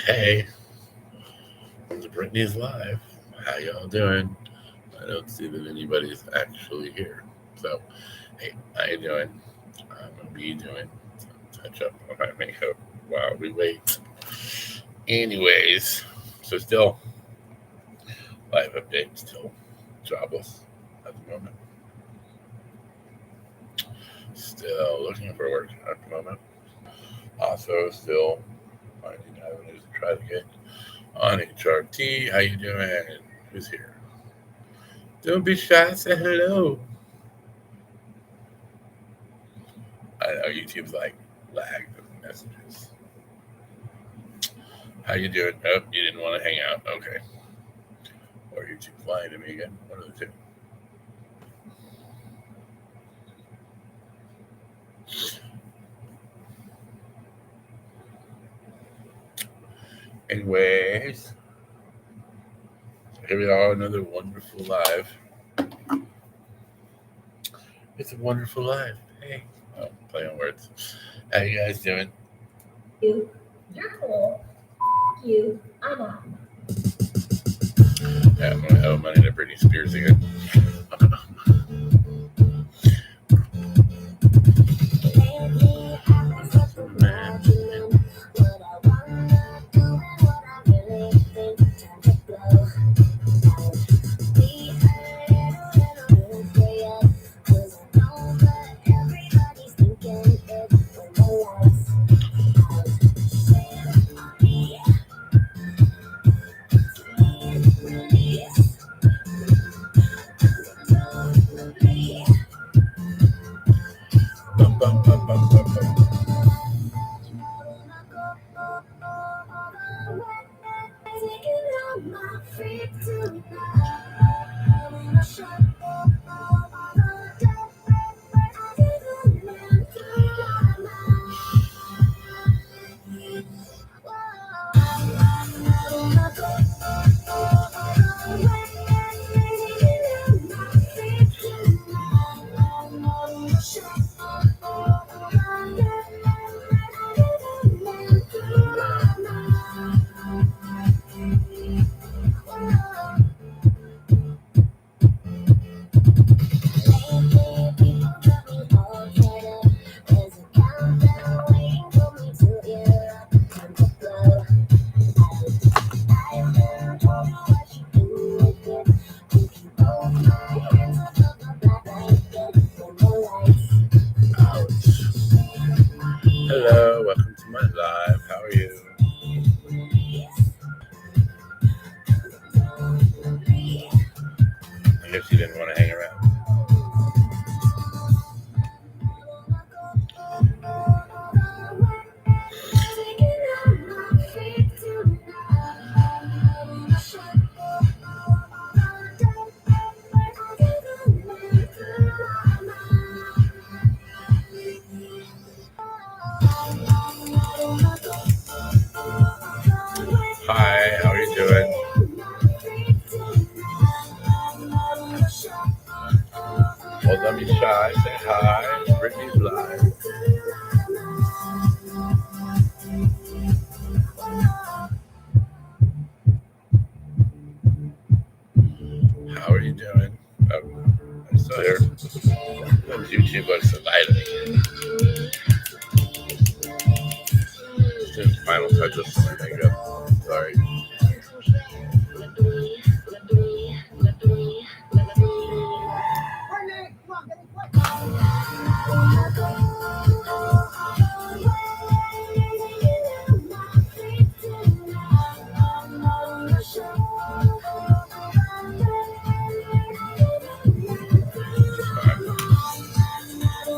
Hey, the Britney's live. How y'all doing? I don't see that anybody's actually here. So, hey, how you doing? I'm gonna be doing some touch up on my makeup while we wait. Anyways, so still live update, still jobless at the moment. Still looking for work at the moment. Also, still finding avenues to try to get on HRT. How you doing? Who's here? Don't be shy. Say hello. I know YouTube's like lagged with messages. How you doing? Oh, you didn't want to hang out. Okay. Or YouTube lying to me again. One of the two. Anyways, here we are, another wonderful live. It's a wonderful live. Hey. Oh, play on words. How you guys doing? Yeah, I'm gonna owe money to Britney Spears again. Bum, bum, bum, bum, bum, bum. Hello, welcome to my live. How are you? I guess you didn't want to hang around. Hi, how are you doing? Well, don't be shy. Say hi. Britney's live. How are you doing? Oh, I'm still here. YouTube looks so light. Just final touches on my makeup. Sorry.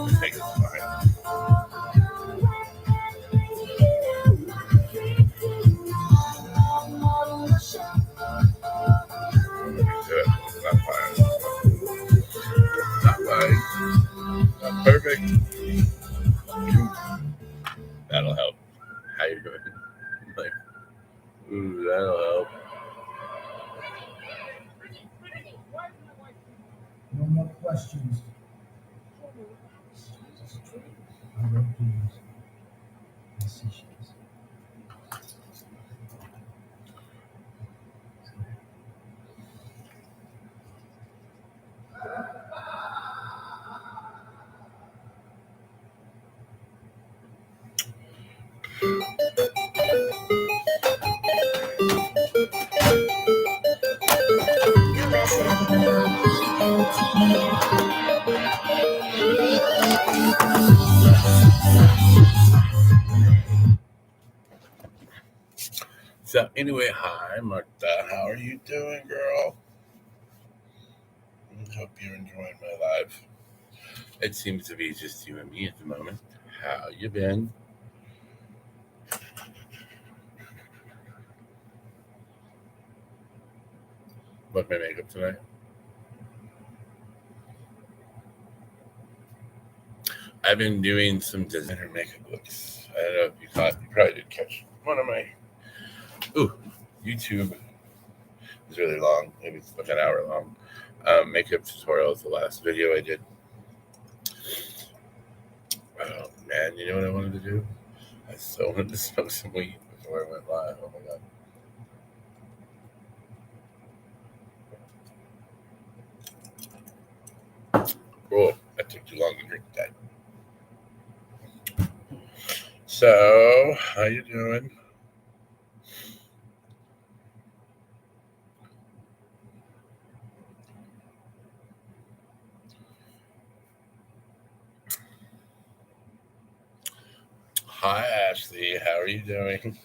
I think it's fine. It's not fine. Not fine. Not perfect. That'll help. How you doing? Like, ooh, that'll help. No more questions. I wrote these. Let's see, So anyway, hi Martha, how are you doing, girl? Hope you're enjoying my live. It seems to be just you and me at the moment. How you been? What my makeup tonight? I've been doing some designer makeup looks. I don't know if you caught. You probably did catch one of my. Ooh, YouTube is really long. Maybe it's like an hour long. Makeup tutorial is the last video I did. Oh man, you know what I wanted to do? I so wanted to smoke some weed before I went live. Oh my god. Cool. That took too long to drink that. So, how you doing? Hi Ashley, how are you doing?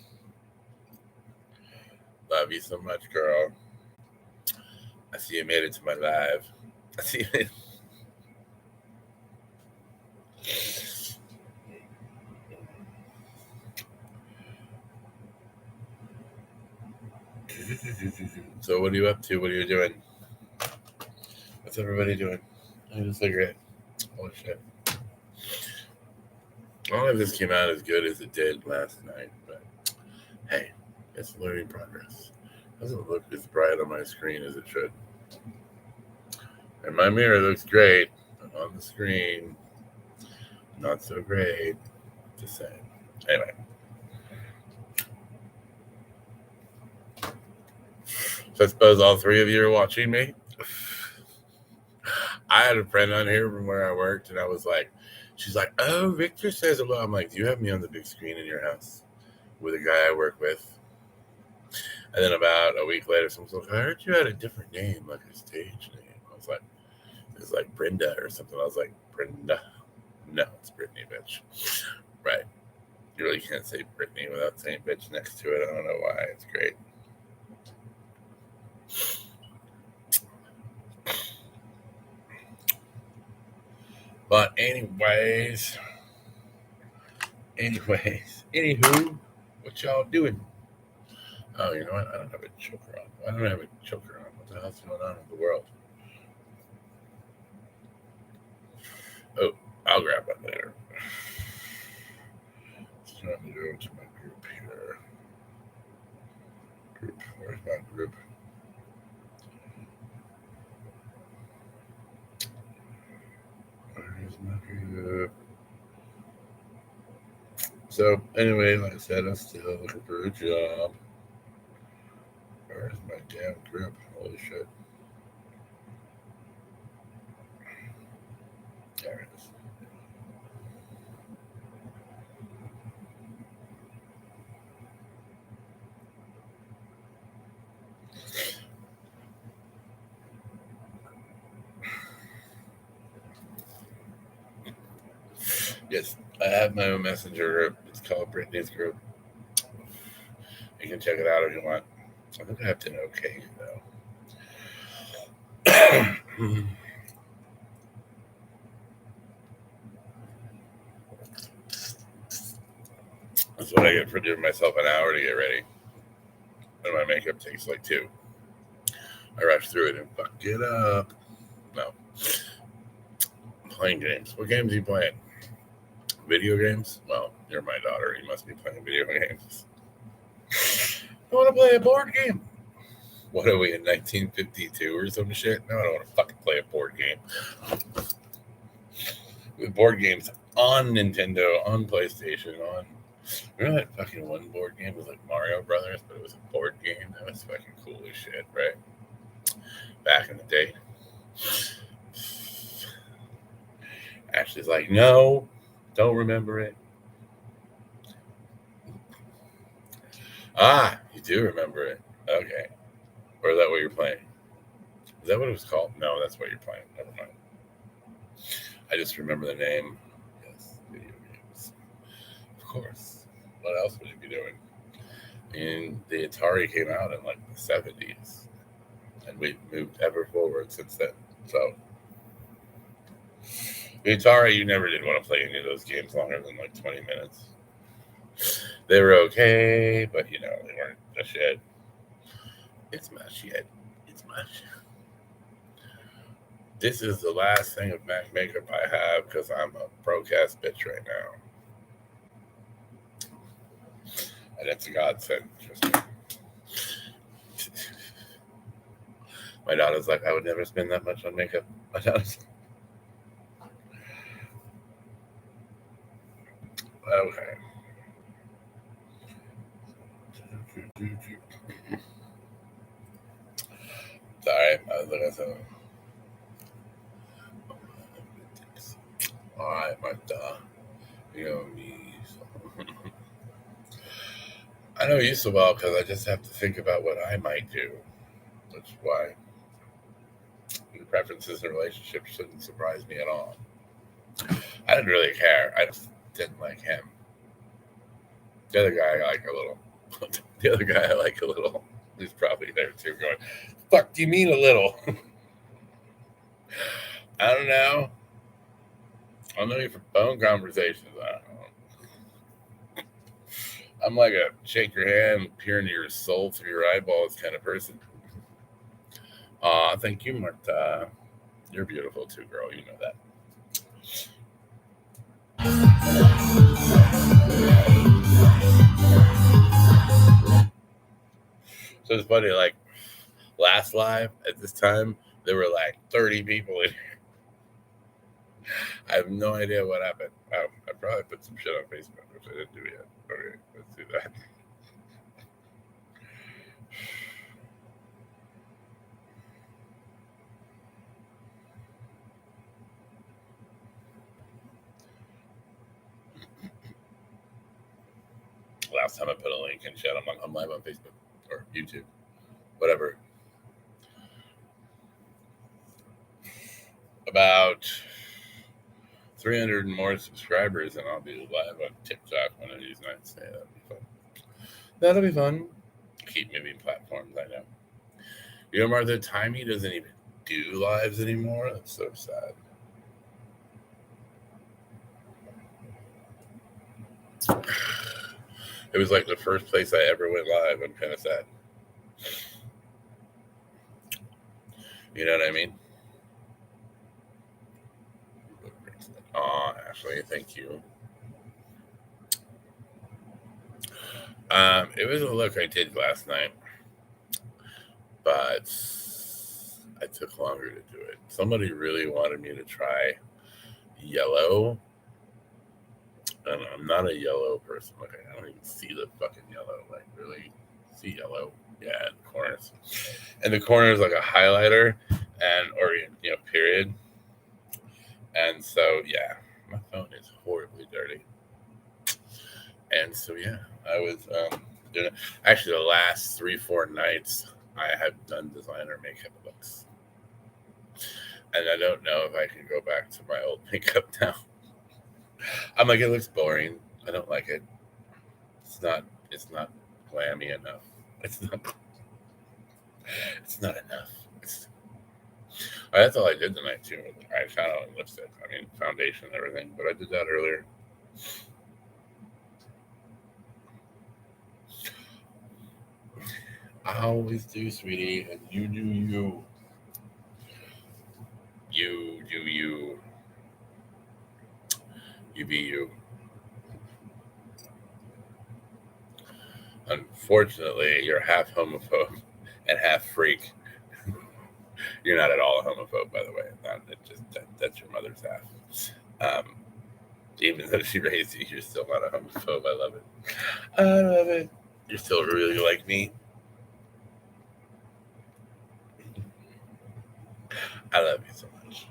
Love you so much, girl. I see you made it to my live. I see you made So what are you up to? What are you doing? What's everybody doing? I just cigarette. Holy shit. I don't know if this came out as good as it did last night, but hey, it's learning progress. Doesn't look as bright on my screen as it should. And my mirror looks great, but on the screen, not so great. Just saying. Anyway. So I suppose all three of you are watching me. I had a friend on here from where I worked, and I was like, she's like, oh, Victor says hello. I'm like, do you have me on the big screen in your house with a guy I work with? And then about a week later, someone's like, I heard you had a different name, like a stage name. I was like, it's like Brenda or something. I was like, Brenda? No, it's Britney, bitch. Right. You really can't say Britney without saying bitch next to it. I don't know why. It's great. But anywho, what y'all doing? Oh, you know what? I don't have a choker on. I don't have a choker on. What the hell's going on in the world? Oh, I'll grab one later. It's time to go to my group here. Group. Where's my group? Where's my group? So anyway, like I said, I'm still looking for a job. Where's my damn group? Holy shit. There it is. Yes, I have my own messenger group. It's called Britney's group. You can check it out if you want. I think I have to know okay though. That's what I get for giving myself an hour to get ready. And my makeup takes like 2. I rush through it and fuck it up. No. Playing games. What games are you playing? Video games? Well, you're my daughter. You must be playing video games. I want to play a board game. What are we in 1952 or some shit? No, I don't want to fucking play a board game. With board games on Nintendo, on PlayStation, on. Remember that fucking one board game was like Mario Brothers, but it was a board game? That was fucking cool as shit, right? Back in the day. Ashley's like, no, don't remember it. Ah, you do remember it. Okay. Or is that what you're playing? Is that what it was called? No, that's what you're playing. Never mind. I just remember the name. course. What else would you be doing? And the Atari came out in like the 70s, and we've moved ever forward since then. So the Atari, you never did want to play any of those games longer than like 20 minutes. They were okay, but they weren't a shit. It's my shit. It's my shit. This is the last thing of Mac makeup I have because I'm a broke-ass bitch right now. And it's a godsend. My daughter's like, I would never spend that much on makeup. My daughter's okay. Sorry, I was looking at something. Alright, Martha. You know me. I know you so well because I just have to think about what I might do. That's why the preferences in a relationship shouldn't surprise me at all. I didn't really care. I just didn't like him. The other guy I like a little. The other guy I like a little. He's probably there too going, fuck do you mean a little? I don't know. I'll know you for phone conversations. I don't know. I'm like a shake your hand, peer into your soul through your eyeballs kind of person. Aw, thank you, Martha. You're beautiful too, girl. You know that. So it's funny, like last live at this time, there were like 30 people in here. I have no idea what happened. I probably put some shit on Facebook, which I didn't do yet. Okay, let's do that. Last time I put a link in chat, I'm live on Facebook or YouTube, whatever. About 300 more subscribers, and I'll be live on TikTok one of these nights. Yeah, that'll be fun. That'll be fun. Keep moving platforms, I know. You know, Martha, Timey doesn't even do lives anymore. That's so sad. It was like the first place I ever went live. I'm kind of sad. You know what I mean? Oh, Ashley, thank you. It was a look I did last night, but I took longer to do it. Somebody really wanted me to try yellow, and I'm not a yellow person. Like I don't even see the fucking yellow. Like really see yellow. Yeah, in the corners. And the corners like a highlighter, or period. And so yeah, my phone is horribly dirty. And so yeah, I was doing it. Actually the last 3-4 nights I have done designer makeup looks. And I don't know if I can go back to my old makeup now. I'm like, it looks boring. I don't like it. It's not glammy enough. It's not enough. That's all I did tonight too. I eyeshadow and lipstick. I mean foundation and everything. But I did that earlier. I always do, sweetie, and you do you. You do you. You be you. Unfortunately, you're half homophobe and half freak. You're not at all a homophobe, by the way. That's your mother's half. Even though she raised you, you're still not a homophobe. I love it. I love it. You're still really like me. I love you so much.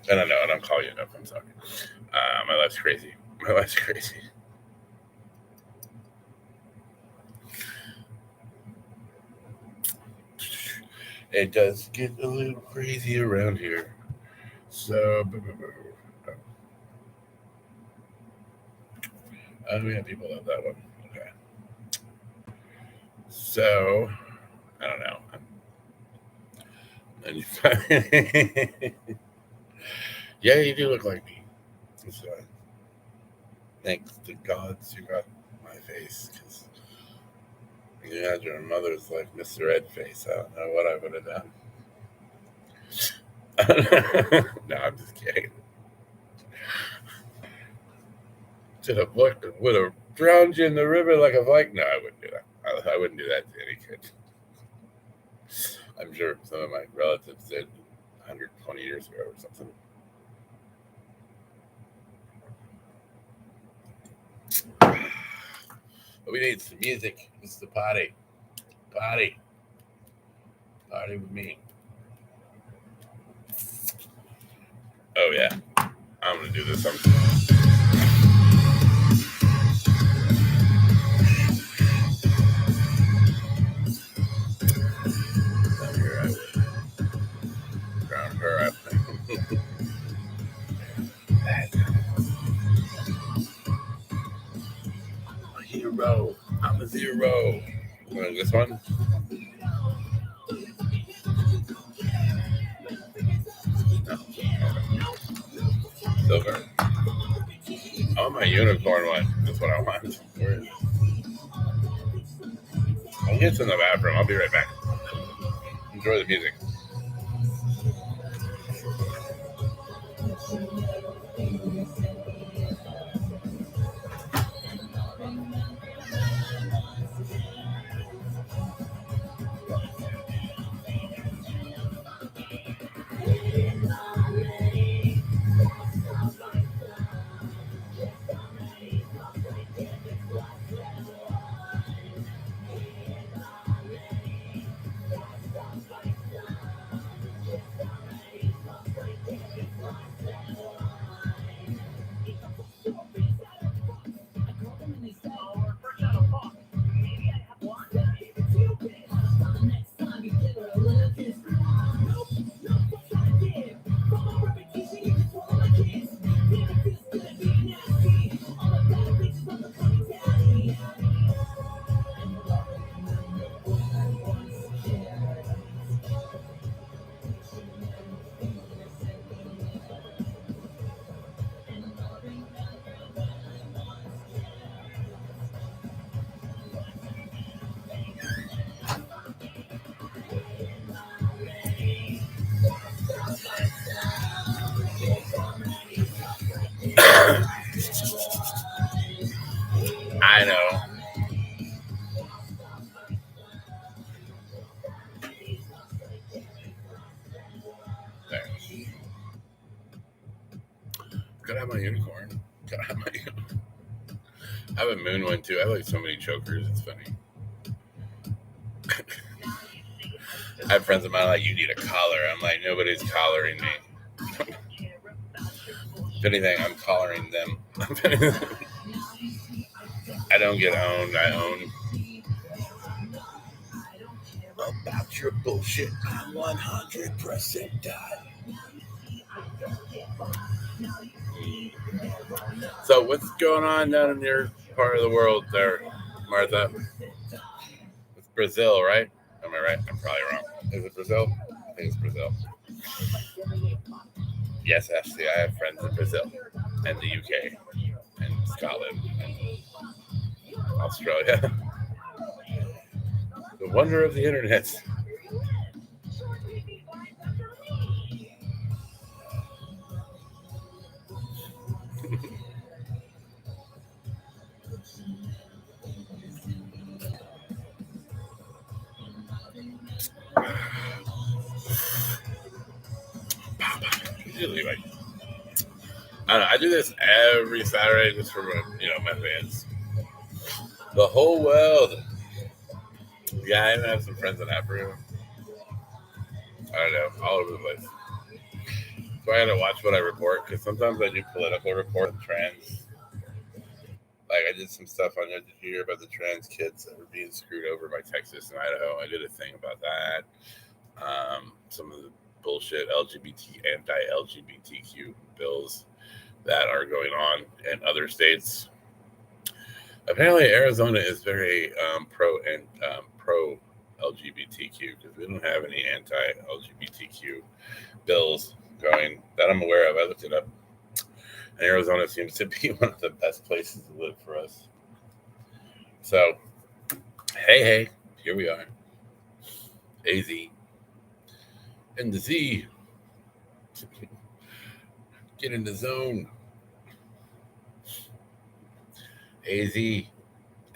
And I know, and I'm calling you enough. I'm sorry. My life's crazy. My life's crazy. It does get a little crazy around here. So, Oh, yeah, people love that one. Okay. So, I don't know. Yeah, you do look like me. So, thanks to gods you got my face, because you had your mother's like Mr. Ed face. I don't know what I would have done. No, I'm just kidding. Should have looked and would have drowned you in the river like a Viking. No, I wouldn't do that. I wouldn't do that to any kid. I'm sure some of my relatives did 120 years ago or something. But we need some music. It's the party. Party. Party with me. Oh, yeah. I'm going to do this. Here I would drown her out. I'm a hero. I'm a zero. This one? No. Silver. Oh, my unicorn one. That's what I want. Where is it? I'll get in the bathroom. I'll be right back. Enjoy the music. I know. There. Could I have my unicorn? Could I have my unicorn? I have a moon one too. I have like so many chokers. It's funny. I have friends of mine like, you need a collar. I'm like, nobody's collaring me. If anything, I'm collaring them. I don't get owned. I own. About your bullshit, I'm 100% done. So, what's going on down in your part of the world there, Martha? It's Brazil, right? Am I right? I'm probably wrong. Is it Brazil? I think it's Brazil. Yes, actually, I have friends in Brazil and the UK and Scotland and Australia. The wonder of the internet. Usually, like, I don't know. I do this every Saturday just for my fans. The whole world. Yeah, I even have some friends in Africa. I don't know, all over the place. So I gotta watch what I report because sometimes I do political report on trans. Like I did some stuff on. Did you hear about the trans kids that were being screwed over by Texas and Idaho? I did a thing about that. Some of the bullshit anti-LGBTQ bills that are going on in other states. Apparently, Arizona is very pro LGBTQ because we don't have any anti LGBTQ bills going that I'm aware of. I looked it up, and Arizona seems to be one of the best places to live for us. So, hey, here we are, AZ and the Z, get in the zone, AZ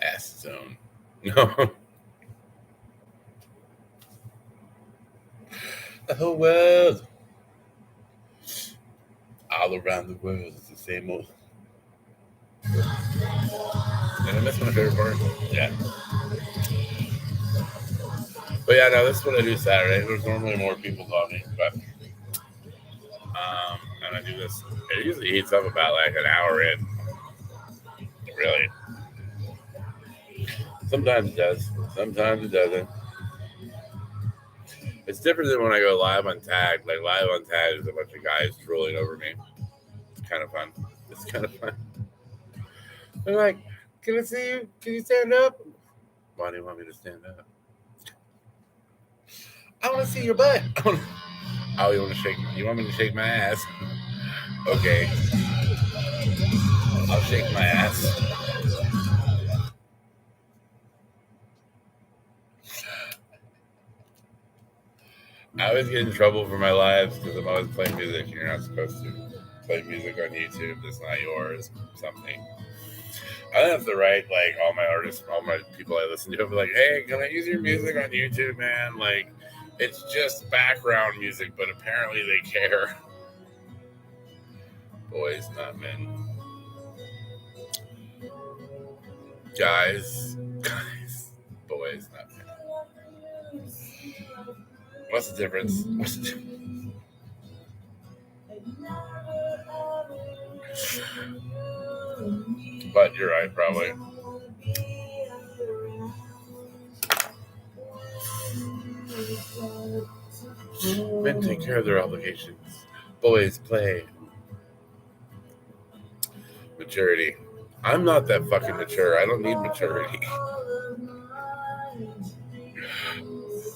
ass zone. No, the whole world, all around the world, is the same old. Did I miss my favorite part? Yeah. But yeah, no, this is what I do Saturday. There's normally more people talking, but and I do this. It usually eats up about like an hour in. Really, sometimes it does. Sometimes it doesn't. It's different than when I go live on Tag. Like live on Tag is a bunch of guys drooling over me. It's kind of fun. It's kind of fun. They're like, "Can I see you? Can you stand up?" Why do you want me to stand up? I want to see your butt. Oh, you want to shake? You want me to shake my ass? Okay, I'll shake my ass. I always get in trouble for my lives because I'm always playing music. You're not supposed to play music on YouTube. That's not yours. Something. I have to write like all my artists, all my people I listen to. I'll be like, hey, can I use your music on YouTube, man? Like, it's just background music, but apparently they care. Boys, not men. Guys, boys, not men. What's the difference? What's the difference? But you're right, probably. Men take care of their obligations. Boys play. Maturity. I'm not that fucking mature. I don't need maturity.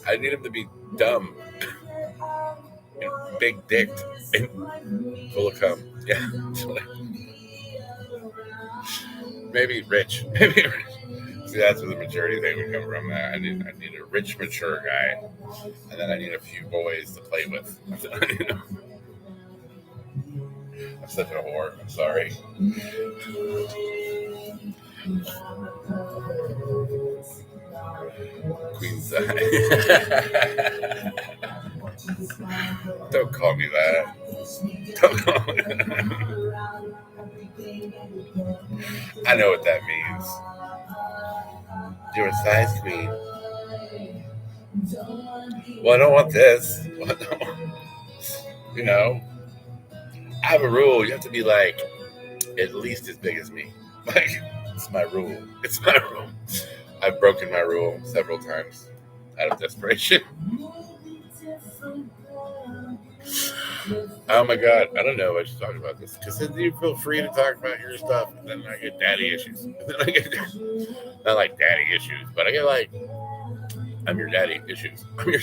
I need him to be dumb, and big dicked, and full of cum. Yeah. Maybe rich. Maybe rich. See, that's where the maturity thing would come from. I need a rich, mature guy, and then I need a few boys to play with. I'm such a whore. I'm sorry. Queen size. Don't call me that. Don't call me that. I know what that means. You're a size queen. Well, I don't want this. You know, I have a rule. You have to be like at least as big as me. Like, it's my rule. It's my rule. I've broken my rule several times out of desperation. Oh my god, I don't know. I should talk about this because then you feel free to talk about your stuff, and then I get daddy issues. And then I get not like daddy issues, but I get like I'm your daddy issues. I'm your.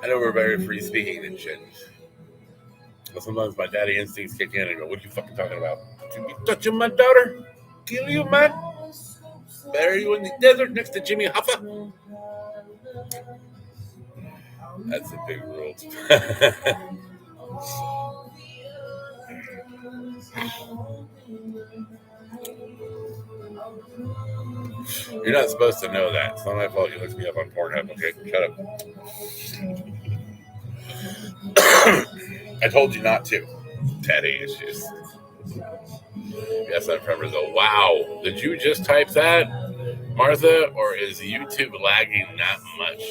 I know we're very free speaking and shit. But sometimes my daddy instincts kick in and go, "What are you fucking talking about? You be touching my daughter? Kill you, man! Bury you in the desert next to Jimmy Hoffa." That's a big rule. You're not supposed to know that. It's not my fault you looked me up on Pornhub, okay? Shut up. I told you not to. Daddy issues. Yes, I'm from Brazil. Wow. Did you just type that, Martha? Or is YouTube lagging that much?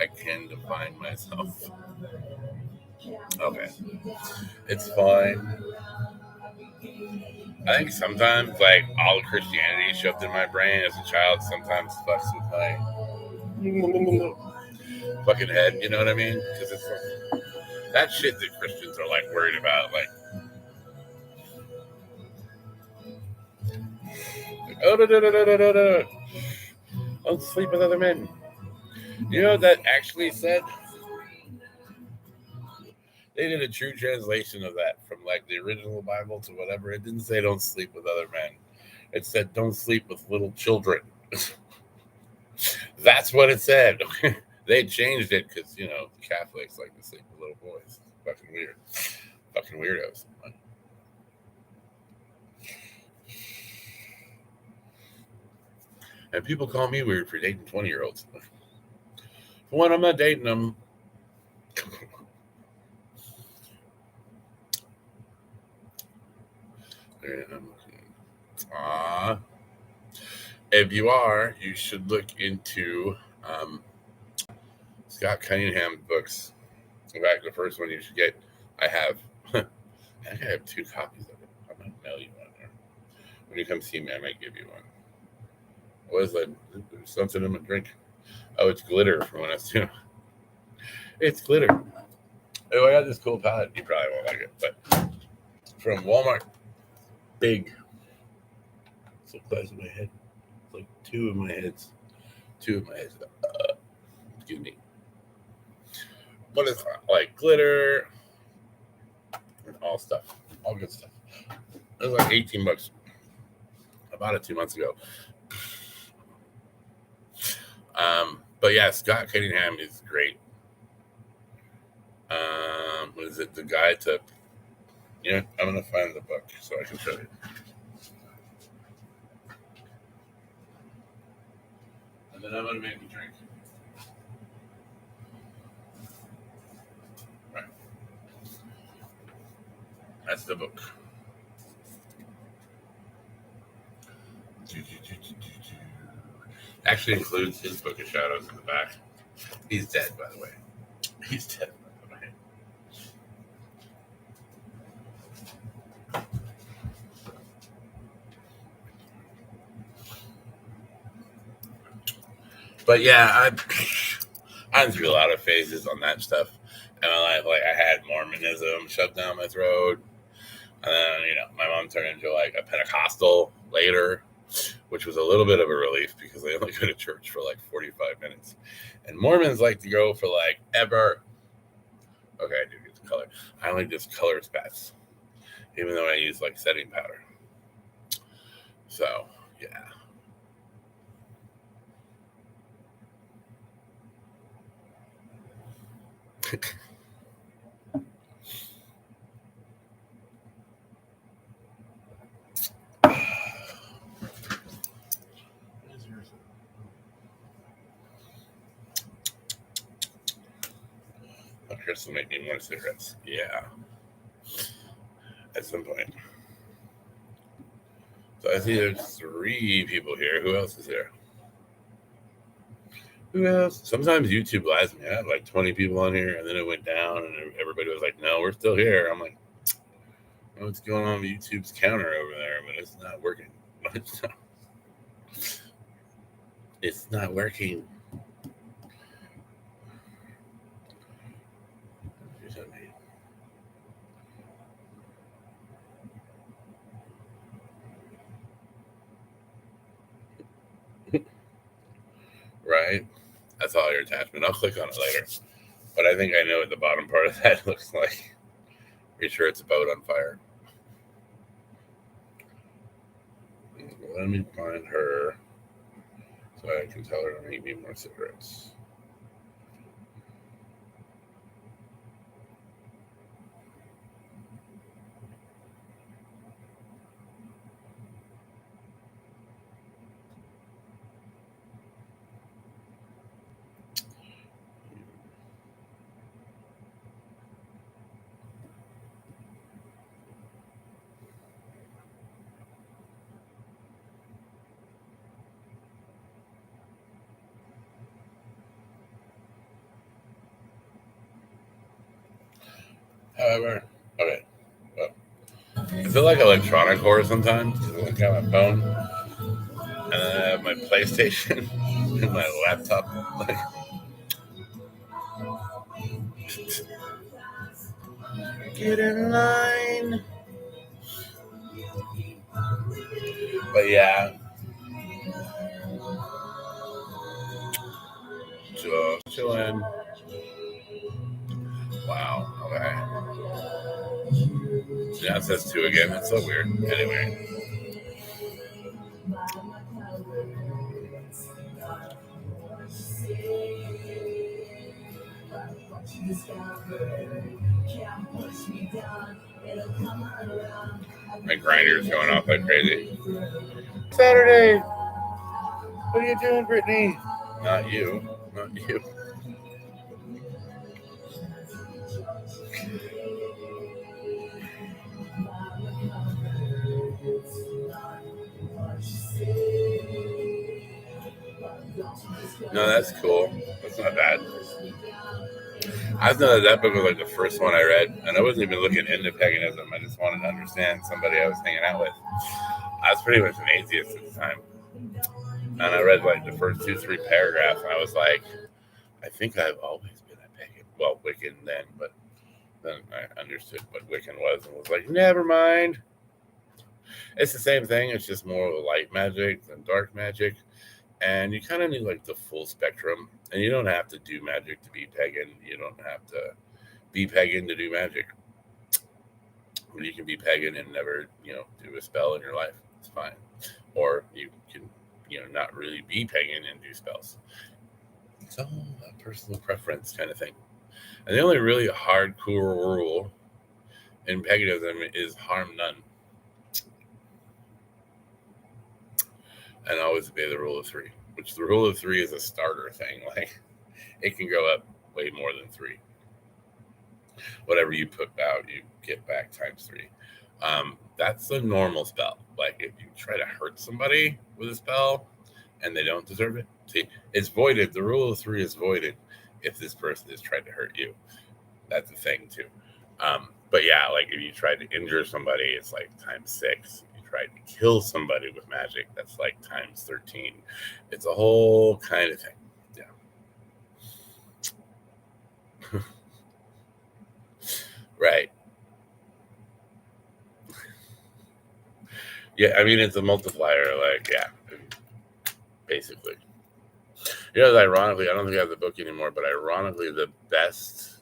I can define myself. Okay. It's fine. I think sometimes, like, all Christianity shoved in my brain as a child sometimes fucks with my fucking head, you know what I mean? Because it's that shit that Christians are, like, worried about. Like, Oh, no. Don't sleep with other men. You know that actually said they did a true translation of that from like the original Bible to whatever. It didn't say don't sleep with other men. It said don't sleep with little children. That's what it said. They changed it because Catholics like to sleep with little boys. Fucking weird. Fucking weirdos. And people call me weird for dating 20-year-olds. For one, I'm not dating them. If you are, you should look into Scott Cunningham books. In fact, the first one you should get, I have. I think I have 2 copies of it. I might mail you one. When you come see me, I might give you one. What is that? There's something in my drink. Oh, it's glitter from when I was doing. It's glitter. Oh, I got this cool palette. You probably won't like it, but from Walmart. Big. It's the size of my head. It's like 2 of my heads. 2 of my heads. Excuse me. But it's like glitter and all stuff. All good stuff. It was like $18. I bought it 2 months ago. But yeah, Scott Cunningham is great. What is it? The guide to. I'm gonna find the book so I can show you. And then I'm gonna make a drink. Right. That's the book. Actually includes his book of shadows in the back. He's dead, by the way. He's dead, by the way. But yeah, I went through a lot of phases on that stuff. And I had Mormonism shoved down my throat. And then, my mom turned into like a Pentecostal later, which was a little bit of a relief because they only go to church for like 45 minutes. And Mormons like to go for like ever. Okay, I do get the color. I only just color spats, even though I use like setting powder. So, yeah. Chris will make me more cigarettes. Yeah. At some point. So I see there's 3 people here. Who else is here? Who else? Sometimes YouTube lies me. I had like 20 people on here, and then it went down, and everybody was like, "No, we're still here." I'm like, "What's going on with YouTube's counter over there?" But it's not working. It's not working. Right? That's all your attachment. I'll click on it later. But I think I know what the bottom part of that looks like. Pretty sure it's a boat on fire. Let me find her so I can tell her to make me more cigarettes. However, okay. Well, I feel like electronic horror sometimes because I look at my phone and then I have my PlayStation and my laptop. Like, get in line. But yeah, just chilling. Wow. Okay. Yeah, it says 2 again. It's so weird. Anyway. My grinder's going off like crazy. Saturday. What are you doing, Brittany? Not you. Not you. No, that's cool. That's not bad. I know that book was like the first one I read, and I wasn't even looking into paganism. I just wanted to understand somebody I was hanging out with. I was pretty much an atheist at the time, and I read like the first 2-3 paragraphs, and I was like, I think I've always been a pagan. Well, Wiccan then, but then I understood what Wiccan was and was like, never mind. It's the same thing. It's just more light magic than dark magic. And you kind of need like the full spectrum. And you don't have to do magic to be pagan. You don't have to be pagan to do magic. You can be pagan and never, do a spell in your life. It's fine. Or you can, not really be pagan and do spells. It's all a personal preference kind of thing. And the only really hardcore rule in paganism is harm none. And always obey the rule of 3, which the rule of 3 is a starter thing. Like, it can go up way more than 3. Whatever you put out, you get back times 3. That's a normal spell. Like, if you try to hurt somebody with a spell and they don't deserve it, see, it's voided. The rule of 3 is voided if this person is trying to hurt you. That's a thing, too. But yeah, like if you try to injure somebody, it's like times 6. If you try to kill somebody with magic, that's like times 13. It's a whole kind of thing. Yeah. Right. Yeah, I mean, it's a multiplier. Like, yeah, basically. Ironically, I don't think I have the book anymore, but ironically, the best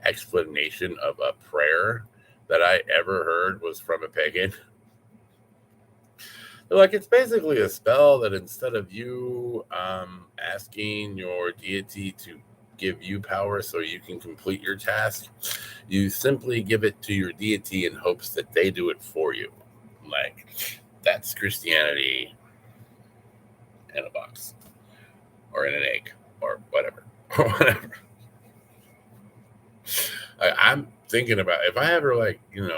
explanation of a prayer that I ever heard was from a pagan. They're like, it's basically a spell that instead of you asking your deity to give you power so you can complete your task, you simply give it to your deity in hopes that they do it for you. Like, that's Christianity in a box or in an egg or whatever. I'm thinking about, if I ever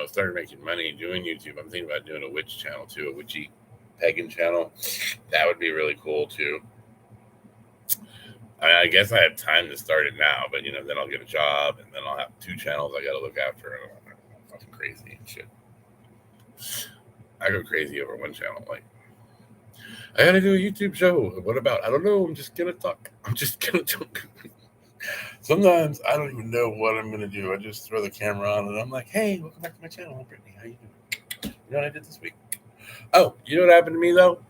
started making money doing YouTube, I'm thinking about doing a witch channel too, a witchy pagan channel. That would be really cool too. I guess I have time to start it now, but then I'll get a job and then I'll have 2 channels I got to look after. I'm fucking crazy and shit. I go crazy over one channel. Like, I got to do a YouTube show. What about? I don't know. I'm just gonna talk. Sometimes I don't even know what I'm gonna do. I just throw the camera on and I'm like, "Hey, welcome back to my channel. I'm Brittany. How you doing? You know what I did this week? Oh, you know what happened to me though?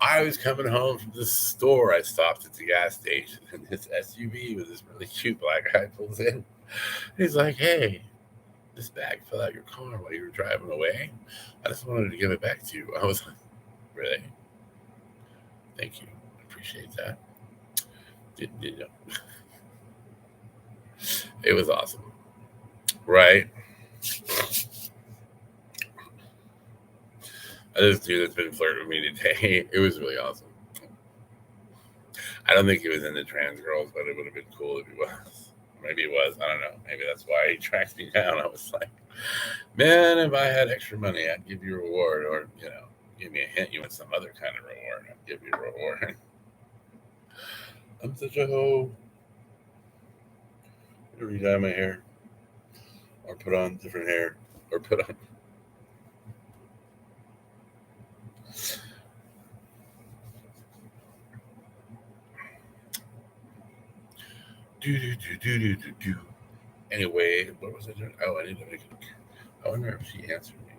I was coming home from this store. I stopped at the gas station, and this SUV with this really cute black guy pulls in. He's like, "Hey, this bag fell out of your car while you were driving away. I just wanted to give it back to you." I was like, "Really? Thank you. I appreciate that." Didn't know. It was awesome, right? This dude that's been flirting with me today, it was really awesome. I don't think he was into trans girls, but it would have been cool if he was. Maybe he was. I don't know. Maybe that's why he tracked me down. I was like, man, if I had extra money, I'd give you a reward, or give me a hint you want some other kind of reward. I'd give you a reward. I'm such a hoe. Redye my hair, or put on different hair, or put on. Do. Anyway, what was I doing? Oh, I need to make. I wonder if she answered me.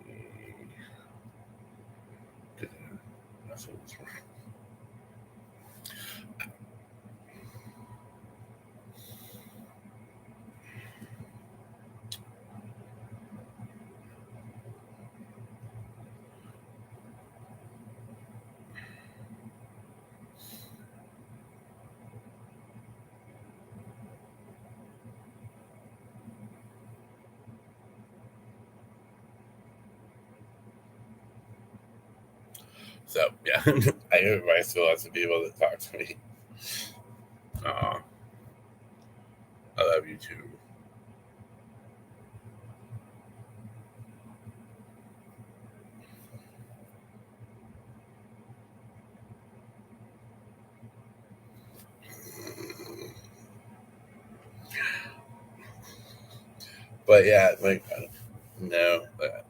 So yeah, I everybody still has to be able to talk to me. Aw, I love you too. But yeah, like no,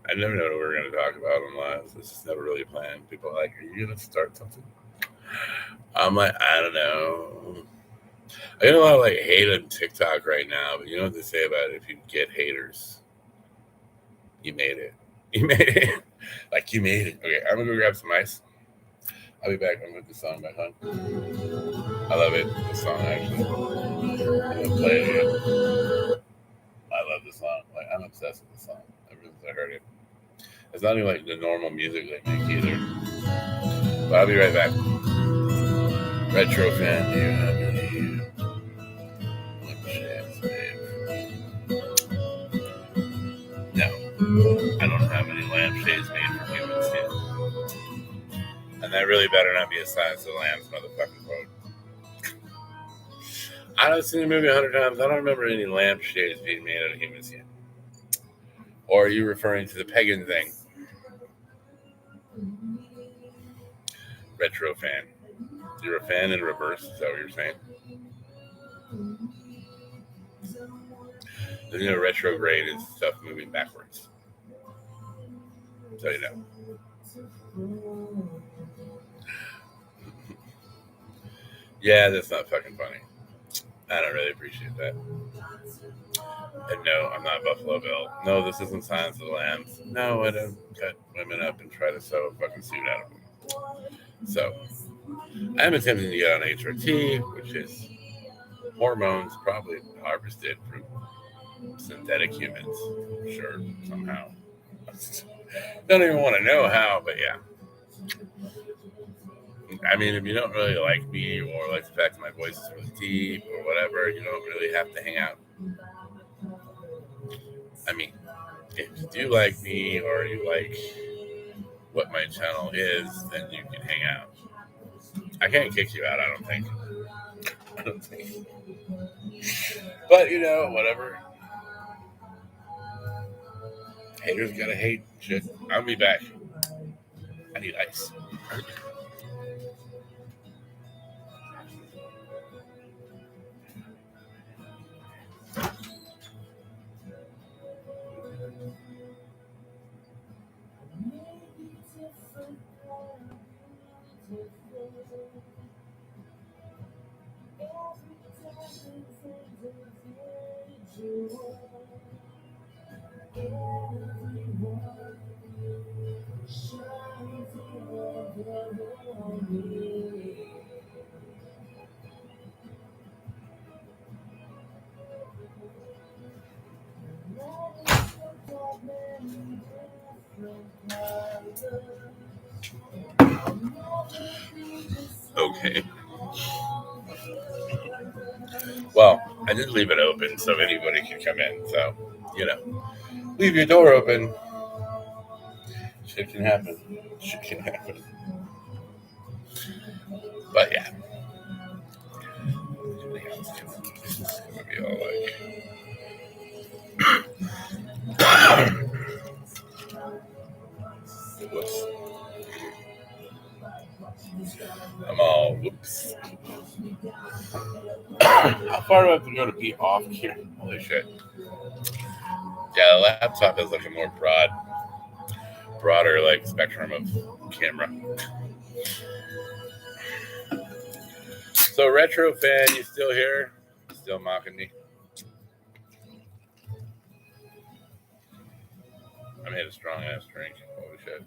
I never know what we're gonna talk about on live. This is never really planned. People are like, "Are you gonna start something?" I'm like, I don't know. I get a lot of like hate on TikTok right now, but you know what they say about it? If you get haters, you made it. You made it. Like you made it. Okay, I'm gonna go grab some ice. I'll be back. I'm gonna put the song back on. I love it. The song actually. I'm gonna play it again. I love this song. Like I'm obsessed with this song. Ever since I heard it. It's not even like the normal music they make either. But I'll be right back. Retro fan, do you have any lampshades, babe? No, I don't have any lampshades made for humans yet. And that really better not be a Silence of the Lambs motherfucking quote. I've seen the movie 100 times. I don't remember any lampshades being made out of humans yet. Or are you referring to the pagan thing? Retro fan. You're a fan in reverse, is that what you're saying? Retrograde is stuff moving backwards. So you know. Yeah, that's not fucking funny. I don't really appreciate that. And no, I'm not Buffalo Bill. No, this isn't Silence of the Lambs. No, I don't cut women up and try to sew a fucking suit out of them. So, I'm attempting to get on HRT, which is hormones probably harvested from synthetic humans. Sure, somehow. Don't even want to know how, but yeah. I mean, if you don't really like me or like the fact that my voice is really deep or whatever, you don't really have to hang out. I mean, if you do like me or you like what my channel is, then you can hang out. I can't kick you out, I don't think. I don't think. But, you know, whatever. Haters gotta hate shit. I'll be back. I need ice. Okay. Well, I did leave it open so anybody can come in. So, you know, leave your door open. Shit can happen. Shit can happen. But yeah. This is gonna be all like. Whoops. I'm all whoops. How far do I have to go to be off here? Holy shit. Yeah, the laptop has like a more broader like spectrum of camera. So retro fan, you still here? Still mocking me? I made a strong ass drink. Holy shit.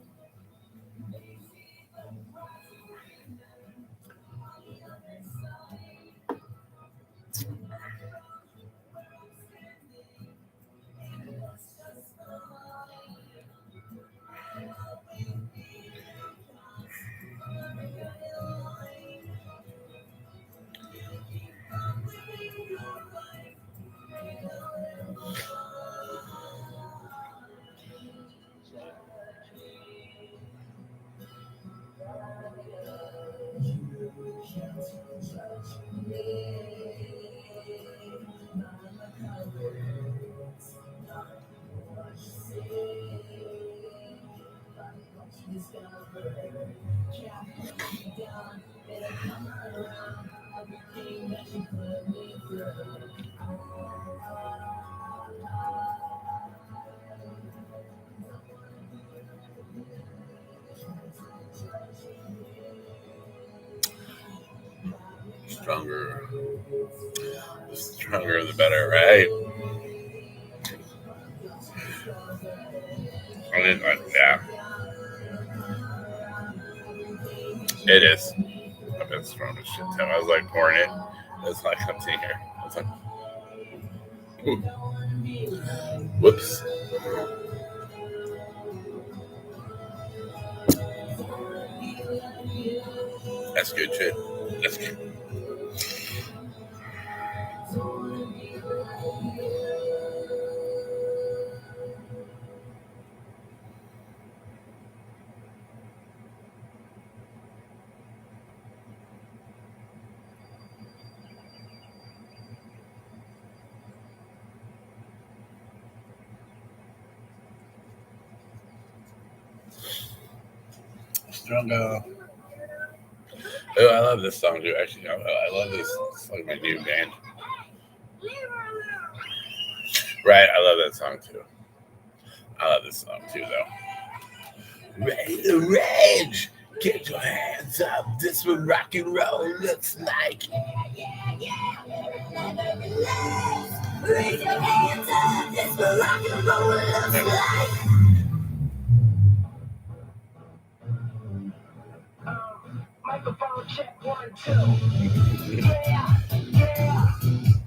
stronger, the stronger the better, right? I mean, yeah, it is. I've been strong as shit too. I was like pouring it. It's like I'm sitting here. I was like, ooh, whoops. That's good shit. That's good. Stronger. Oh, I love this song too. Actually, I love this. It's like my new band. Right, I love that song too. I love this song too, though. Ready to rage. Get your hands up. This what rock and roll looks like. Raise your hands up. This what rock and roll looks like. Microphone check 1, 2. Yeah.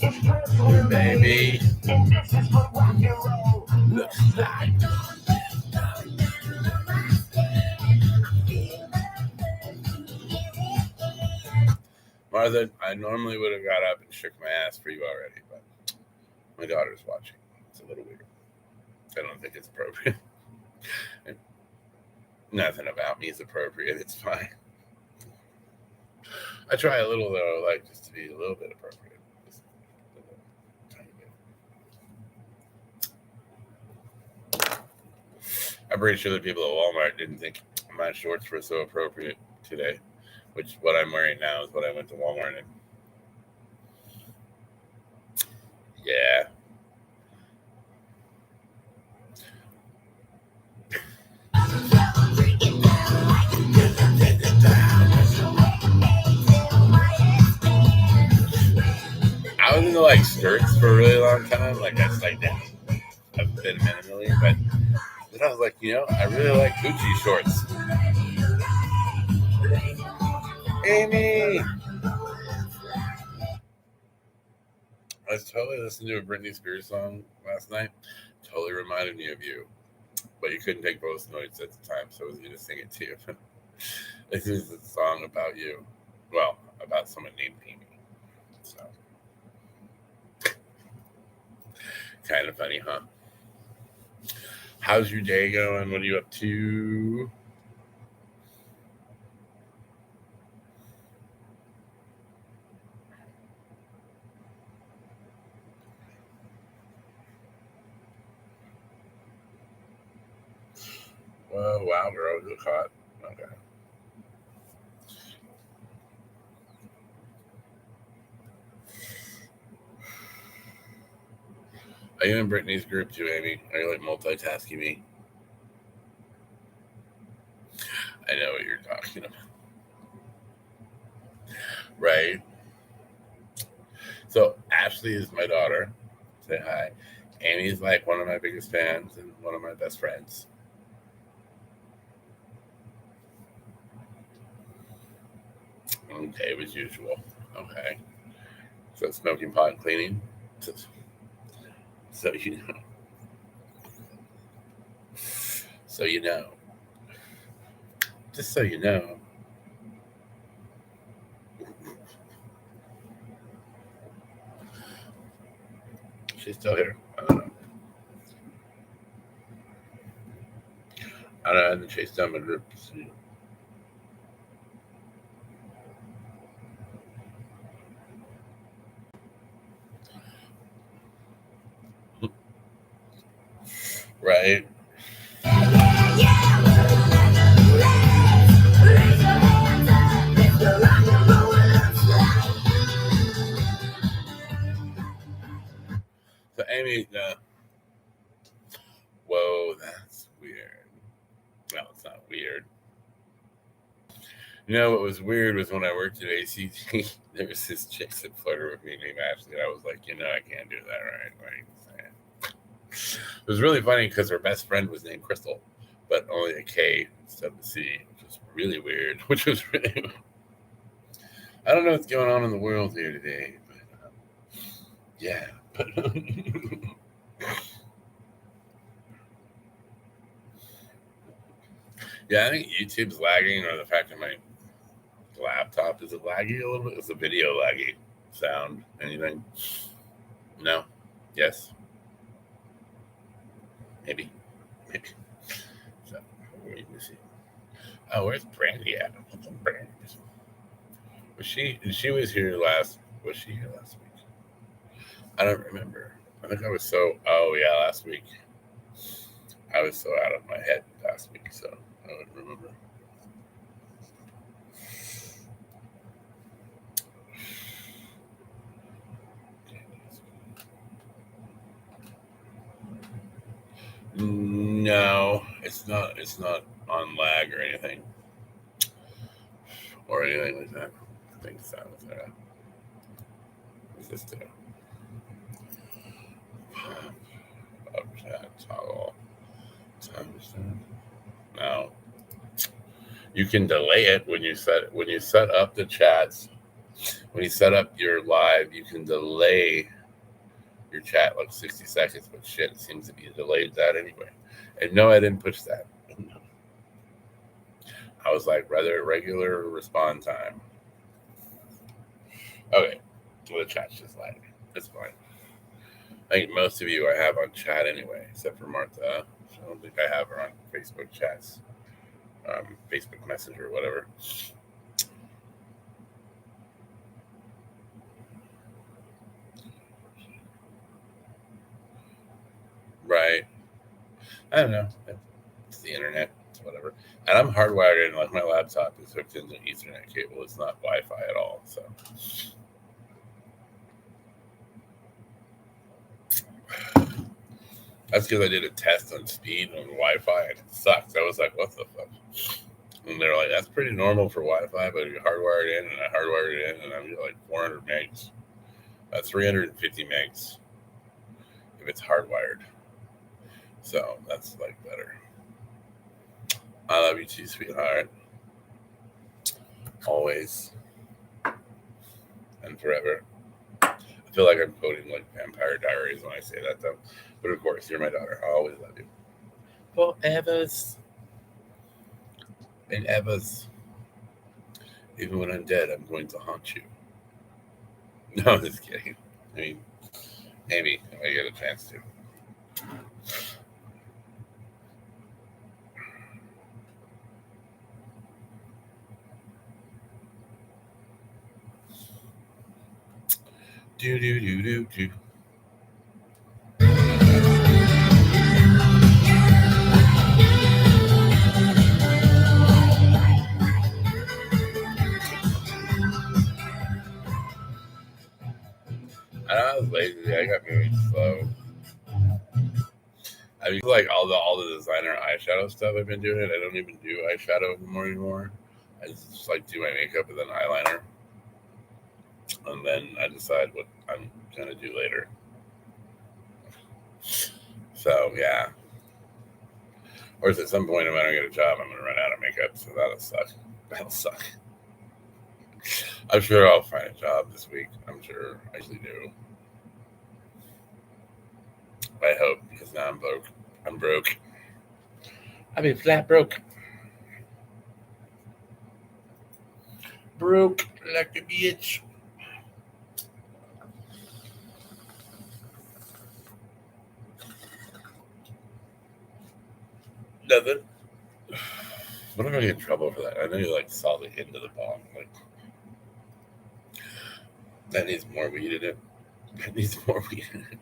It's personal, Baby. and this is what rock and roll Looks like. Martha, I normally would have got up and shook my ass for you already, but my daughter's watching. It's a little weird. I don't think it's appropriate. Nothing about me is appropriate. It's fine. I try a little though, like just to be a little bit appropriate. Just a little, tiny bit. I'm pretty sure the people at Walmart didn't think my shorts were so appropriate today, which what I'm wearing now is what I went to Walmart in. Yeah. I was into like skirts for a really long time. Like that's like that. I've been minimally, but then I was like, I really like Gucci shorts. Amy! I was totally listening to a Britney Spears song last night. Totally reminded me of you. But you couldn't take both notes at the time, so I was going to sing it to you. This is a song about you. Well, about someone named Amy. So, kind of funny, huh? How's your day going? What are you up to? Whoa, wow, girl, you look hot. Okay. Are you in Brittany's group too, Amy? Are you like multitasking me? I know what you're talking about. Right? So Ashley is my daughter. Say hi. Amy's like one of my biggest fans and one of my best friends. Okay, as usual. Okay. So smoking pot and cleaning. So you know. So you know. Just so you know. She's still here. I don't know. I don't know. I had to chase down my group. Right? So Amy, whoa, that's weird. Well, it's not weird. You know what was weird was when I worked at ACT, there was this chick that flirted with me named Ashley, and I was like, I can't do that, right? It was really funny because her best friend was named Crystal, but only a K instead of a C, which was really weird. Which was really, I don't know what's going on in the world here today, but yeah. But yeah, I think YouTube's lagging, or the fact that my laptop is it laggy a little bit? Is the video laggy? Sound? Anything? No? Yes? Maybe? Maybe. So, wait to see. Oh, where's Brandy at? Brandy. Was she was here last? Was she here last week? I don't remember. I think I was so. Oh yeah, last week. I was so out of my head last week, so I don't remember. No, it's not. It's not on lag or anything like that. I think so. It's just up chat toggle timestamp. No, you can delay it when you set up the chats. When you set up your live, you can delay your chat like 60 seconds, but shit, it seems to be delayed that anyway. And no, I didn't push that. I was like, rather regular respond time. Okay, well, the chat's just lagging. It's fine. I think most of you I have on chat anyway, except for Martha. I don't think I have her on Facebook chats, Facebook Messenger, or whatever. Right. I don't know. It's the internet. It's whatever. And I'm hardwired in, like my laptop is hooked into an Ethernet cable. It's not Wi-Fi at all. So that's because I did a test on speed on Wi-Fi and it sucked. I was like, what the fuck? And they're like, that's pretty normal for Wi-Fi, but you hardwired it in, and I hardwired it in, and I'm like 400 megs. 350 megs if it's hardwired. So that's like better. I love you too, sweetheart. Always and forever. I feel like I'm quoting like Vampire Diaries when I say that, though. But of course, you're my daughter. I always love you. Forevers and evers. Even when I'm dead, I'm going to haunt you. No, I'm just kidding. I mean, maybe if I get a chance to. Do. I was lazy. I got moving slow. I mean, like all the designer eyeshadow stuff I've been doing. I don't even do eyeshadow anymore. I just like do my makeup and then eyeliner, and then I decide what I'm gonna do later. So yeah. Or at some point, if I don't get a job, I'm gonna run out of makeup. So that'll suck. That'll suck. I'm sure I'll find a job this week. I'm sure I usually do. I hope, because now I'm broke. I'm broke. I mean, flat broke. Broke like a bitch. Nothing. What if I get in trouble for that? I know you like saw the end of the bong. Like, that needs more weed in it. That needs more weed in it.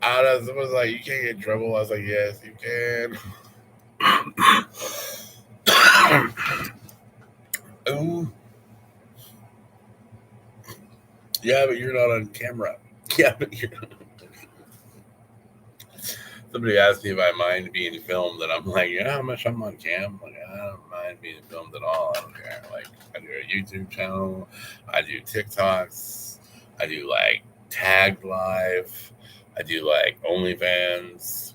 I don't know. Someone was like, you can't get in trouble. I was like, yes, you can. Ooh. Yeah, but you're not on camera. Yeah, but you're not. Somebody asked me if I mind being filmed, and I'm like, yeah, how much I'm on cam? Like, I don't mind being filmed at all. I don't care. Like, I do a YouTube channel, I do TikToks, I do like tagged live, I do like OnlyFans,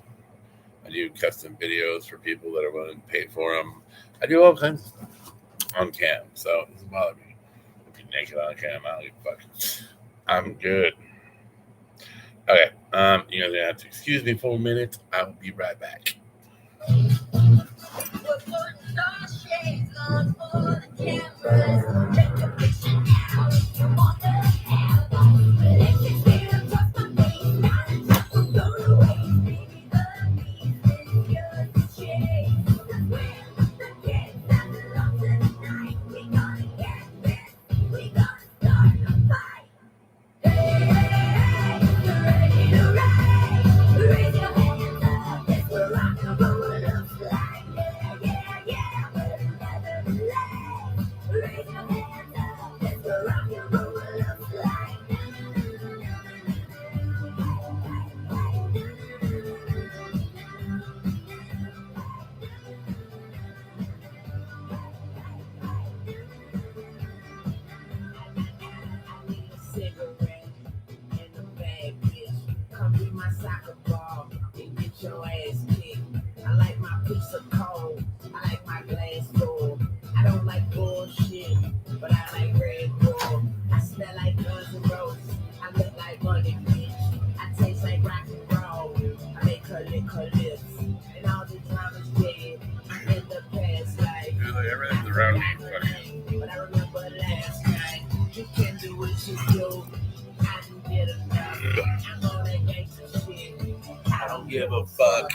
I do custom videos for people that are willing to pay for them. I do all kinds of stuff on cam, so it doesn't bother me. If you're naked on cam, I don't give a fuck. I'm good. Okay, you guys are gonna have to excuse me for a minute. I will be right back. Cigarette and a bad bitch. Come be my soccer ball and get your ass kicked. I like my piece of coal. I like my glass door. I don't like bullshit, but I like Red Bull. I smell like Guns N' Roses. I look like Money Bitch. I taste like rock and roll. I make her lick her lips. And all the drama's dead in the past life. Dude, like, everything's around me. But I remember last night. You can do what you do. I didn't get enough. I'm on that gangster shit. I don't give a fuck.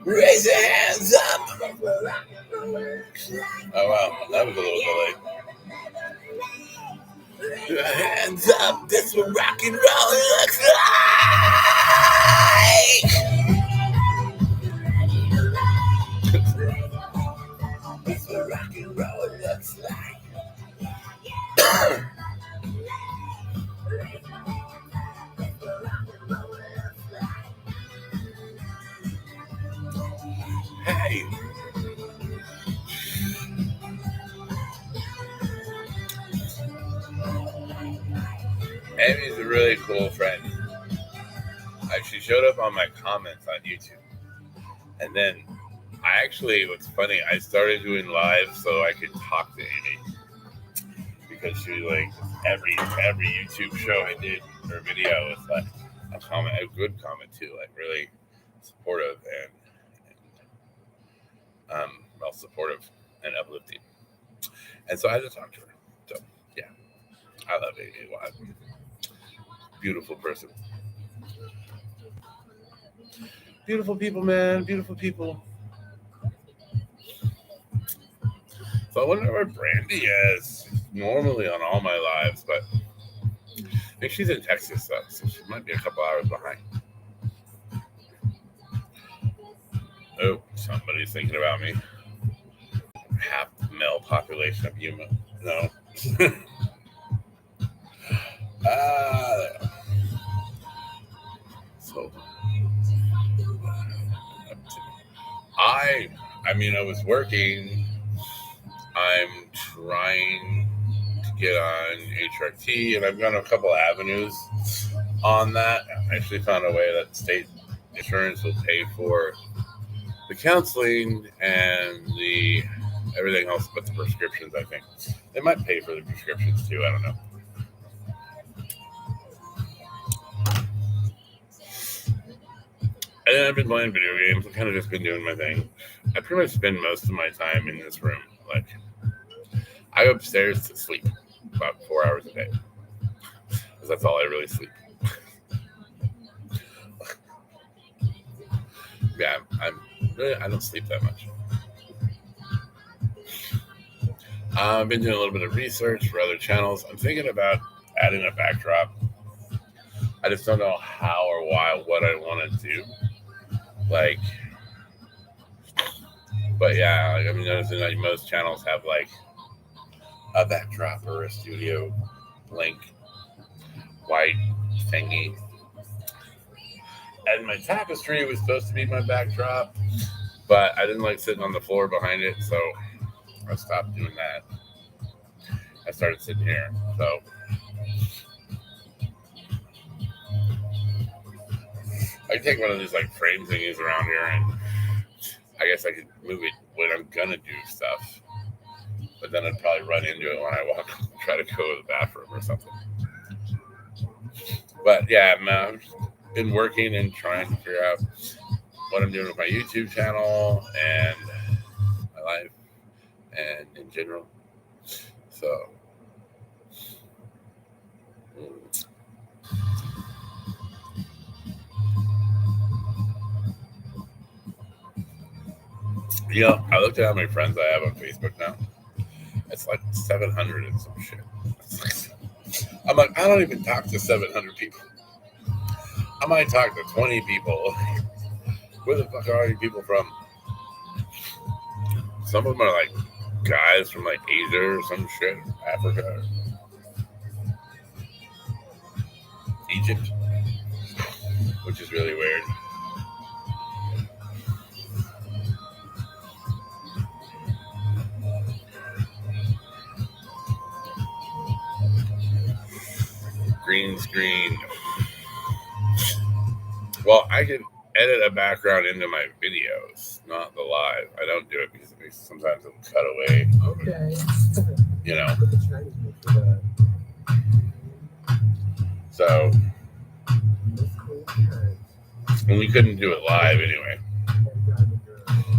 Raise your hands up. Oh wow, that was a little delayed. Your hands up. This what rock and roll looks like. This what rock and roll looks like. Hey. Amy's a really cool friend. She showed up on my comments on YouTube. And then what's funny, I started doing live so I could talk to Amy. Because she was like, every YouTube show I did or video was like a good comment too, like really supportive and well, supportive and uplifting. And so I had to talk to her. So yeah, I love Amy a lot. Beautiful person. Beautiful people, man. Beautiful people. So I wonder where Brandy is. She's normally on all my lives, but I think she's in Texas, though, so she might be a couple hours behind. Oh, somebody's thinking about me. Half the male population of Yuma. No. So I was working. I'm trying to get on HRT, and I've gone a couple avenues on that. I actually found a way that state insurance will pay for the counseling and the everything else but the prescriptions, I think. They might pay for the prescriptions too, I don't know. And then I've been playing video games. I've kind of just been doing my thing. I pretty much spend most of my time in this room. Like, I go upstairs to sleep about 4 hours a day. Because that's all I really sleep. Yeah, I don't sleep that much. I've been doing a little bit of research for other channels. I'm thinking about adding a backdrop. I just don't know how or why, what I want to do. Like, but yeah, like I'm noticing like most channels have like a backdrop or a studio link white thingy. And my tapestry was supposed to be my backdrop, but I didn't like sitting on the floor behind it, so I stopped doing that. I started sitting here. So I take one of these like frame thingies around here, and I guess I could move it when I'm gonna do stuff. But then I'd probably run into it when I walk, try to go to the bathroom or something. But yeah, I've been working and trying to figure out what I'm doing with my YouTube channel and my life and in general. So, I looked at how many friends I have on Facebook now. It's like 700 and some shit. I'm like, I don't even talk to 700 people. I might talk to 20 people. Where the fuck are these people from? Some of them are like guys from like Asia or some shit, Africa, Egypt, which is really weird. Green screen. Well, I can edit a background into my videos, not the live. I don't do it because it makes sometimes it'll cut away. Okay. So, and we couldn't do it live anyway.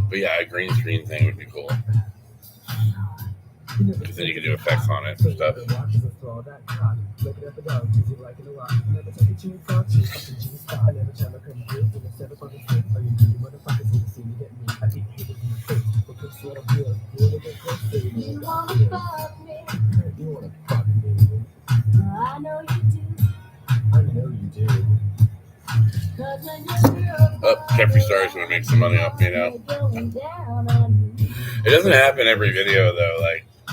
But yeah, a green screen thing would be cool. Because then you can do effects on it and stuff. Oh, Jeffree Star's gonna make some money off me now. It doesn't happen every video though. Like, I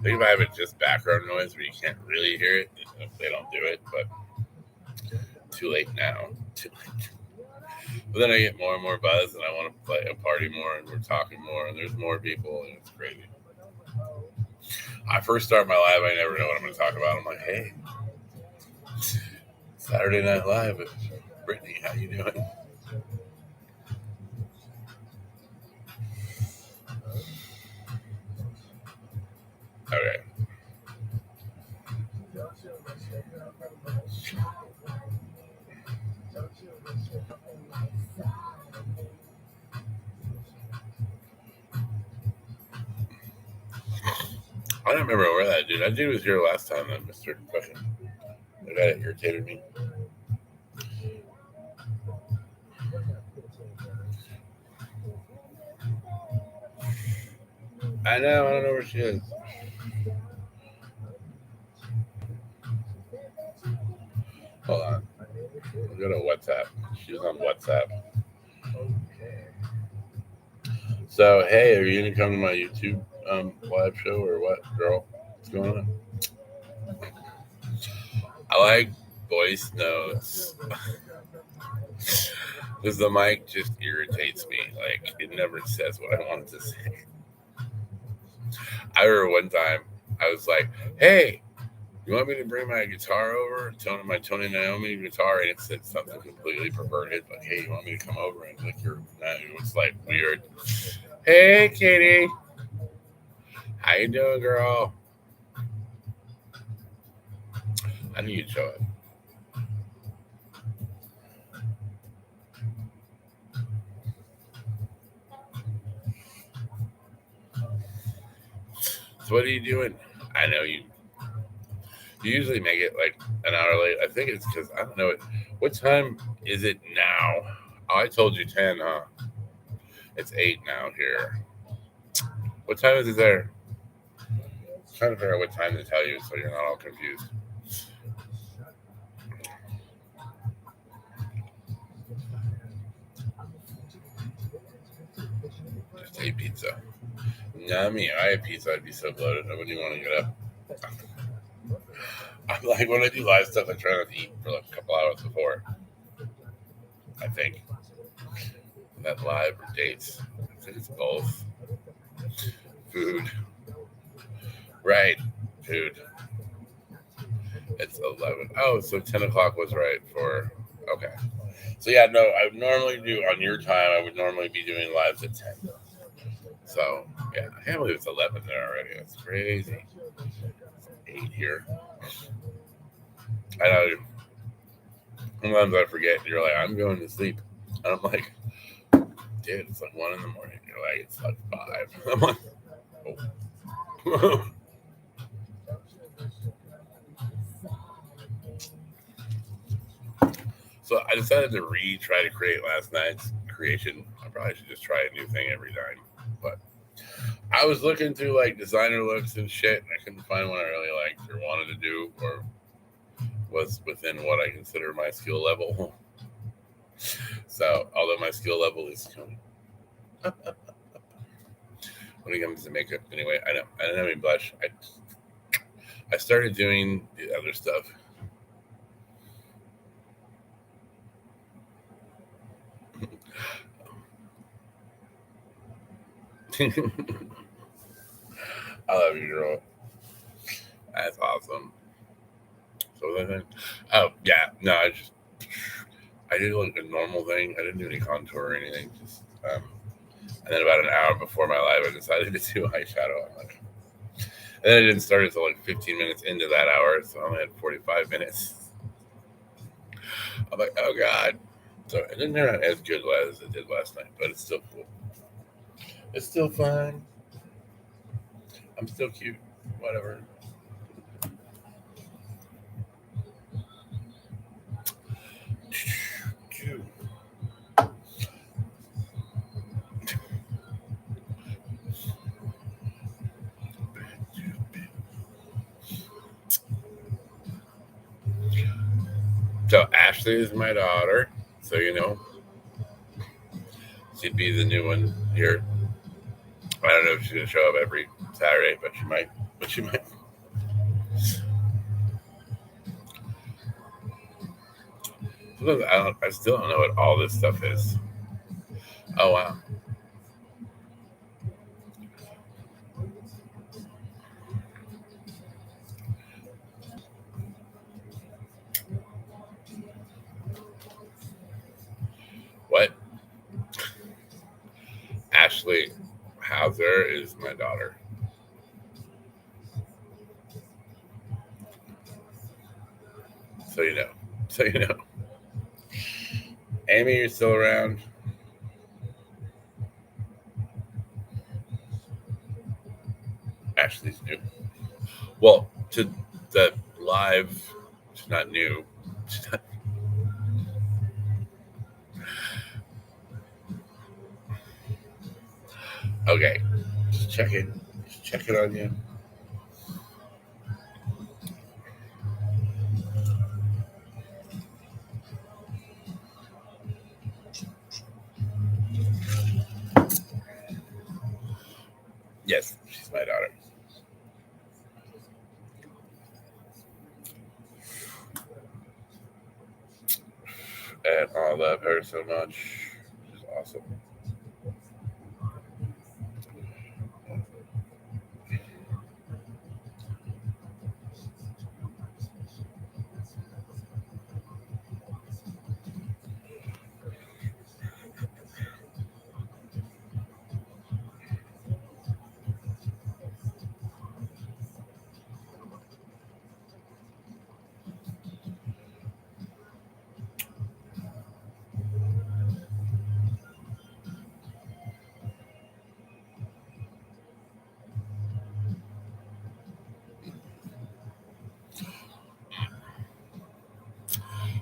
think if I have it just background noise where you can't really hear it, they don't do it. But too late now. Too late. But then I get more and more buzz, and I want to play a party more, and we're talking more, and there's more people, and it's crazy. I first start my live, I never know what I'm going to talk about. I'm like, hey, Saturday Night Live with Britney, how you doing? Okay. I don't remember where that dude. That dude was here last time. That Mr. Fucking the guy that irritated me. I know. I don't know where she is. Hold on. I'll go to WhatsApp. She's on WhatsApp. So, hey, are you going to come to my YouTube live show or what, girl? What's going on? I like voice notes. Because the mic just irritates me. Like, it never says what I want it to say. I remember one time, I was like, hey, you want me to bring my guitar over? My Tony Iommi guitar, and it said something completely perverted. Like, hey, you want me to come over and lick your... It was like weird. Hey, Katie. How you doing, girl? I need you to show it. So what are you doing? I know you usually make it like an hour late. I think it's because I don't know what time is it now? Oh, I told you 10, huh? It's 8 now here. What time is it there? I'm trying to figure out what time to tell you so you're not all confused. ate pizza. Not me. I ate pizza. I'd be so bloated. I wouldn't even want to get up. I'm like, when I do live stuff, I try not to eat for like a couple hours before. I think that live or dates. I think it's both. Food. Right. Food. It's 11. Oh, so 10 o'clock was right for. Okay. So yeah, no, I would normally do on your time. I would normally be doing lives at 10. So yeah, I can't believe it's 11 there already. That's crazy. It's 8 here. I know. Sometimes I forget. You're like, I'm going to sleep, and I'm like, dude, it's like 1 in the morning. You're like, it's like 5. I'm like, oh. So I decided to try to create last night's creation. I probably should just try a new thing every time. But I was looking through like designer looks and shit, and I couldn't find one I really liked or wanted to do or was within what I consider my skill level. So although my skill level is going up when it comes to makeup, anyway, I don't have any blush. I started doing the other stuff. I love you, girl. That's awesome. So then, oh yeah, no, I did like a normal thing. I didn't do any contour or anything. Just and then about an hour before my live, I decided to do eyeshadow. I'm like, and then I didn't start until like 15 minutes into that hour, so I only had 45 minutes. I'm like, oh god. So it didn't turn out as good as it did last night, but it's still cool. It's still fun. I'm still cute. Whatever. So Ashley is my daughter. So you know, she'd be the new one here. I don't know if she's gonna show up every Saturday, but she might. But she might. I still don't know what all this stuff is. Oh wow. What? Ashley Hauser is my daughter. So you know. So you know. Amy, you're still around. Ashley's new. Well, to the live, she's not new. She's not, okay. Just checking. Just checking on you. Yes, she's my daughter. And I love her so much. She's awesome.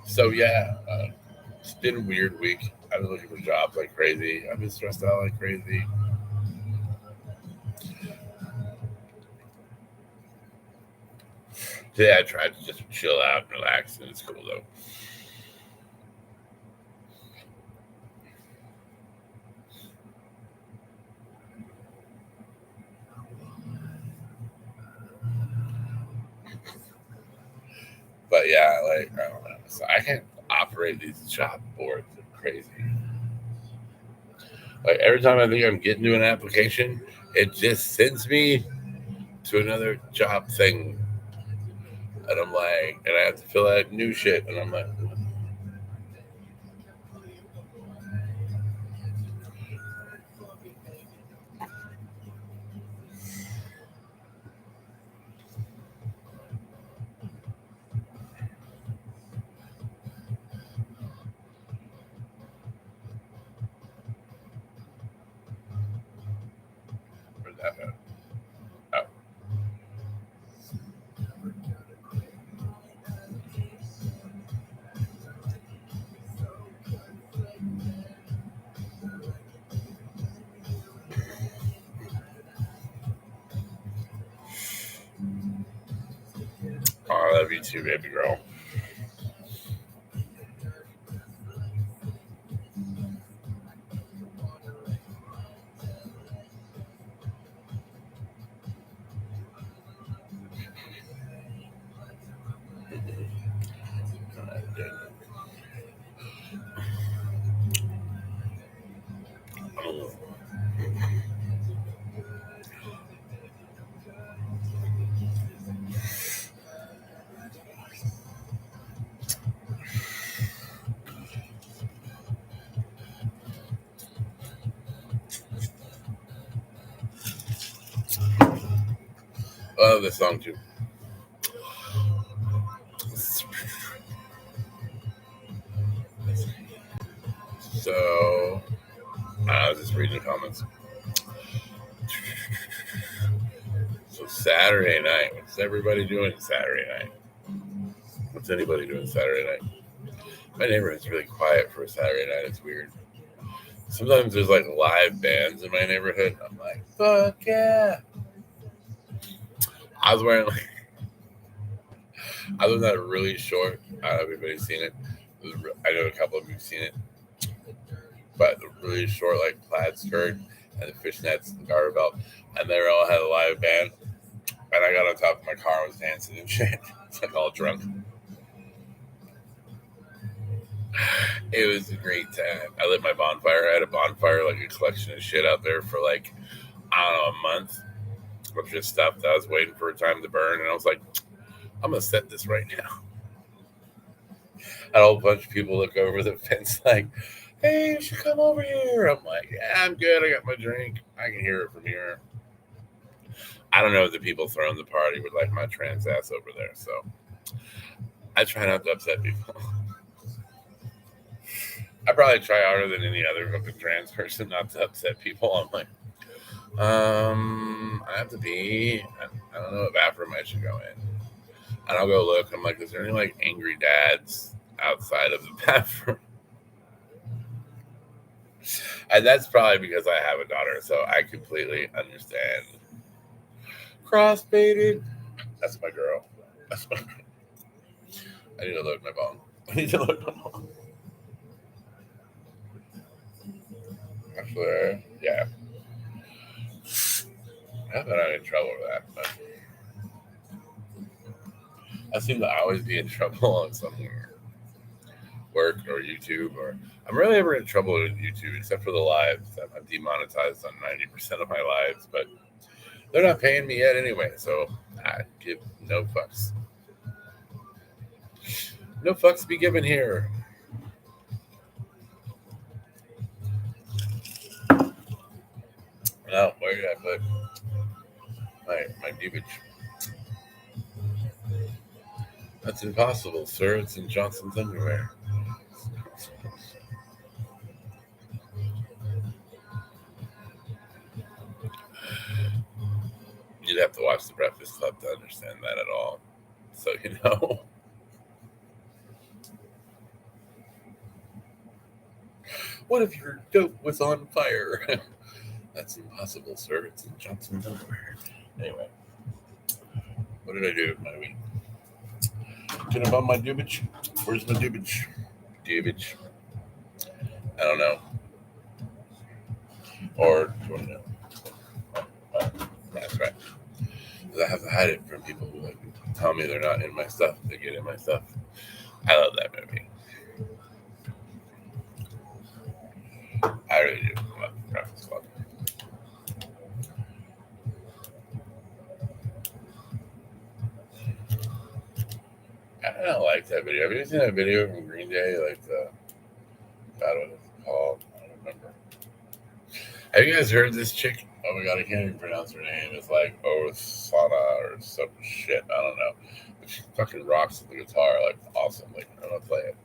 So yeah, it's been a weird week. I've been looking for jobs like crazy. I've been stressed out like crazy. Today I tried to just chill out and relax, and it's cool though. But yeah, like I don't know. So I can't operate these job boards. They're crazy. Like every time I think I'm getting to an application, it just sends me to another job thing. And I'm like, and I have to fill out new shit. And I'm like, where's that at? Oh. Oh, I love you too, baby girl. I love this song too. So I was just reading the comments. So Saturday night, what's everybody doing Saturday night? What's anybody doing Saturday night? My neighborhood's really quiet for a Saturday night. It's weird. Sometimes there's like live bands in my neighborhood. I'm like, fuck yeah. I was wearing like, I was that really short. Everybody's seen it. I know a couple of you've seen it. But the really short, like plaid skirt and the fishnets and the garter belt. And they all had a live band. And I got on top of my car and was dancing and shit. It's like all drunk. It was a great time. I lit my bonfire. I had a bonfire, like a collection of shit out there for like, I don't know, a month of just stuff that I was waiting for a time to burn. And I was like, I'm going to set this right now. And a whole bunch of people look over the fence like, hey, you should come over here. I'm like, yeah, I'm good. I got my drink. I can hear it from here. I don't know if the people throwing the party would like my trans ass over there. So I try not to upset people. I probably try harder than any other fucking trans person not to upset people. I'm like, I have to pee. I don't know if bathroom I should go in. And I'll go look. I'm like, is there any like angry dads outside of the bathroom? And that's probably because I have a daughter, so I completely understand. Cross-baited. That's my girl. That's my girl. I need to load my bong. Actually, yeah. I haven't had any trouble with that, but I seem to always be in trouble on something, work or YouTube, or I'm really ever in trouble with YouTube, except for the lives. I'm demonetized on 90% of my lives, but they're not paying me yet anyway, so I give no fucks. No fucks to be given here. No, where did I put my dubage? That's impossible, sir. It's in Johnson's underwear. You'd have to watch The Breakfast Club to understand that at all. So, you know. What if your dope was on fire? That's impossible, sir. It's in Johnson's underwear. Anyway. What did I do with my week? Did I bum my dubage? Where's my dubage? Dubage. I don't know. Or, do you want to know? That's right. Because I have to hide it from people who like me. tell me they're not in my stuff. They get in my stuff. I love that movie. I really do love Breakfast Club. I don't like that video. Have you seen that video from Green Day? Like the, God, what is it called? I don't remember. Have you guys heard this chick? Oh my God, I can't even pronounce her name. It's like Osana or some shit. I don't know. But she fucking rocks the guitar like awesome. Like I'm gonna play it.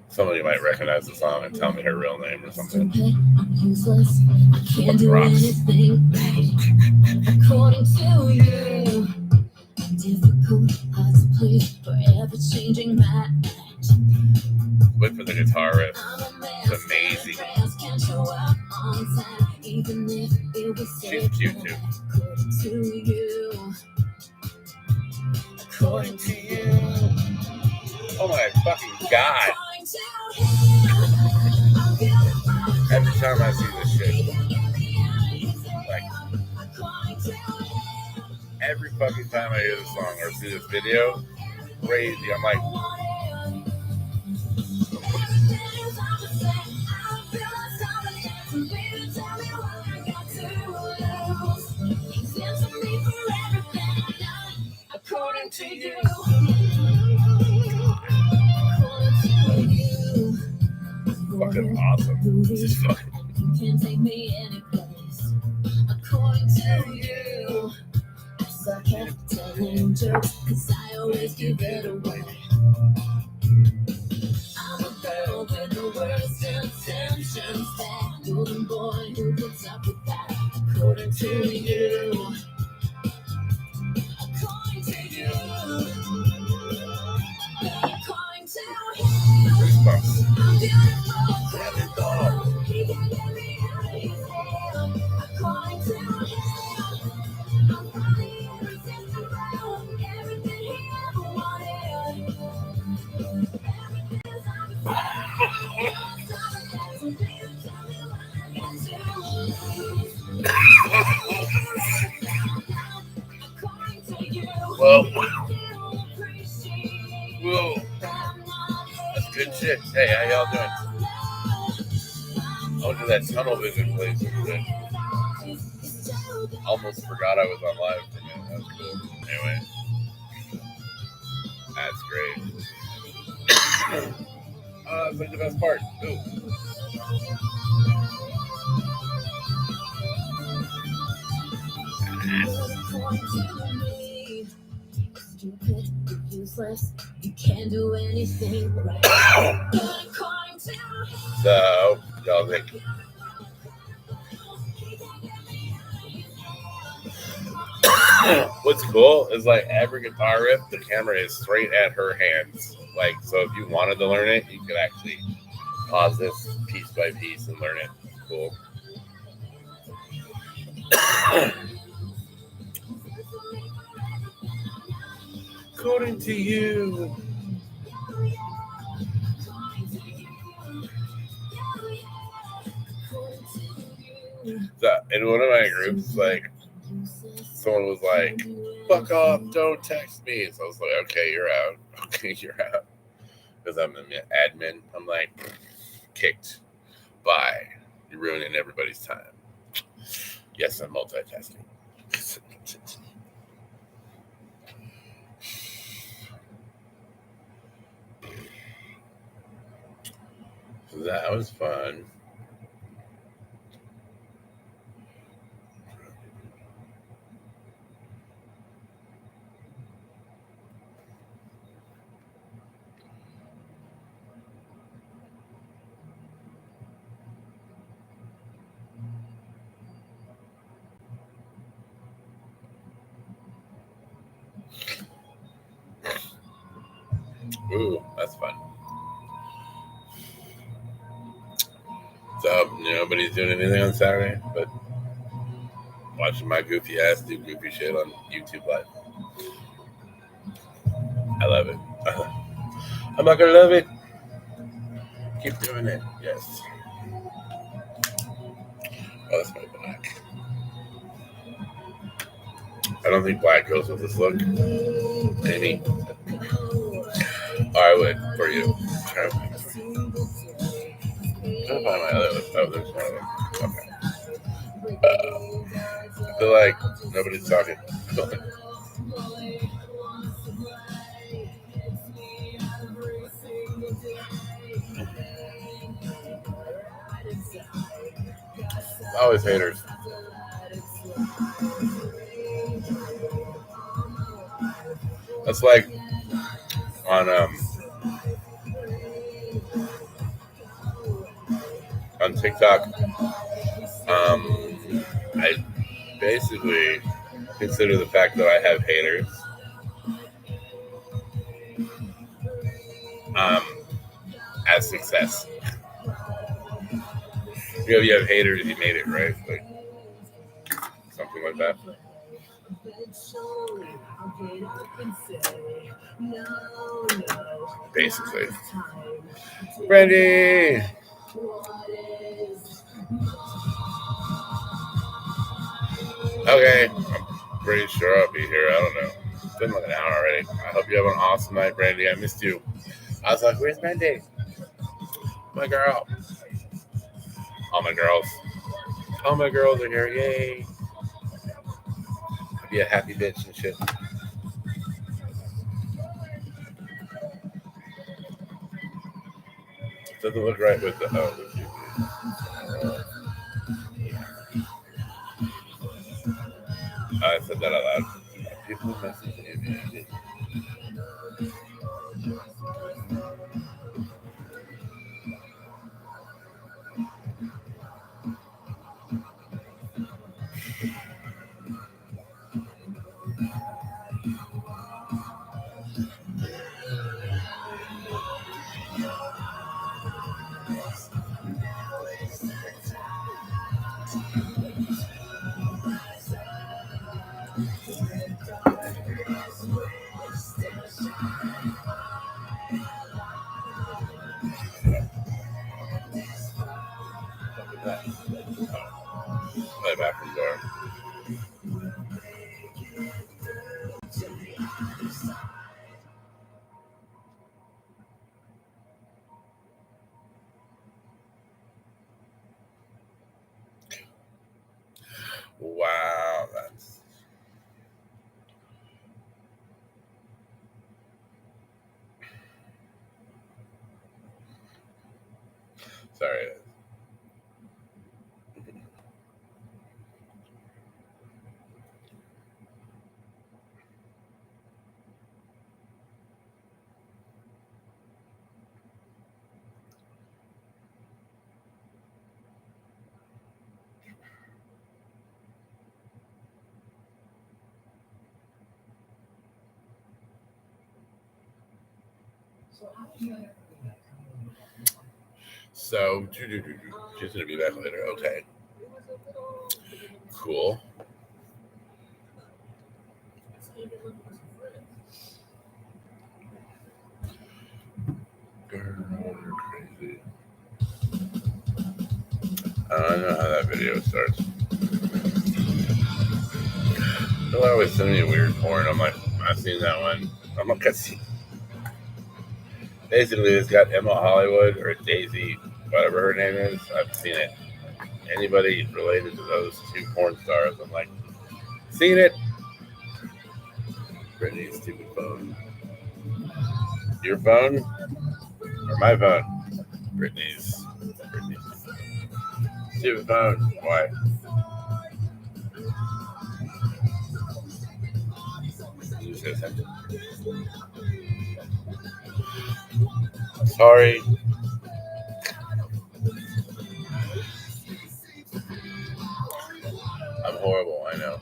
Somebody might recognize the song and tell me her real name or something. I'm useless. I can't do anything right. According to you, difficult, hard to please, forever changing my mind. Wait for the guitar riff. It's amazing. She's cute too. According to you. Oh my fucking God. Every time I see this shit, like every fucking time I hear this song or see this video, crazy. I'm like, according to you. Fucking awesome. This is fucking. You can't take me any place. According to you. I suck at telling jokes, 'cause I always give it away. I'm a girl with the worst intentions. That golden boy who puts up with that. According to you. According to you. According to him. Goosebumps. I'm beautiful. Grab it, dog. He can get me out of his head. According to him. I'm probably irresistible. Everything he ever wanted. Everything's on the Well, that's good shit. Hey, how y'all doing? I'll do that tunnel vision place. Almost forgot I was on live for a minute. That was cool. Anyway, that's great. That's like the best part. Ooh. Stupid, useless, you can't do anything right. So, y'all think. What's cool is like every guitar riff, the camera is straight at her hands. Like, so if you wanted to learn it, you could actually pause this piece by piece and learn it. Cool. According to you. So, in one of my groups, like, someone was like, fuck off, don't text me. So I was like, okay, you're out. Okay, you're out. Because I'm an admin. I'm like, kicked. Bye. You're ruining everybody's time. Yes, I'm multitasking. So that was fun. Ooh, that's fun. So nobody's doing anything on Saturday, but watching my goofy ass do goofy shit on YouTube Live. I love it. I'm not gonna love it. Keep doing it. Yes. Oh, that's my back. I don't think black goes with this look. Amy. I would for you. Okay. I'm trying to find my other list. Oh, there's one of them. Okay. I feel like nobody's talking. Always haters. That's like on TikTok. I basically consider the fact that I have haters as success. If you have haters, you made it, right? Like something like that. Basically. Brandy! Okay, I'm pretty sure I'll be here. I don't know. It's been like an hour already. I hope you have an awesome night, Brandy. I missed you. I was like, where's Brandy? My girl. All my girls. All my girls are here. Yay. I'll be a happy bitch and shit. Doesn't look right with the I said that out loud. People message me. My bathroom door. Wow, that's sorry. So, she's gonna be back later. Okay, cool. Girl, you're crazy. I don't know how that video starts. They'll always send me weird porn. I'm like, I've seen that one. I'm like, I see. Basically, it's got Emma Hollywood or Daisy, whatever her name is. I've seen it. Anybody related to those two porn stars, I'm like, seen it. Britney's stupid phone. Your phone or my phone? Britney's stupid phone. Why? Did you say something? Sorry. I'm horrible, I know.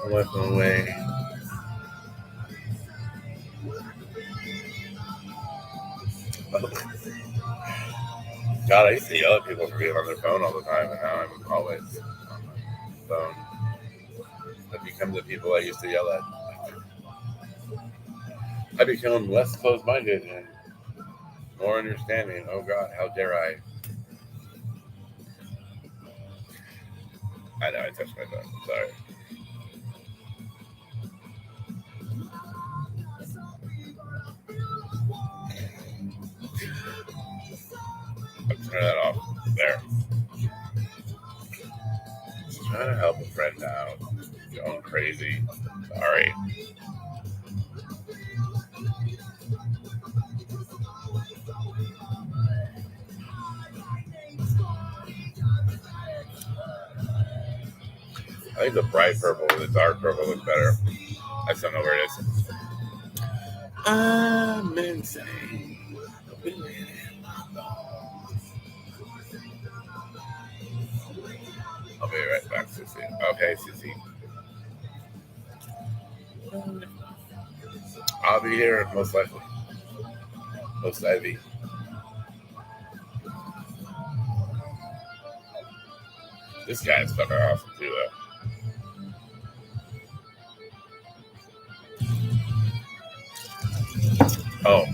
I'm walking away. God, I used to yell at people for being on their phone all the time, and now I'm always on my phone. I've become the people I used to yell at. I become less closed-minded and more understanding. Oh God, how dare I? I know I touched my phone. Sorry. I'll turn that off. There. Just trying to help a friend out. Going crazy. Sorry. I think the bright purple and the dark purple look better. I just don't know where it is. I'm insane. I'll be right back, Sissy. Okay, Sissy. I'll be here most likely. Most likely. This guy's fucking awesome too, though. Oh,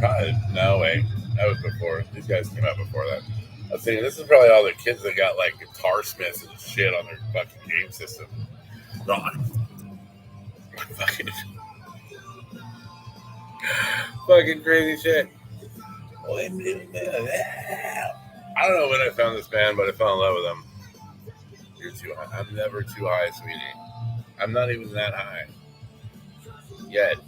God, no way. That was before. These guys came out before that. I was thinking this is probably all the kids that got like guitar smiths and shit on their fucking game system. Fucking crazy shit. I don't know when I found this band, but I fell in love with them. You're too high. I'm never too high, sweetie. I'm not even that high. Yet.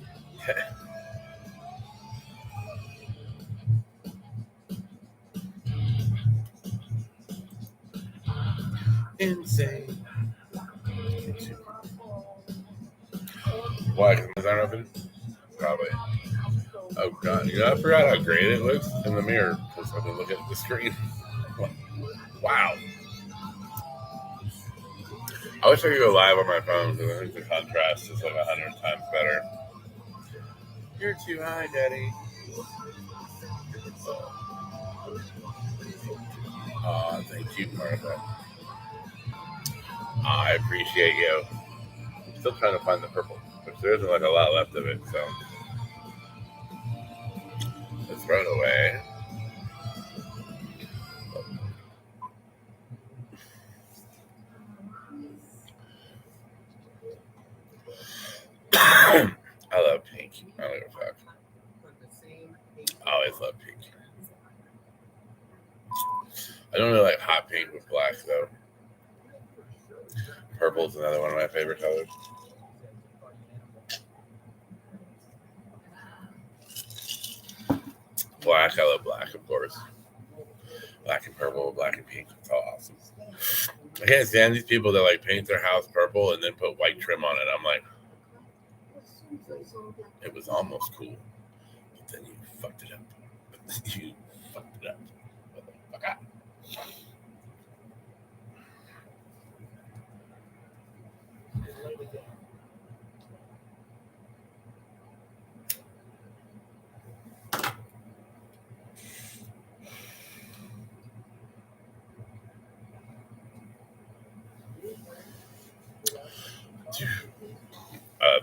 Insane. Why? Because my eyes aren't open? Probably. Oh, God. You know, I forgot how great it looks in the mirror because I've been looking at the screen. Wow. I wish I could go live on my phone because I think the contrast is like 100 times better. You're too high, Daddy. Aw, thank you, Martha. I appreciate you. I'm still trying to find the purple, which there isn't like a lot left of it, so let's throw it away. I love pink. I don't give a fuck. I always love pink. I don't really like hot pink with black though. Purple's another one of my favorite colors. Black, I love black, of course. Black and purple, black and pink. It's all awesome. I can't stand these people that like paint their house purple and then put white trim on it. I'm like, it was almost cool, but then you fucked it up. You fucked it up. Fuck up.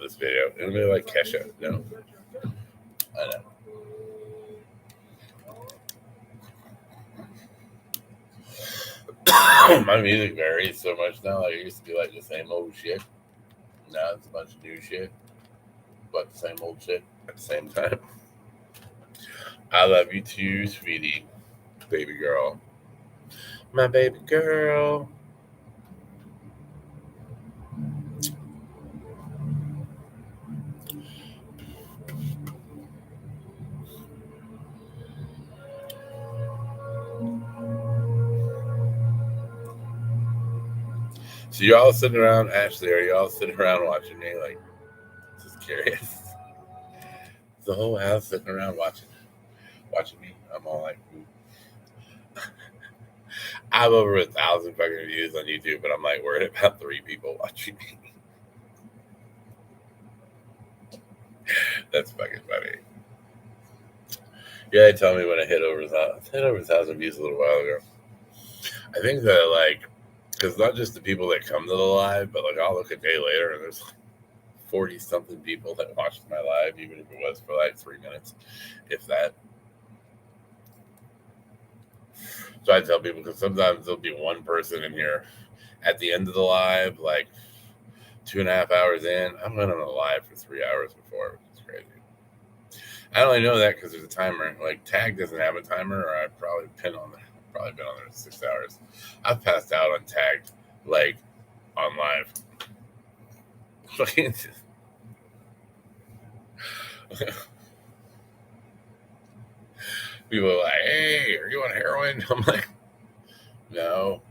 This video. Anybody like Kesha? No. I know. My music varies so much now. Like, it used to be like the same old shit. Now it's a bunch of new shit, but the same old shit at the same time. I love you too, sweetie. Baby girl. My baby girl. So you all sitting around, Ashley, are you all sitting around watching me? Like, just curious. The whole house sitting around watching me. I'm all like, I have over 1,000 fucking views on YouTube, but I'm like worried about 3 people watching me. That's fucking funny. Yeah, they tell me when I hit over 1,000 views a little while ago. I think that like, because not just the people that come to the live, but like I'll look a day later and there's 40 something people that watched my live, even if it was for like 3 minutes, if that. So I tell people, because sometimes there'll be one person in here at the end of the live, like 2.5 hours in, I'm going on a live for 3 hours before. It's crazy. I only know that because there's a timer. Like Tag doesn't have a timer, or I've probably been on there 6 hours. I've passed out on Tag, like on live. People are like, "Hey, are you on heroin?" I'm like, "No,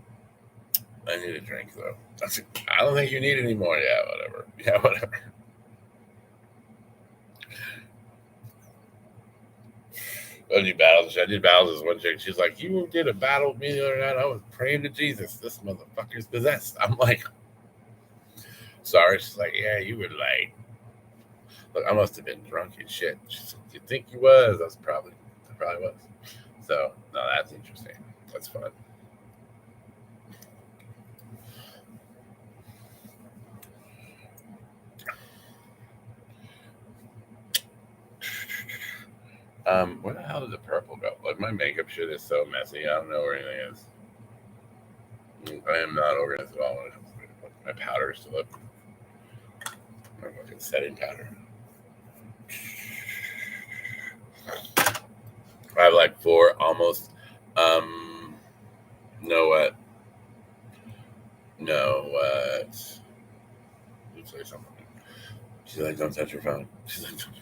I need a drink though." I don't think you need any more. Yeah, whatever. Yeah, whatever. I did battles with one chick. She's like, "You did a battle with me the other night. I was praying to Jesus. This motherfucker's possessed." I'm like, "Sorry." She's like, "Yeah, you were like, look, I must have been drunk as shit." She's like, "You think you was?" I probably was. So no, that's interesting. That's fun. Where the hell did the purple go? Like my makeup shit is so messy. I don't know where anything is. I am not organized at all when it comes to my powders to look. I'm looking setting powder. I have like 4 almost. Know what? You say something. She's like, "Don't touch your phone." She's like, "Don't."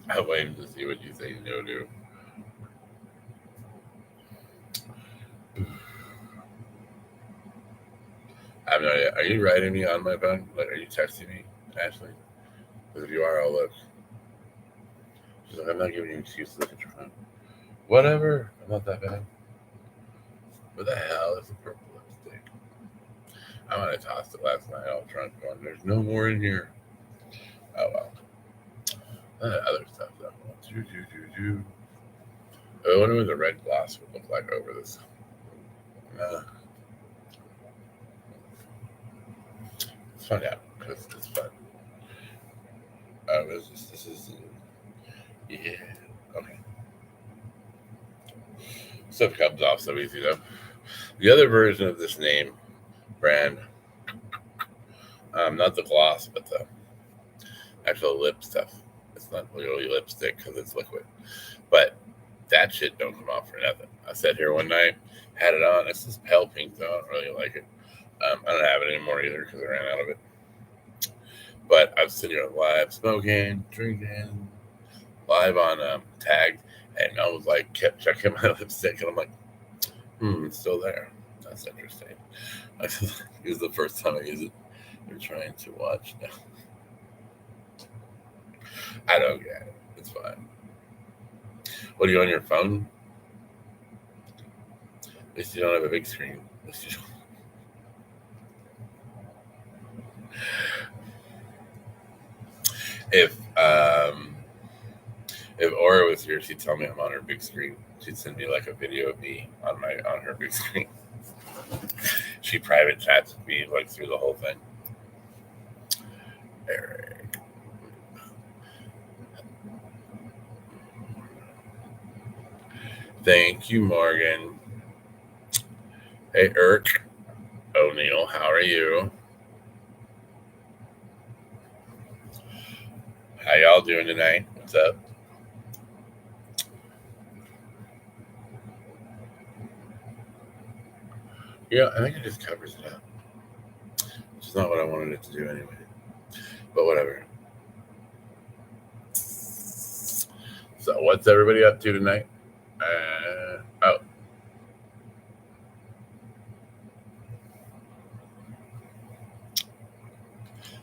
I'm waiting to see what you say no to. I have no idea. Are you writing me on my phone? Like, are you texting me, Ashley? Because if you are, I'll look. She's like, "I'm not giving you an excuse to look at your phone." Whatever. I'm not that bad. What the hell is a purple lipstick? I might have tossed it last night all drunk going, "There's no more in here." Oh, well. Other stuff, though. I wonder what the red gloss would look like over this. Let's find out, because it's fun. This is, yeah, okay. Stuff comes off so easy, though. The other version of this name brand, not the gloss, but the actual lip stuff. It's not really lipstick because it's liquid, but that shit don't come off for nothing. I sat here one night, had it on. It's this pale pink, though. I don't really like it. I don't have it anymore either because I ran out of it. But I was sitting here live, smoking, drinking, live on Tag, and I was like, kept checking my lipstick, and I'm like, it's still there. That's interesting. This is the first time I use it. You're trying to watch now. I don't get it. It's fine. What are you on your phone? At least you don't have a big screen. At least you don't. If Aura was here, she'd tell me I'm on her big screen. She'd send me like a video of me on her big screen. She private chats with me like through the whole thing. Eric. Thank you, Morgan. Hey, Irk O'Neill, how are you? How y'all doing tonight? What's up? Yeah, I think it just covers it up. Which is not what I wanted it to do anyway. But whatever. So what's everybody up to tonight?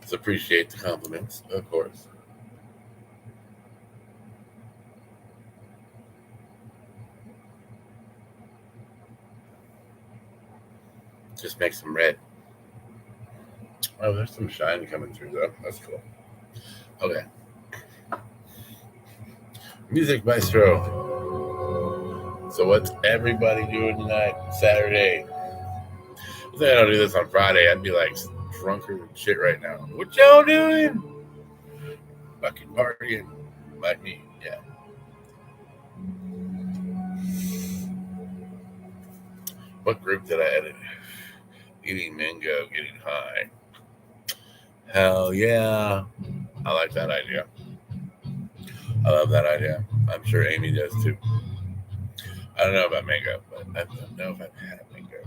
So appreciate the compliments, of course. Just make some red. Oh, there's some shine coming through though. That's cool. Okay. Music Maestro. So what's everybody doing tonight? Saturday. I think I don't do this on Friday. I'd be like drunker than shit right now. What y'all doing? Fucking partying. Like me, yeah. What group did I edit? Eating mango, getting high. Hell yeah. I like that idea. I love that idea. I'm sure Amy does too. I don't know about mango, but I don't know if I've had mango.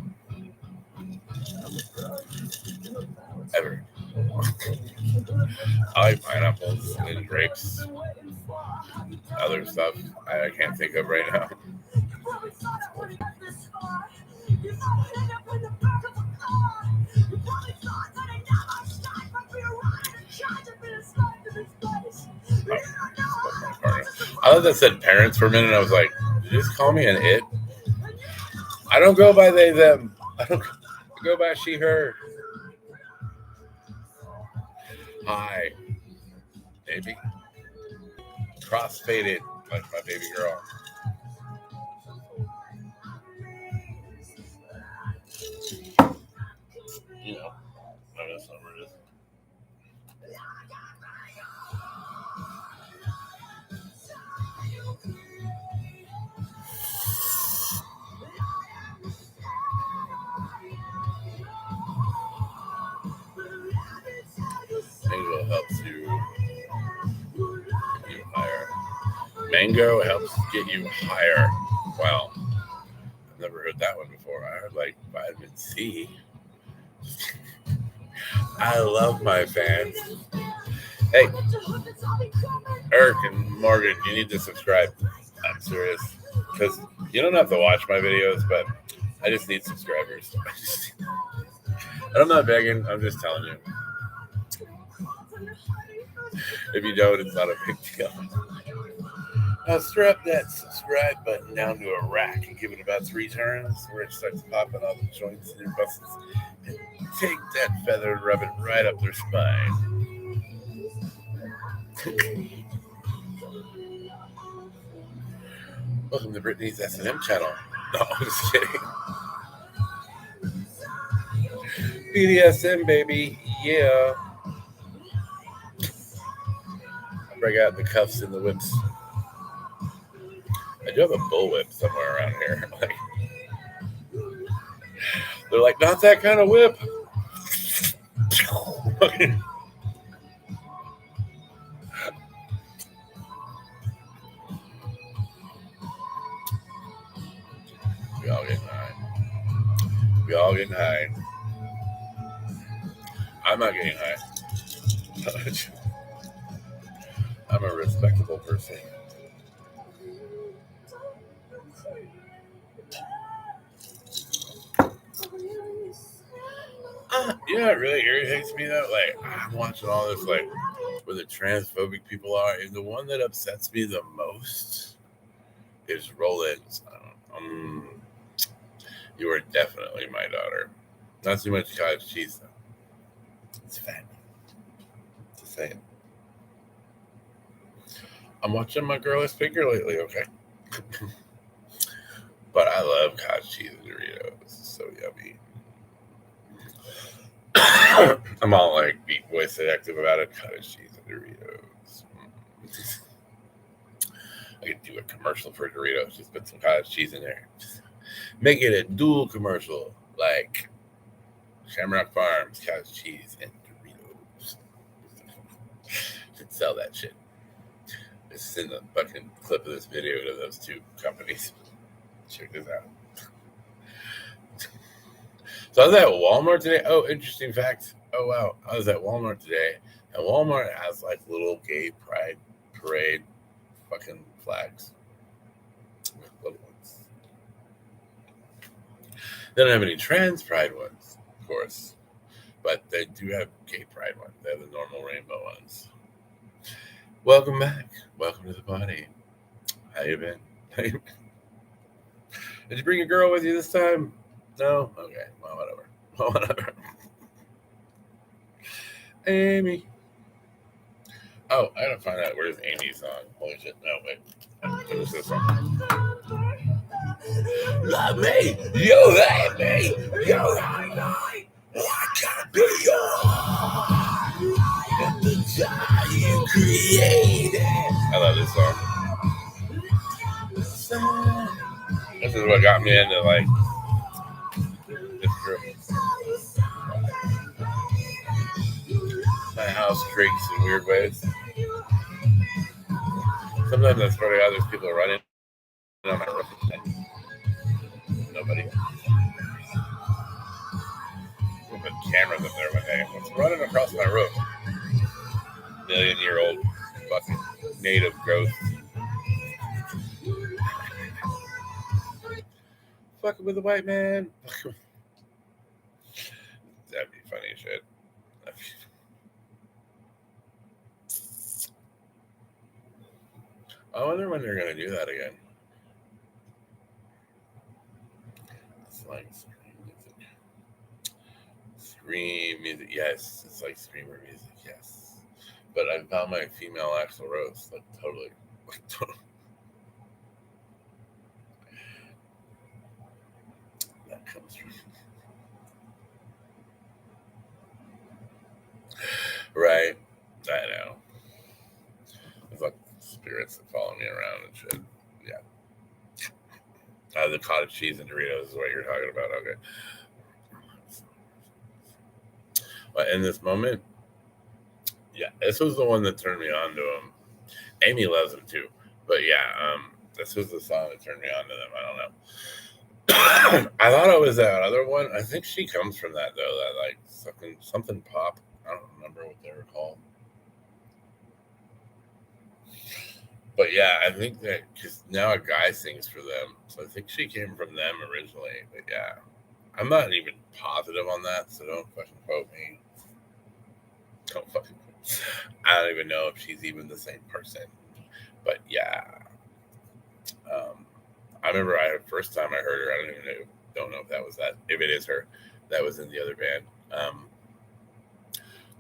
Ever. I like pineapples and grapes. Other stuff I can't think of right now. I thought that said parents for a minute. I was like, did you just call me an it? I don't go by they, them. I don't go by she, her. Hi. Maybe. Cross-faded like my baby girl. You know, I guess number it is. Mango helps you higher. Mango helps get you higher. Wow. I've never heard that one before. I heard like vitamin C. I love my fans. Hey, Eric and Morgan, you need to subscribe. I'm serious. Because you don't have to watch my videos, but I just need subscribers. And I'm not begging, I'm just telling you. If you don't, it's not a big deal. Now strap that subscribe button down to a rack and give it about 3 turns where it starts popping all the joints in your muscles. And take that feather and rub it right up their spine. Welcome to Britney's S&M channel. No, I'm just kidding. BDSM, baby. Yeah. Break out the cuffs and the whips. I do have a bullwhip somewhere around here. They're like, not that kind of whip. We all getting high. We all getting high. I'm not getting high. I'm a respectable person. Yeah, it really irritates me though. Like, I'm watching all this, like, where the transphobic people are, and the one that upsets me the most is Roland's. You are definitely my daughter. Not too much cottage cheese though. It's family. Just saying. I'm watching my girlish figure lately. Okay. But I love cottage cheese and Doritos. It's so yummy. I'm all like Beat Boy seductive about it. Cottage cheese and Doritos. I could do a commercial for Doritos. Just put some cottage cheese in there. Just make it a dual commercial, like Shamrock Farms, cottage cheese, and Doritos. Should sell that shit. Just send a fucking clip of this video to those 2 companies. Check this out. So I was at Walmart today. Oh, interesting fact. Oh, wow. I was at Walmart today, and Walmart has like little gay pride parade fucking flags. Little ones. They don't have any trans pride ones, of course, but they do have gay pride ones. They have the normal rainbow ones. Welcome back. Welcome to the party. How you been? Did you bring a girl with you this time? No? Okay. Well, whatever. Amy. Oh, I gotta find out where's Amy's song. Holy shit. No, wait. Finish this song. Love me. You hate me. You hate me. I gotta be yours. The time you created. I love this song. This is what got me into like this group. My house creaks in weird ways. Sometimes I swear to God, there's people running on my roof. Nobody. We'll put cameras up there one day. What's running across my roof? Million-year-old fucking native growth. Fucking with a white man. That'd be funny as shit. I wonder when they're gonna do that again. It's like scream music. Yes, it's like screamer music. Yes, but I found my female Axl Rose like totally. That comes from right. I know. It's like spirits that follow me around and shit. Yeah. The cottage cheese and Doritos is what you're talking about. Okay. But in this moment, yeah, this was the one that turned me on to him. Amy loves him too. But yeah, this was the song that turned me on to them. I don't know. I thought it was that other one. I think she comes from that though. That like something pop. I don't remember what they were called. But yeah, I think that because now a guy sings for them, so I think she came from them originally. But yeah, I'm not even positive on that, so don't fucking quote me. Don't fucking. I don't even know if she's even the same person. But yeah, I remember first time I heard her. I don't know if that was that. If it is her, that was in the other band.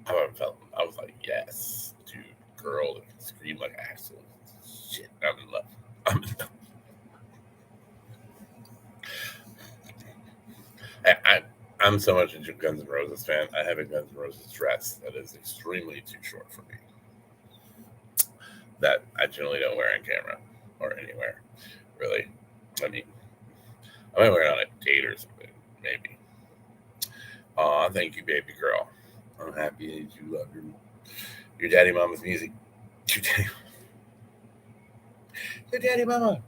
I was like, yes, dude, girl that can scream like Axl. Shit, I'm in love. I'm so much a Guns N' Roses fan. I have a Guns N' Roses dress that is extremely too short for me. That I generally don't wear on camera or anywhere, really. I mean, I might wear it on a date or something, maybe. Aw, thank you, baby girl. I'm happy that you love your daddy mama's music. Your daddy mama.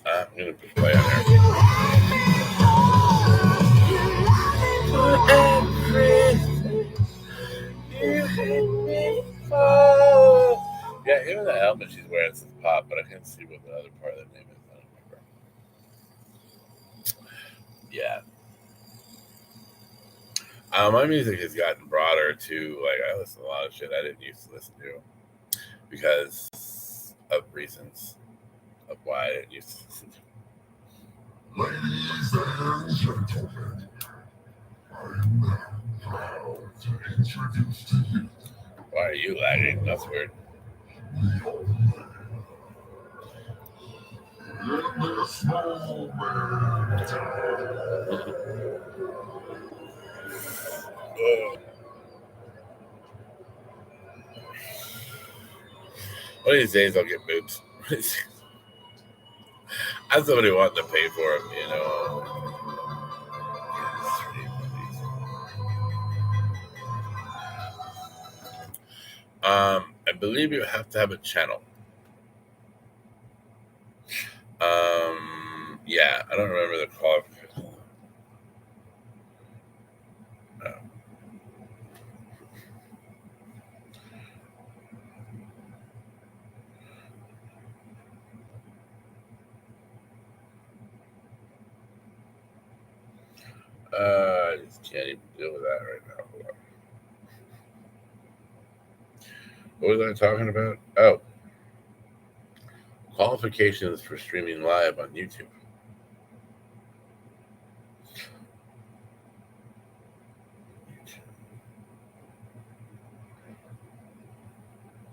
I'm gonna put play on there. Yeah, even the helmet she's wearing says pop, but I can't see what the other part of that name is. I don't remember. Yeah. My music has gotten broader too. Like I listen to a lot of shit I didn't used to listen to because of reasons of why I didn't used to listen to. Ladies and gentlemen, I am now proud to introduce to you Why are you lagging? That's weird. the old man. In this moment, One of these days I'll get boobs. I have somebody wanting to pay for them, you know. I believe you have to have a channel. Yeah, I don't remember the qualifications. I just can't even deal with that right now. Hold on. What was I talking about? Oh, qualifications for streaming live on YouTube.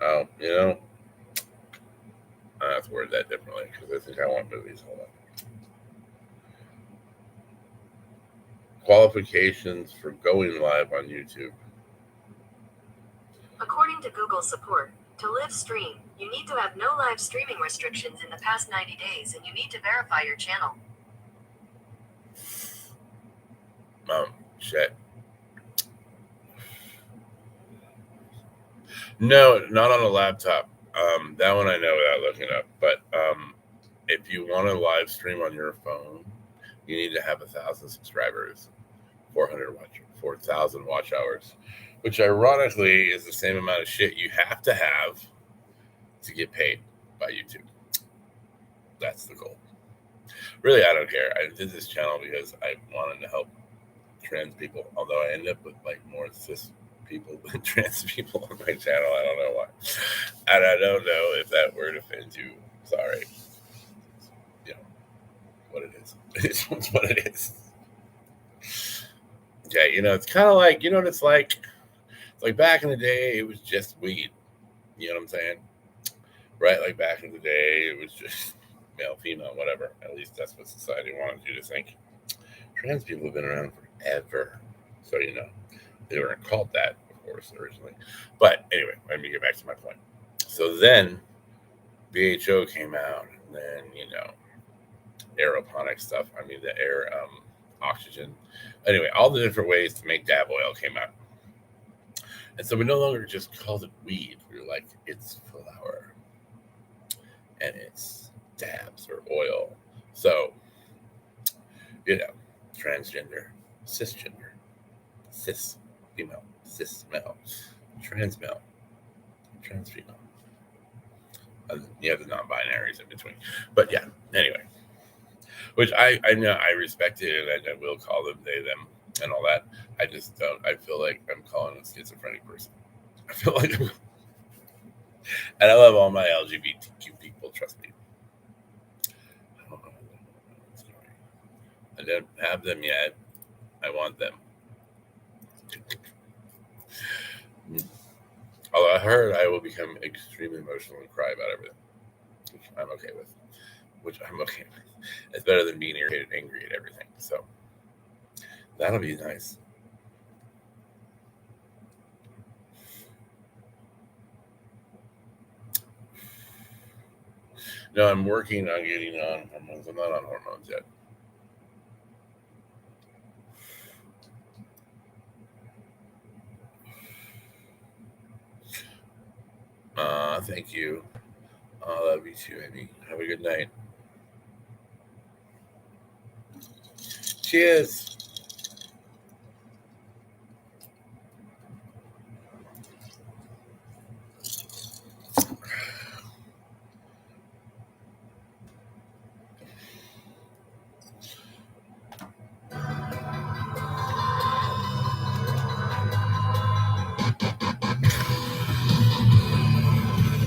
Oh, you know, I have to word that differently because I think I want movies. Hold on. Qualifications for going live on YouTube. According to Google support, to live stream, you need to have no live streaming restrictions in the past 90 days and you need to verify your channel. Shit. No, not on a laptop. That one I know without looking it up. But if you want to live stream on your phone, you need to have 1,000 subscribers, 4,000 watch hours, which ironically is the same amount of shit you have to have to get paid by YouTube. That's the goal. Really, I don't care. I did this channel because I wanted to help trans people, although I end up with like more cis people than trans people on my channel. I don't know why. And I don't know if that word offends you. Sorry. You know what it is. It's what it is. Yeah, it's kind of like, what it's like? It's like back in the day, it was just weed. You know what I'm saying? Right? Like back in the day, it was just male, female, whatever. At least that's what society wanted you to think. Trans people have been around forever. So, they weren't called that, of course, originally. But anyway, let me get back to my point. So then BHO came out, and then, aeroponic stuff. I mean, the air, oxygen. Anyway, all the different ways to make dab oil came out. And so we no longer just called it weed. We were like, it's flower. And it's dabs or oil. So, transgender, cisgender, cis female, cis male, trans male, trans female. And you have the non-binaries in between. But yeah, anyway. Which I know I respect it, and I will call them they, them, and all that. I just don't. I feel like I'm calling a schizophrenic person. I feel like and I love all my LGBTQ people, trust me. I don't have them yet. I want them. Although I heard I will become extremely emotional and cry about everything, which I'm okay with. It's better than being irritated and angry at everything. So that'll be nice. No, I'm working on getting on hormones. I'm not on hormones yet. Thank you. I love you too, Amy. Have a good night. Cheers.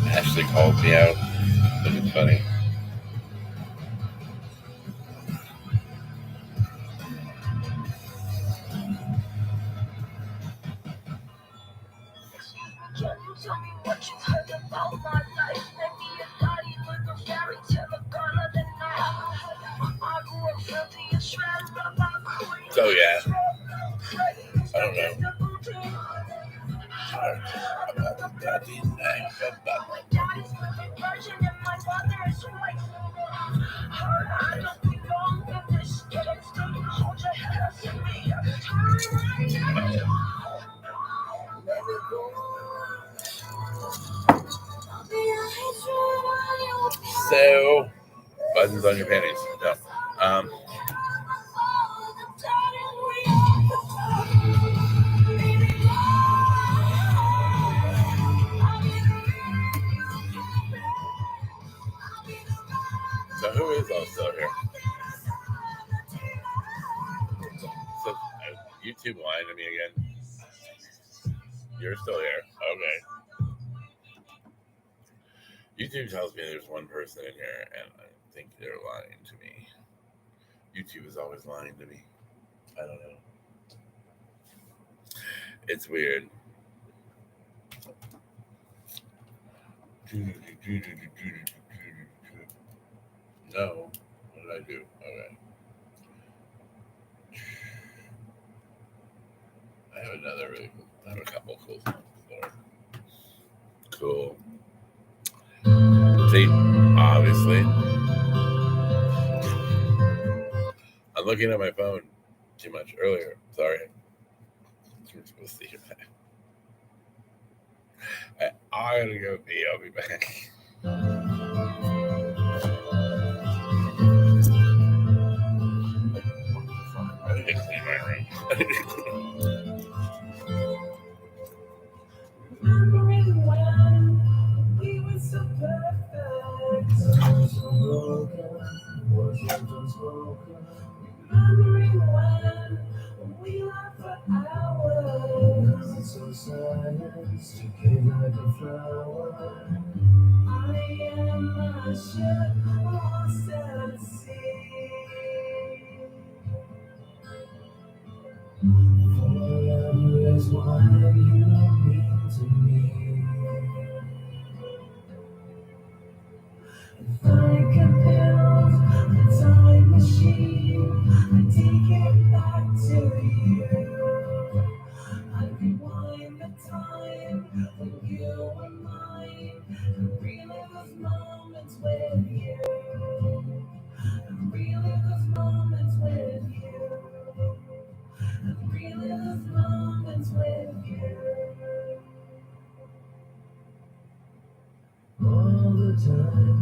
Ashley called me out. Looking funny. Can you tell me what you've heard about my life? Maybe a body with a fairy tale of gone of the night. I grew up filthy and shredded by queen. So yeah, I don't know. About the daddy's name, my daddy's living virgin and my mother is white. I don't belong in this game. Still hold your head up to me. Turn right now. Baby, go. So, buttons on your panties. No. So who is all still here? So YouTube lying to me again. You're still here. Okay. YouTube tells me there's one person in here, and I think they're lying to me. YouTube is always lying to me. I don't know. It's weird. No. What did I do? Okay. I have another really cool. I have a couple of cool songs that are cool. See, obviously, I'm looking at my phone too much earlier. Sorry. You're supposed to hear that. I gotta go pee. I'll be back. I need to clean my room. Remembering when we were so perfect, so broken, was it unspoken? Remembering when we laughed for hours, it's so silence, you came like a flower. I am a ship lost at sea. Forever is what you mean to me. If I could build a time machine, I'd take it back to you. I'd rewind the time when you were mine, and relive those moments with you. And relive those moments with you. And relive those moments with you. All the time,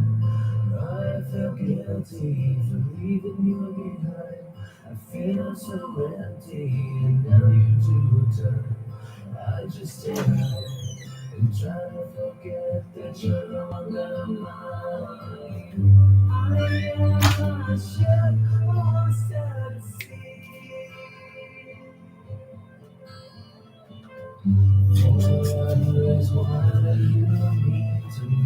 I felt guilty for leaving you behind. I feel so empty, and now you do turn. I just stay and try to forget that you're no longer mine. I am a ship lost at sea. Forever is what you mean to me.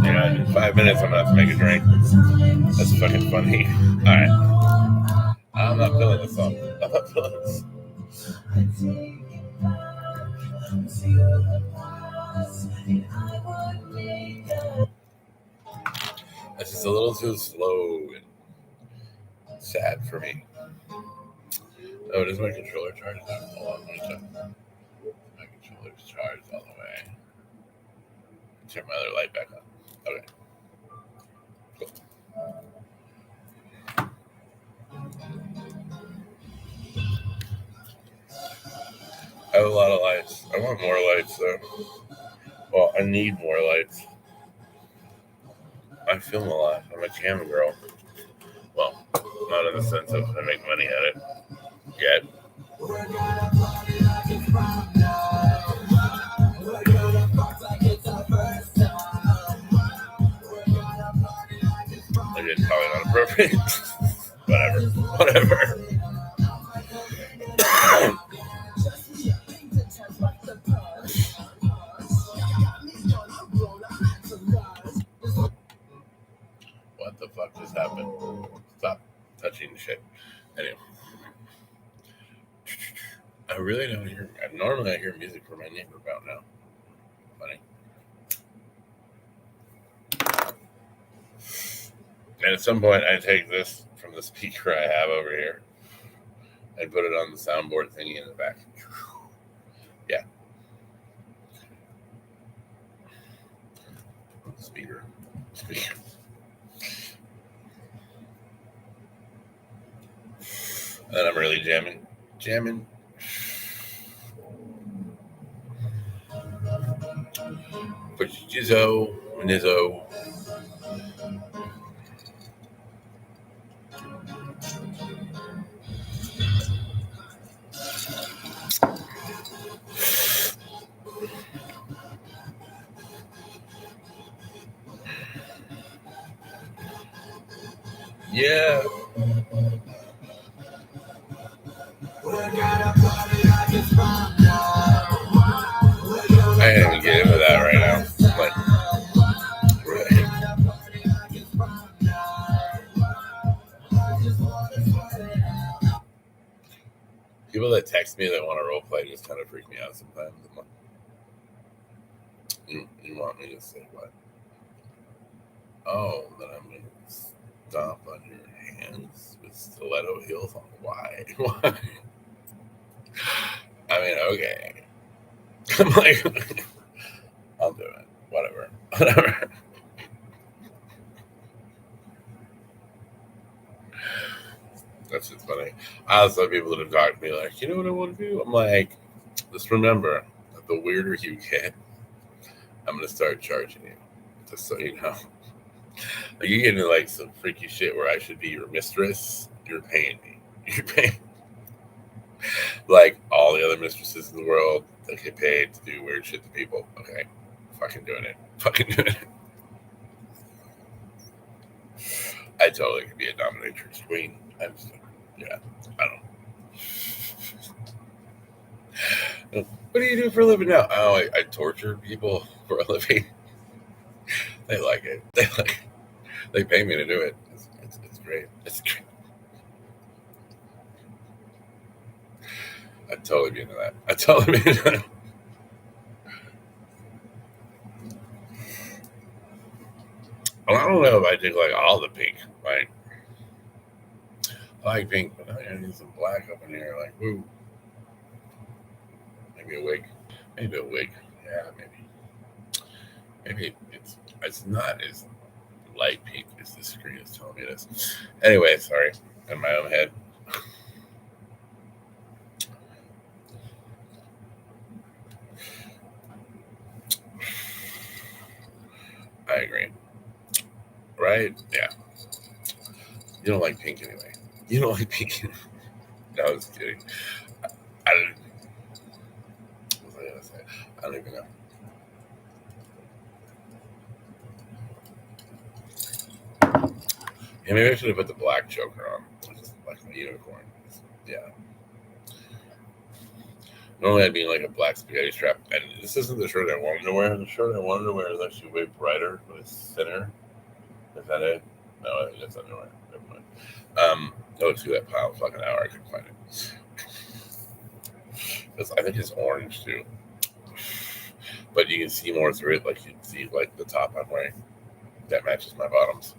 Yeah, in 5 minutes I'm gonna have to make a drink. That's fucking funny. Alright. I'm not feeling this song. I'm not feeling this. It's just a little too slow and sad for me. Oh, does my controller charge now? Hold on, let me check. My controller's charged all the way. Turn my other light back on. Okay. Cool. I have a lot of lights. I want more lights though. Well, I need more lights. I film a lot. I'm a cam girl. Well, not in the sense of I make money at it yet. Again, probably not appropriate. Whatever. What the fuck just happened? Stop touching shit. Anyway. I really don't hear. Normally, I hear music from my neighbor about now. Funny. And at some point, I take this from the speaker I have over here and put it on the soundboard thingy in the back. Yeah. Speaker. And I'm really jamming. Put Jizzo, Nizzo. Yeah. I can't even get into that right now. Like, people that text me that want to role play just kind of freak me out sometimes. You want me to say what? Oh, that I'm going to stomp on your hands with stiletto heels on. Why? Why? I mean, okay. I'm like, I'll do it. Whatever. Whatever. That's just funny. I also have people that have talked to me like, you know what I want to do? I'm like, just remember that the weirder you get, I'm going to start charging you. Just so you know. Like, you get into like some freaky shit where I should be your mistress. You're paying me. You're paying. Like all the other mistresses in the world that get paid to do weird shit to people. Okay. Fucking doing it. Fucking doing it. I totally could be a dominatrix queen. I'm just, yeah, I don't. What do you do for a living now? Oh, I torture people for a living. They like it. They like it. They pay me to do it. It's great. It's great. I'd totally be into that. I'd totally be into that. Well, I don't know if I do like all the pink. Like, I like pink, but I need some black up in here. Like, woo. Maybe a wig. Maybe a wig. Yeah, maybe. Maybe it's not as light pink as the screen is telling me it is. Anyway, sorry. In my own head. I agree. Right? Yeah. You don't like pink anyway. You don't like pink anyway. No, I was kidding. I don't. What was I gonna say? I don't even know. Yeah, maybe I should have put the black choker on, just like my unicorn. Yeah. Normally I'd be in like a black spaghetti strap, and this isn't the shirt I wanted to wear. The shirt I wanted to wear is actually way brighter, but it's thinner. Is that it? No, I think that's underwear. Never mind. Go to that pile fucking hour. I couldn't find it. I think it's orange too, but you can see more through it. Like you can see like the top I'm wearing that matches my bottoms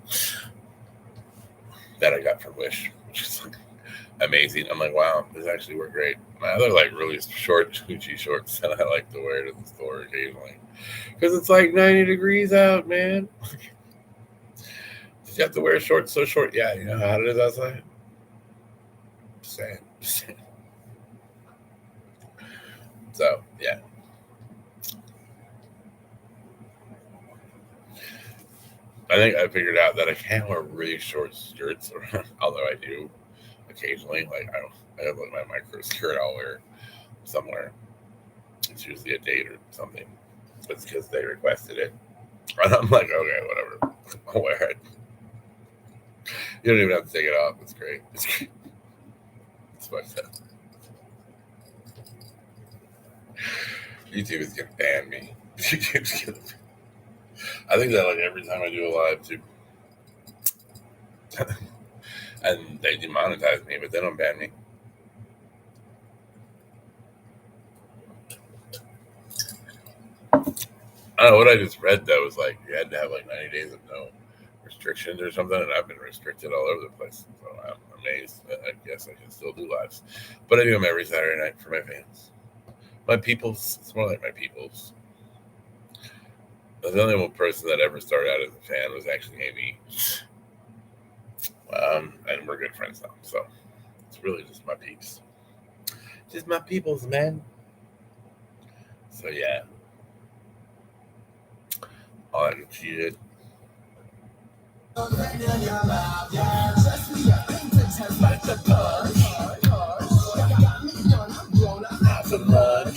that I got from Wish, which is like amazing. I'm like, wow, these actually work great. My other like really short Gucci shorts that I like to wear to the store occasionally because it's like 90 degrees out, man. Did you have to wear shorts so short? Yeah, you know how hot it is outside. Just saying. So yeah. I think I figured out that I can't wear really short skirts, although I do occasionally. Like I have like my micro skirt I'll wear somewhere. It's usually a date or something. It's because they requested it. And I'm like, okay, whatever. I'll wear it. You don't even have to take it off. It's great. It's great. It's much fun. YouTube is gonna ban me. YouTube's gonna. I think that like every time I do a live too. And they demonetize me, but they don't ban me. I don't know what I just read though was like you had to have like 90 days of no restrictions or something, and I've been restricted all over the place. So I'm amazed. I guess I can still do lives, but I do them every Saturday night for my fans. My peoples. It's more like my peoples. The only one person that ever started out as a fan was actually Amy. And we're good friends now. So it's really just my peeps. Just my peoples, man. So yeah. All that shit. Not so much.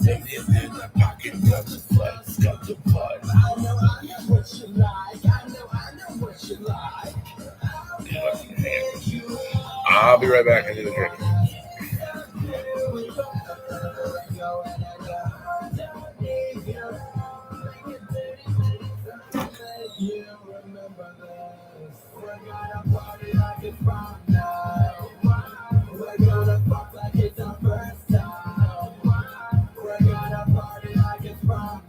Take it in the pocket, got the flex, got the bud. I know what you like. I know what you like. I'll be right back. I need a drink. We're gonna fuck like it's our first time. We're gonna party like it's prom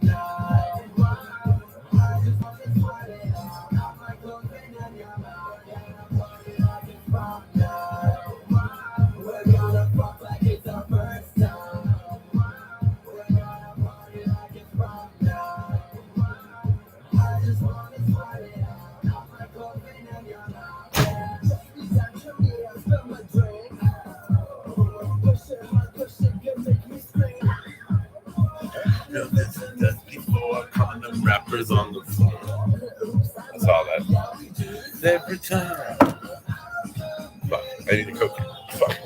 No, this is just before condom rappers on the floor. I saw that. Every time. Fuck, I need a coke. Fuck.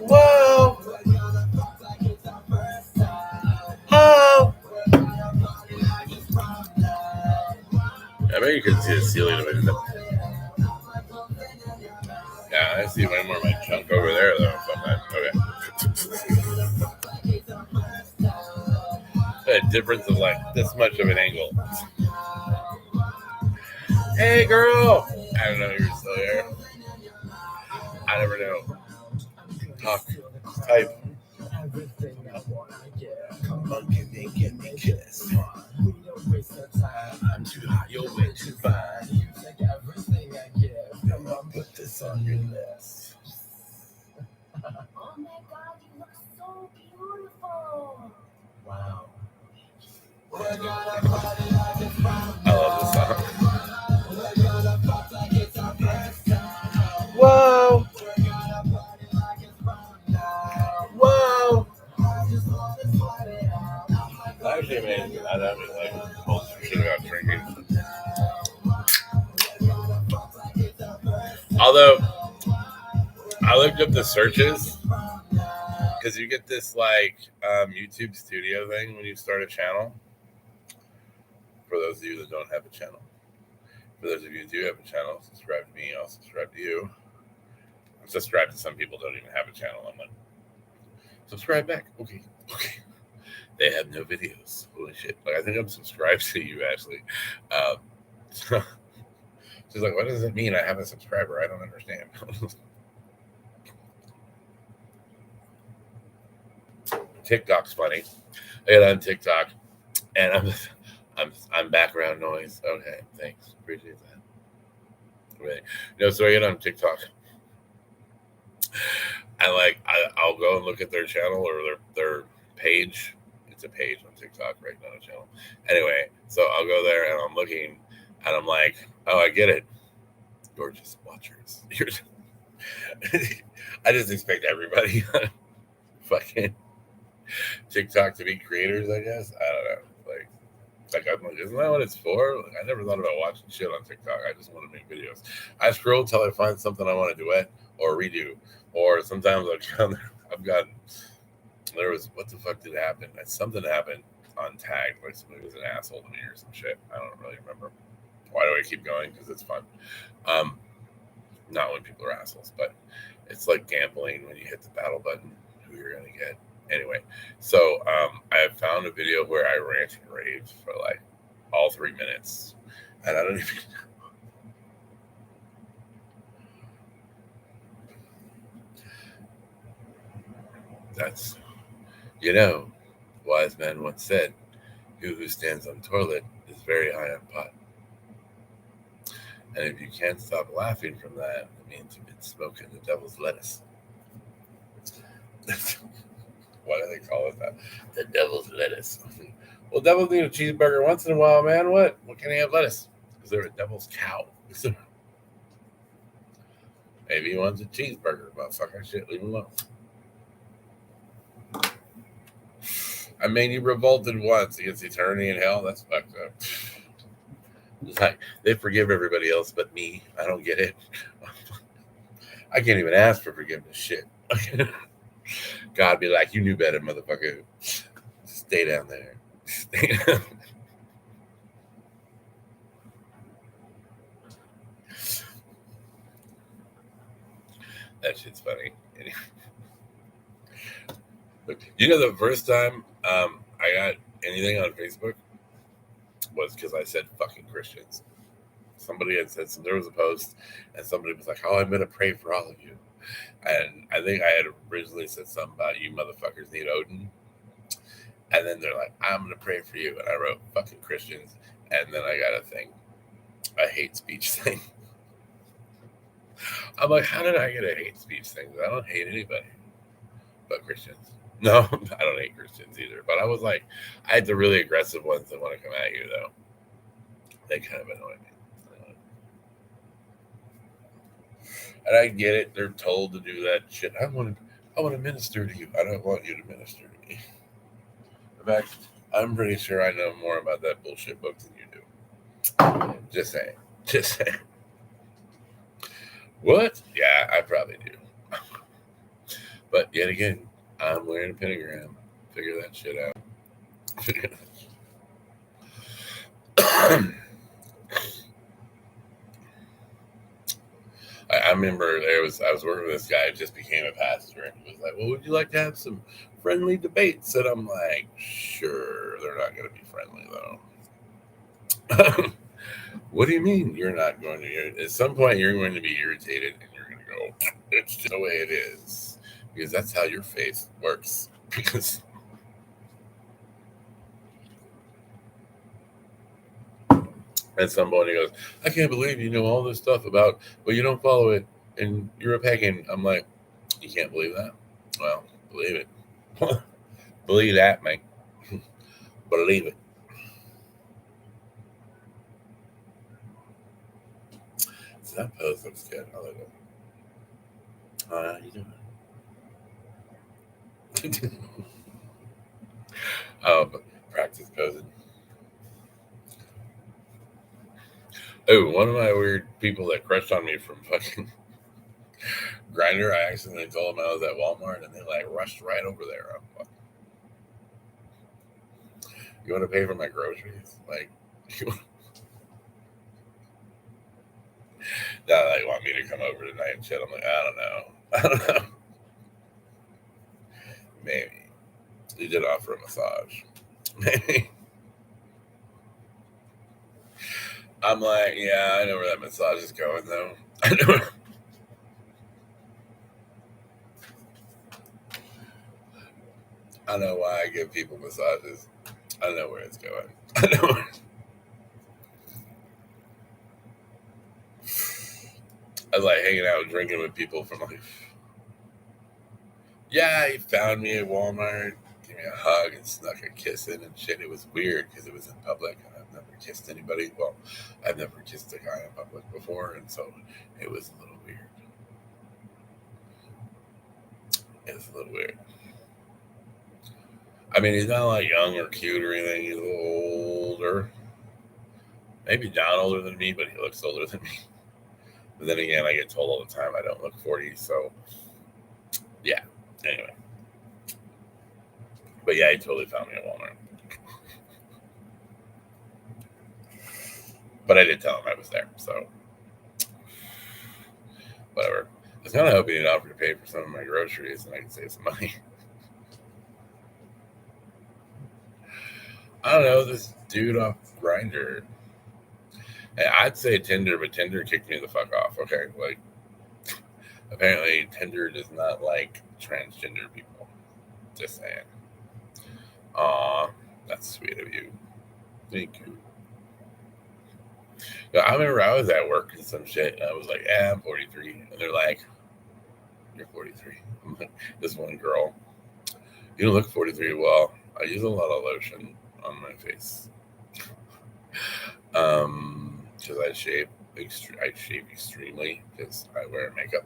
Whoa! Oh! I bet you can see the ceiling of it. Yeah, I see way more of my chunk over there though. Okay. A difference of like this much of an angle. Hey girl! I don't know if you're still there. I never know. Talk. Type. Come on, give me a kiss. I'm too hot, you're way too fine. You take everything I give. Come on, put this on your list. Oh my God, you look so beautiful. Wow. I love this song. Whoa! Whoa! Actually, amazing. I don't mean like whole shit about drinking. Although I looked up the searches because you get this like YouTube Studio thing when you start a channel. For those of you that don't have a channel, for those of you who do have a channel, subscribe to me. I'll subscribe to you. I'm subscribed to some people who don't even have a channel. I'm like, subscribe back. Okay. They have no videos. Holy shit! Like I think I'm subscribed to you, Ashley. So she's like, "What does it mean? I have a subscriber? I don't understand." TikTok's funny. I get on TikTok, and I'm background noise. Okay, thanks, appreciate that. Really, so I get on TikTok. I'll go and look at their channel or their page. It's a page on TikTok, right? Not a channel. Anyway, so I'll go there and I'm looking and I'm like, oh, I get it. You're just watchers. I just expect everybody on fucking TikTok to be creators, I guess. I don't know. Like I'm like, isn't that what it's for? Like, I never thought about watching shit on TikTok. I just want to make videos. I scroll till I find something I want to duet or redo. Or sometimes there was, what the fuck did happen? Something happened on tag, like somebody was an asshole to me or some shit. I don't really remember. Why do I keep going? Because it's fun. Not when people are assholes, but it's like gambling when you hit the battle button, who you're going to get. Anyway, so I found a video where I rant and rave for like all 3 minutes. And I don't even That's, wise man once said, who stands on toilet is very high on pot. And if you can't stop laughing from that, it means you've been smoking the devil's lettuce. Why do they call it that? The devil's lettuce. Well, devils need a cheeseburger once in a while, man. What can he have lettuce? Because they're a devil's cow. Maybe he wants a cheeseburger, motherfucker. Shit, leave him alone. I mean, you revolted once against eternity in hell. That's fucked up. It's like they forgive everybody else but me. I don't get it. I can't even ask for forgiveness. Shit. God be like, you knew better, motherfucker. Stay down there. Stay down. That shit's funny. The first time I got anything on Facebook was because I said fucking Christians. Somebody had said, there was a post, and somebody was like, oh, I'm going to pray for all of you. And I think I had originally said something about you motherfuckers need Odin. And then they're like, I'm going to pray for you. And I wrote fucking Christians. And then I got a thing. a hate speech thing. I'm like, how did I get a hate speech thing? I don't hate anybody but Christians. No, I don't hate Christians either. But I was like, I had the really aggressive ones that want to come at you, though. They kind of annoy me. And I get it. They're told to do that shit. I want to minister to you. I don't want you to minister to me. In fact, I'm pretty sure I know more about that bullshit book than you do. Just saying. Just saying. What? Yeah, I probably do. But yet again, I'm wearing a pentagram. Figure that shit out. I remember I was working with this guy who just became a pastor, and he was like, "Well, would you like to have some friendly debates?" And I'm like, "Sure, they're not going to be friendly though." What do you mean you're not going to? At some point, you're going to be irritated, and you're going to go, "It's just the way it is," because that's how your faith works. Because at some point, he goes, "I can't believe you know all this stuff about, but you don't follow it, and you're a pagan." I'm like, "You can't believe that? Well, believe it." Believe that, mate. Believe it. So that pose looks good. I like it. How you doing? But practice posing. Oh, one of my weird people that crushed on me from fucking Grinder, I accidentally told them I was at Walmart, and they like rushed right over there. I'm like, you want to pay for my groceries? Like, now they want me to come over tonight and shit. I'm like, I don't know. Maybe. They did offer a massage. Maybe. I'm like, yeah, I know where that massage is going, though. I know. I know why I give people massages. I know where it's going. I know. I was like hanging out and drinking with people from like, yeah, he found me at Walmart, gave me a hug, and snuck a kiss in and shit. It was weird because it was in public, and I've never kissed anybody. Well, I've never kissed a guy in public before, and so it was a little weird. It was a little weird. I mean, he's not like young or cute or anything. He's a little older. Maybe not older than me, but he looks older than me. But then again, I get told all the time I don't look 40, so yeah. Anyway. But yeah, he totally found me at Walmart. But I did tell him I was there, so whatever. I was kind of hoping he'd offer to pay for some of my groceries and I could save some money. I don't know, this dude off Grinder. I'd say Tinder, but Tinder kicked me the fuck off. Okay, like apparently Tinder does not like transgender people. Just saying. Aw, that's sweet of you. Thank you. Yeah, I remember I was at work and some shit, and I was like, I'm 43. And they're like, you're 43. I'm like, this one girl, you don't look 43. Well, I use a lot of lotion on my face. Because I shave extremely because I wear makeup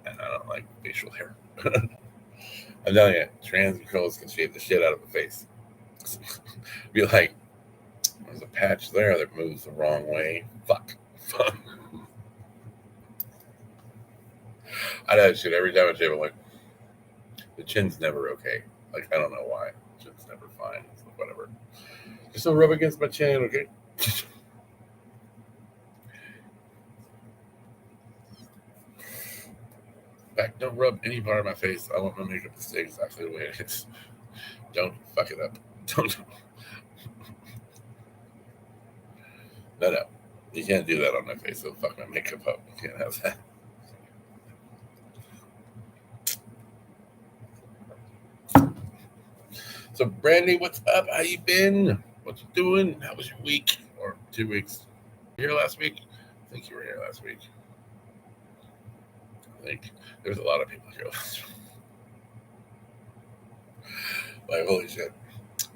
and I don't like facial hair. I'm telling you, trans girls can shave the shit out of a face. Be like, there's a patch there that moves the wrong way. Fuck. I do that shit every time I shave. I'm like, the chin's never okay. Like, I don't know why. The chin's never fine. It's like, whatever. Just don't rub against my chin, okay? Back, don't rub any part of my face. I want my makeup to stay exactly the way it is. Don't fuck it up. Don't. No. You can't do that on my face. It'll fuck my makeup up. You can't have that. So, Brandy, what's up? How you been? What you doing? How was your week? Or 2 weeks? here last week? I think you were here last week. I think there's a lot of people here last week. Like, holy shit.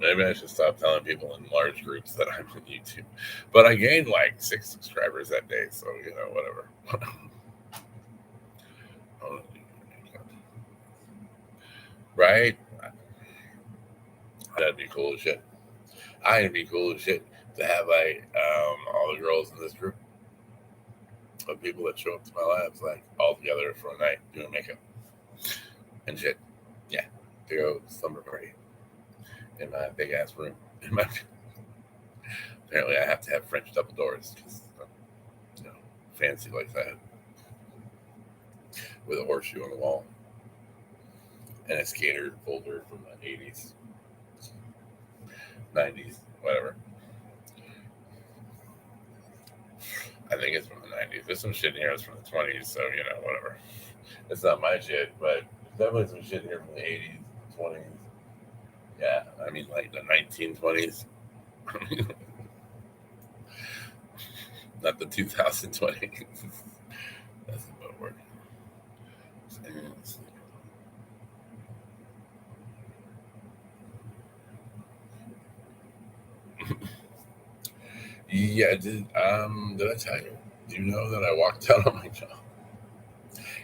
Maybe I should stop telling people in large groups that I'm on YouTube. But I gained like 6 subscribers that day, so whatever. Right? That'd be cool as shit. I'd be cool as shit to have like all the girls in this group of people that show up to my lives like all together for a night doing makeup and shit. Yeah, to go slumber party in my big ass room. Apparently, I have to have French double doors because fancy like that with a horseshoe on the wall and a skater folder from the 80s, 90s, whatever. I think it's from the 90s. There's some shit in here that's from the 20s, so whatever. It's not my shit, but definitely some shit in here from the 80s, 20s. Yeah, I mean like the 1920s. Not the 2020s. That's about word. Yeah, did I tell you? Do you know that I walked out on my job?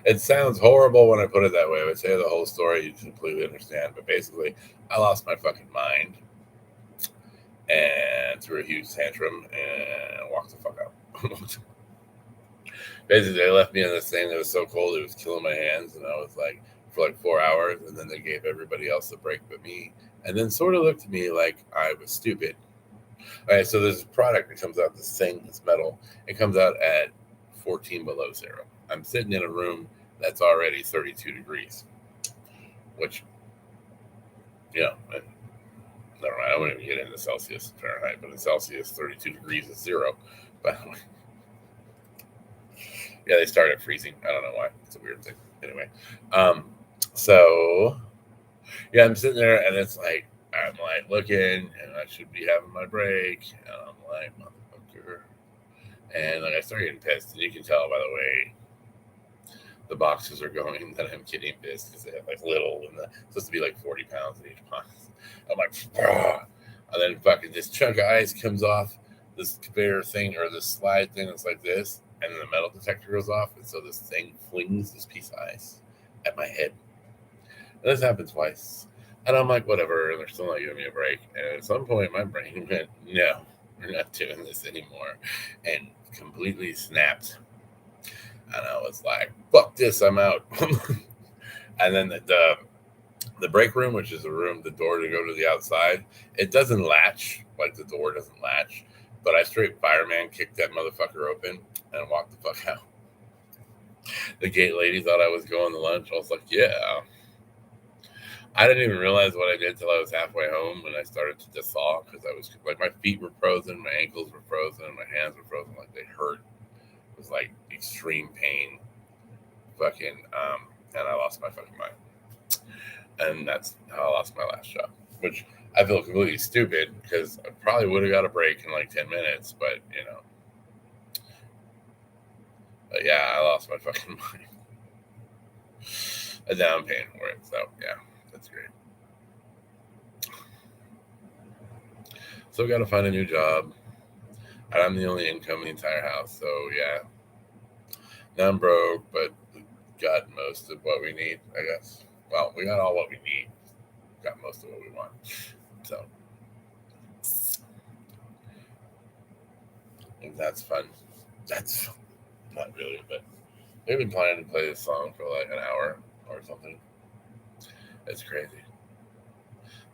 It sounds horrible when I put it that way. I would say the whole story, you completely understand. But basically, I lost my fucking mind and threw a huge tantrum and walked the fuck out. Basically, they left me in this thing that was so cold it was killing my hands, and I was like for like 4 hours, and then they gave everybody else a break but me, and then sort of looked at me like I was stupid. All right, so there's a product that comes out, this thing, this metal. It comes out at 14 below zero. I'm sitting in a room that's already 32 degrees, which, never mind. I wouldn't even get into Celsius and Fahrenheit, but in Celsius, 32 degrees is zero. But yeah, they start at freezing. I don't know why. It's a weird thing. Anyway, so yeah, I'm sitting there, and it's like I'm like looking, and I should be having my break, and I'm like, motherfucker, and like I start getting pissed, and you can tell by the way the boxes are going that I'm getting pissed because they have like little, and it's supposed to be like 40 pounds in each box. I'm like, "Bruh." And then fucking this chunk of ice comes off this conveyor thing or this slide thing that's like this, and then the metal detector goes off, and so this thing flings this piece of ice at my head. And this happened twice. And I'm like, whatever, and they're still not giving me a break. And at some point, my brain went, no, we're not doing this anymore, and completely snapped. And I was like, fuck this, I'm out. And then the break room, which is the door to go to the outside, it doesn't latch, like the door doesn't latch. But I straight fireman kicked that motherfucker open and walked the fuck out. The gate lady thought I was going to lunch. I was like, yeah. I didn't even realize what I did till I was halfway home when I started to just thaw because I was like, my feet were frozen, my ankles were frozen, my hands were frozen, like they hurt. It was like extreme pain. Fucking, and I lost my fucking mind. And that's how I lost my last job, which I feel completely stupid because I probably would have got a break in like 10 minutes, but But yeah, I lost my fucking mind. A down payment for it, so yeah, that's great. So got to find a new job. And I'm the only income in the entire house, so yeah. Now I'm broke, but got most of what we need, I guess. Well, we got all what we need. Got most of what we want. So I think that's fun. That's not really, but we've been planning to play this song for like an hour or something. It's crazy.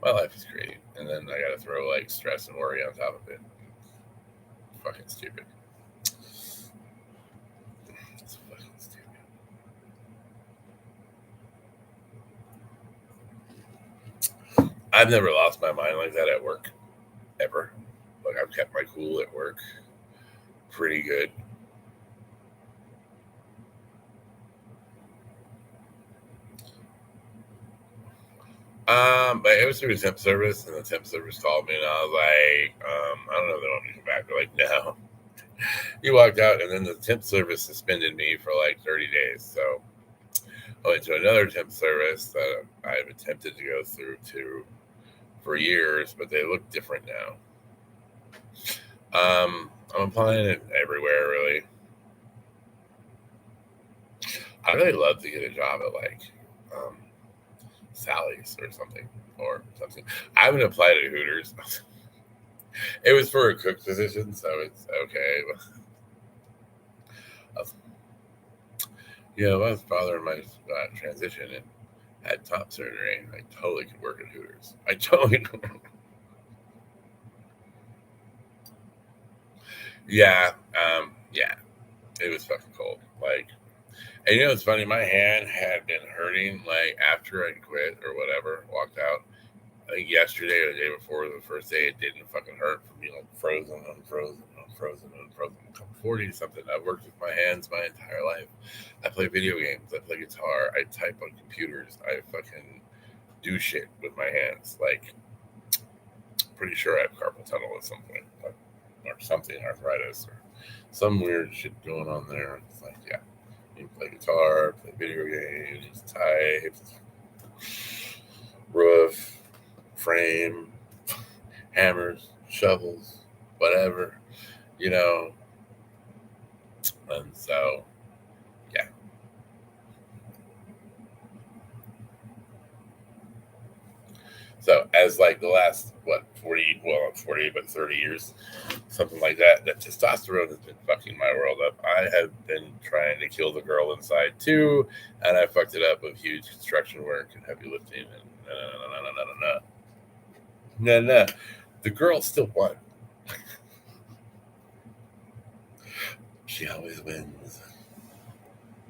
My life is crazy. And then I gotta throw like stress and worry on top of it. Fucking stupid. It's fucking stupid. I've never lost my mind like that at work. Ever. Like I've kept my cool at work pretty good. But it was through a temp service, and the temp service called me, and I was like, I don't know if they want me to come back. They're like, no. He walked out, and then the temp service suspended me for like 30 days. So I went to another temp service that I've attempted to go through to for years, but they look different now. I'm applying it everywhere, really. I really love to get a job at like Sally's or something. I haven't applied at Hooters. It was for a cook position, so it's okay. I was bothering my transition and had top surgery. I totally could work at Hooters. I totally could. Yeah, it was fucking cold. Like, and it's funny. My hand had been hurting like after I quit or whatever, walked out. I think yesterday or the day before the first day, it didn't fucking hurt from being like frozen, unfrozen, unfrozen, unfrozen. I'm 40 something. I've worked with my hands my entire life. I play video games. I play guitar. I type on computers. I fucking do shit with my hands. Like, pretty sure I have carpal tunnel at some point, or something, arthritis, or some weird shit going on there. It's like, yeah, you play guitar, play video games, type, roof, frame, hammers, shovels, whatever, and so, yeah. So as like the last 40, well, 40, but 30 years, something like that testosterone has been fucking my world up. I have been trying to kill the girl inside too, and I fucked it up with huge construction work and heavy lifting and no. The girl still won. She always wins.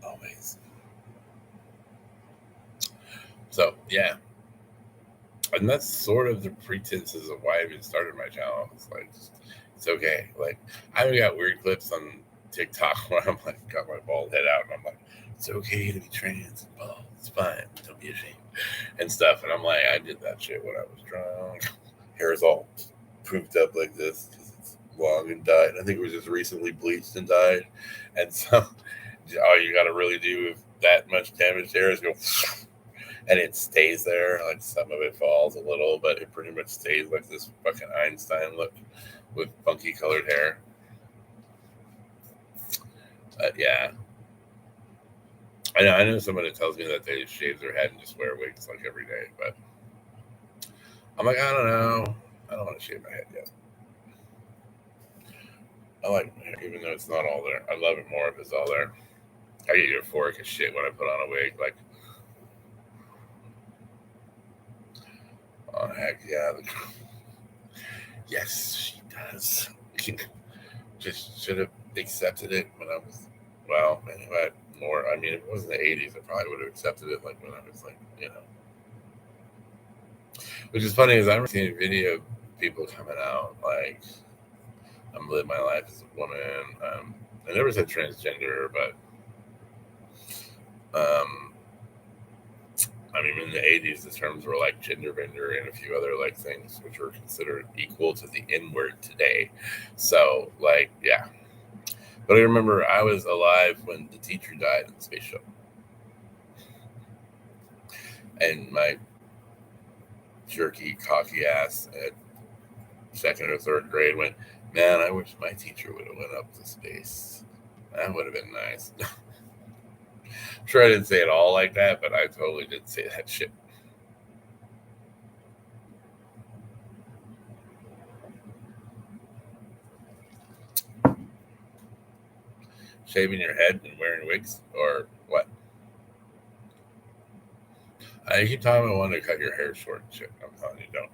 Always. So, yeah. And that's sort of the pretenses of why I even started my channel. It's like, it's okay. Like, I even got weird clips on TikTok where I'm like, got my bald head out, and I'm like, it's okay to be trans and bald. It's fine. Don't be ashamed. And stuff. And I'm like, I did that shit when I was drunk. Hair's all poofed up like this because it's long and dyed. I think it was just recently bleached and dyed. And so, all you got to really do with that much damaged hair is go, and it stays there. Like, some of it falls a little, but it pretty much stays like this fucking Einstein look with funky colored hair. But yeah. I know someone that tells me that they shave their head and just wear wigs like every day, but I'm like, I don't know. I don't want to shave my head yet. I like my hair, even though it's not all there. I love it more if it's all there. I get euphoric as shit when I put on a wig. Like, oh, heck yeah. Yes, she does. Just should have accepted it when I was, well, anyway, more. I mean, if it was in the 80s, I probably would have accepted it like when I was like, Which is funny is I'm seeing video of people coming out like, I'm living my life as a woman. I never said transgender, but I mean, in the 80s, the terms were like gender bender and a few other like things which were considered equal to the N word today. So, like, yeah. But I remember I was alive when the teacher died in the space shuttle. And my jerky, cocky ass at second or third grade went, man, I wish my teacher would have went up to space. That would have been nice. I'm sure I didn't say it all like that, but I totally did say that shit. Shaving your head and wearing wigs, or what? I keep telling me I want to cut your hair short and shit. I'm telling you, don't.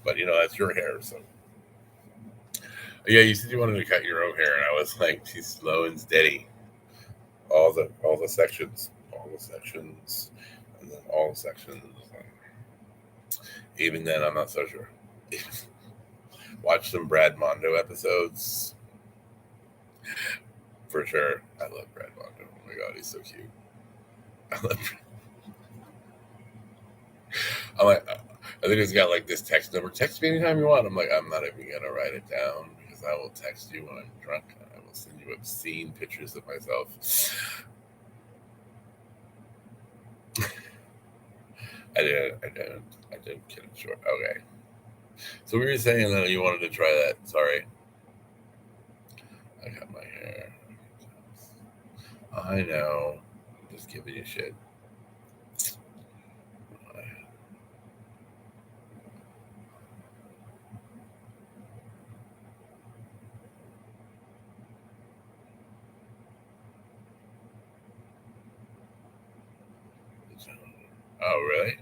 But that's your hair, so. Yeah, you said you wanted to cut your own hair, and I was like, she's slow and steady. All the sections, and then all the sections. Even then, I'm not so sure. Watch some Brad Mondo episodes. For sure. I love Brad Mondo. Oh my god, he's so cute. I love Brad. I think he's got like this text number. Text me anytime you want. I'm like, I'm not even gonna write it down because I will text you when I'm drunk and I will send you obscene pictures of myself. I didn't get it short. Okay. So we were saying that you wanted to try that. Sorry. I got my hair. I know. I'm just giving you shit. Oh, really?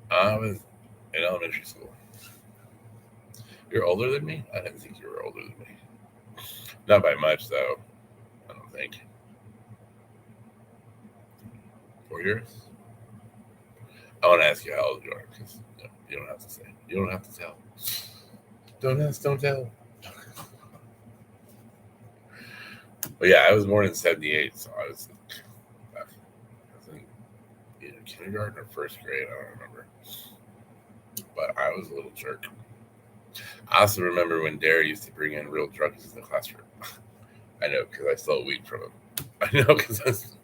I was in elementary school. You're older than me? I didn't think you were older than me. Not by much, though. I don't think. 4 years? I want to ask you how old you are, because you don't have to say. You don't have to tell. Don't ask, don't tell. But yeah, I was born in '78, so I was in either kindergarten or first grade. I don't remember. But I was a little jerk. I also remember when Dare used to bring in real drugs in the classroom. I know, because I stole weed from him. I know, because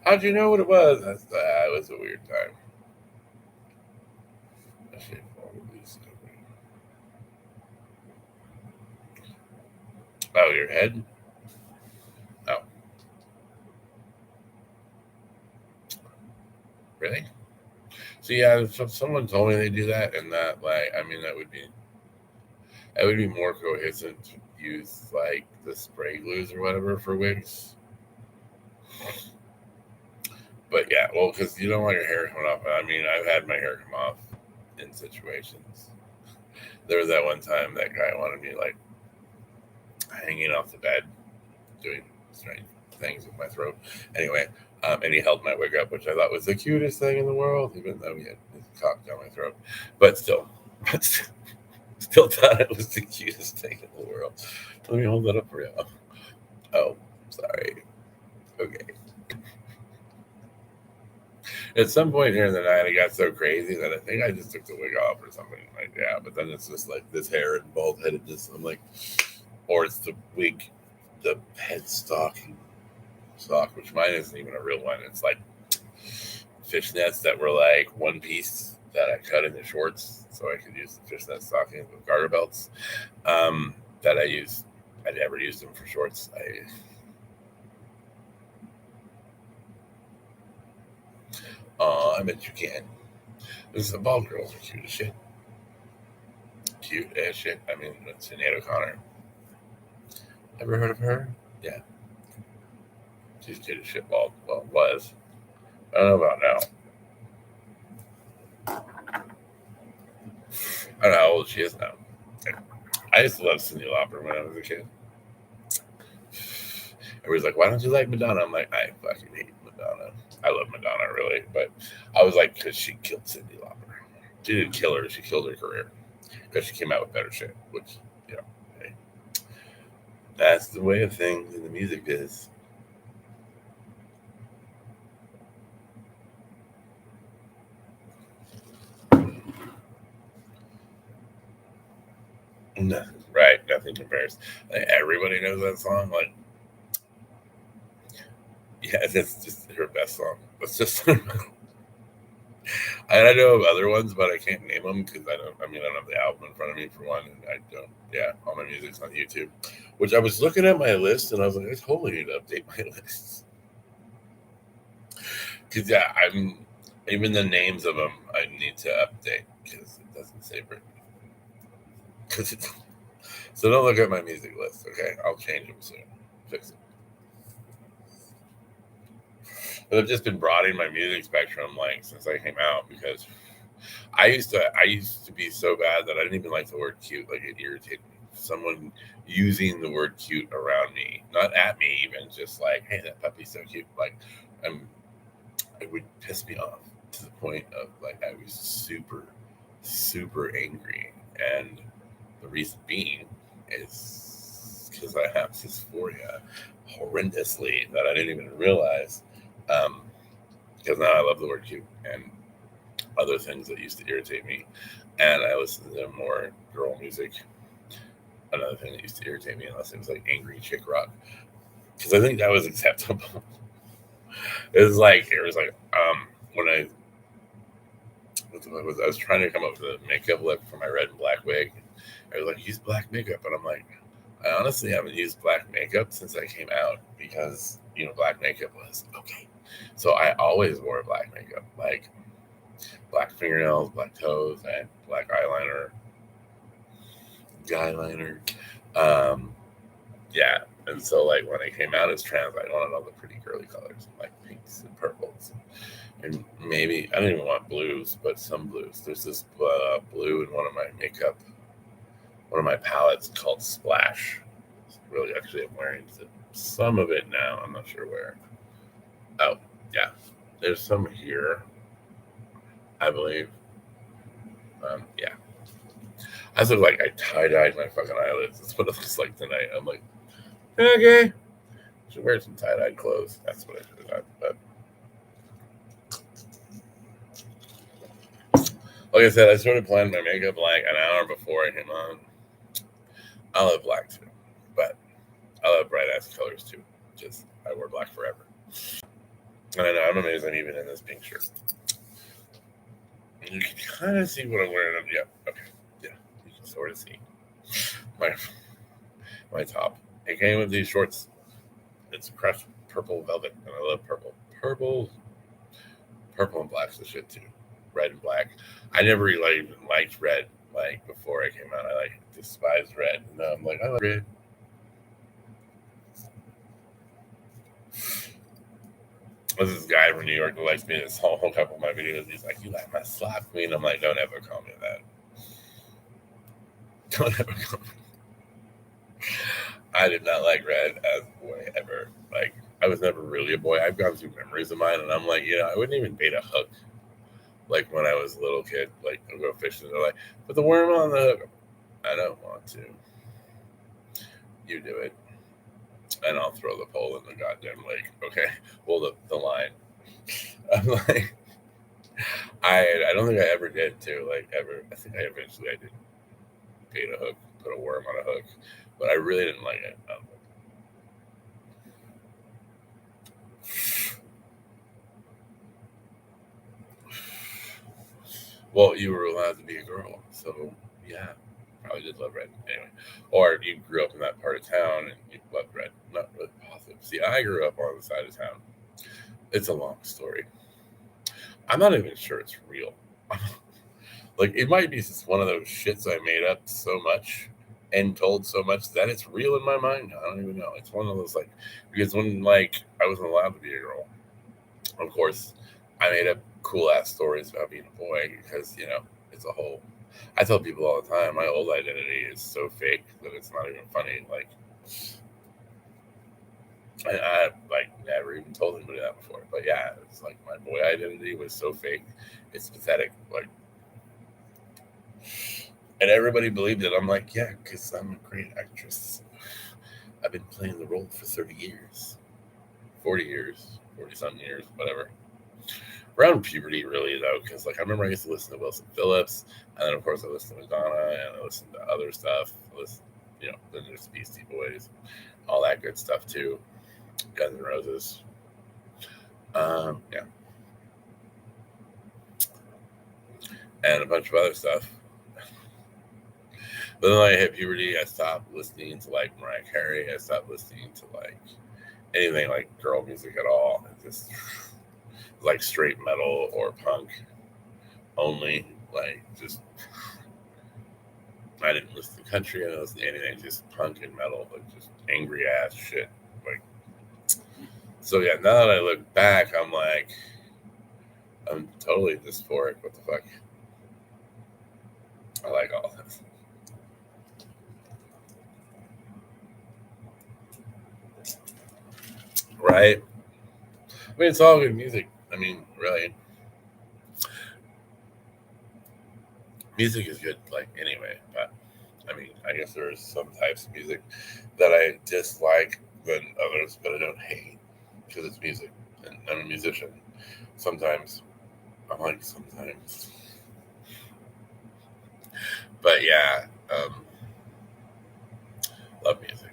how'd you know what it was? That was a weird time. I should all of these. Oh, your head? Oh, really? So yeah, if someone told me they do that, and that, like, I mean, that would be more cohesive to use like the spray glues or whatever for wigs. But yeah, well, because you don't want your hair coming off. I mean, I've had my hair come off in situations. There was that one time that guy wanted me like hanging off the bed, doing strange things with my throat. Anyway, and he held my wig up, which I thought was the cutest thing in the world, even though he had his cock down my throat. But still, still thought it was the cutest thing in the world. Let me hold that up for you. Oh, sorry. Okay. At some point here in the night, it got so crazy that I think I just took the wig off or something like that. But then it's just like this hair and bald headedness. I'm like, or it's the wig, the head stock, which mine isn't even a real one. It's like fishnets that were like one piece that I cut into shorts so I could use the fishnet stockings with garter belts. That I used. I never used them for shorts. I bet you can. The bald girls are cute as shit. Cute as shit. I mean, it's Sinead O'Connor. Ever heard of her? Yeah. She's cute as shit bald. Well, was. I don't know about now. I don't know how old she is now. I used to love Cyndi Lauper when I was a kid. Everybody's like, why don't you like Madonna? I'm like, I fucking hate Madonna. I love Madonna, really. But I was like, because she killed Cyndi Lauper. She didn't kill her. She killed her career. Because she came out with better shit. Which, hey, that's the way of things in the music biz. Nothing, right? Nothing compares. Like, everybody knows that song. Like, yeah, that's just her best song. It's just, and I know of other ones, but I can't name them because I don't. I mean, I don't have the album in front of me for one, and I don't. Yeah, all my music's on YouTube. Which I was looking at my list, and I was like, I totally need to update my list because yeah, I'm even the names of them I need to update because it doesn't say Britney. So don't look at my music list, okay? I'll change them soon. Fix it. But I've just been broadening my music spectrum like since I came out because I used to be so bad that I didn't even like the word cute. Like it irritated me. Someone using the word cute around me, not at me even, just like, hey, that puppy's so cute. Like it would piss me off to the point of like I was super, super angry. And the reason being is because I have dysphoria horrendously that I didn't even realize. Because now I love the word cute, and other things that used to irritate me, and I listened to more girl music. Another thing that used to irritate me, unless it was like angry chick rock, because I think that was acceptable. It was like when I was trying to come up with a makeup look for my red and black wig. I was like, use black makeup, and I'm like, I honestly haven't used black makeup since I came out because black makeup was okay. So I always wore black makeup, like black fingernails, black toes, and black eyeliner. Yeah. And so like when I came out as trans, I wanted all the pretty girly colors, like pinks and purples, and maybe I don't even want blues, but some blues. There's this blue in one of my palettes called Splash. Really, actually, I'm wearing some of it now. I'm not sure where. Oh, yeah. There's some here, I believe. Yeah. I look like I tie-dyed my fucking eyelids. That's what it looks like tonight. I'm like, okay. Should wear some tie-dyed clothes. That's what I should have done. But like I said, I started planning my makeup like an hour before I came on. I love black too, but I love bright ass colors too. Just I wear black forever. And I know I'm amazed I'm even in this pink shirt. You can kind of see what I'm wearing. Yeah, okay. Yeah, you can sort of see my top. It came with these shorts. It's crushed purple velvet, and I love purple. Purple and black's the shit too. Red and black. I never really even liked red. Like before I came out, I despised red. And now I'm like, I like red. There's this guy from New York who likes me this whole couple of my videos. He's like, you like my slop queen? I'm like, don't ever call me that. Don't ever call me. I did not like red as a boy ever. Like, I was never really a boy. I've gone through memories of mine, and I'm like, I wouldn't even bait a hook. Like when I was a little kid, like I'll go fishing. They're like, put the worm on the hook. I don't want to. You do it. And I'll throw the pole in the goddamn lake. Okay. Well, the line. I'm like, I don't think I ever did too. Like ever. I think I did bait a hook, put a worm on a hook, but I really didn't like it. Well, you were allowed to be a girl, so yeah, probably did love red anyway. Or you grew up in that part of town and you loved red. Not really positive. See, I grew up on the side of town. It's a long story. I'm not even sure it's real. Like it might be just one of those shits I made up so much and told so much that it's real in my mind. I don't even know. It's one of those because when I wasn't allowed to be a girl, of course, I made up cool ass stories about being a boy because it's a whole. I tell people all the time my old identity is so fake that it's not even funny. Like I never even told anybody that before, but yeah, it's like my boy identity was so fake, it's pathetic. Like, and everybody believed it. I'm like, yeah, because I'm a great actress. I've been playing the role for 30 years, 40 years, 40-something years, whatever. Around puberty, really, though, because, I remember I used to listen to Wilson Phillips, and then, of course, I listened to Madonna, and I listened to other stuff. Then there's Beastie Boys, all that good stuff, too. Guns N' Roses. Yeah. And a bunch of other stuff. But then I hit puberty, I stopped listening to, Mariah Carey. I stopped listening to, anything like girl music at all. It just straight metal or punk only. I didn't listen to country. I didn't listen to anything. Just punk and metal, just angry ass shit. So yeah. Now that I look back, I'm like, I'm totally dysphoric. What the fuck? I like all this. Right? I mean, it's all good music. I mean, really. Music is good, anyway. But, I mean, I guess there's some types of music that I dislike than others, but I don't hate because it's music. And I'm a musician. Sometimes I like sometimes. But yeah, love music.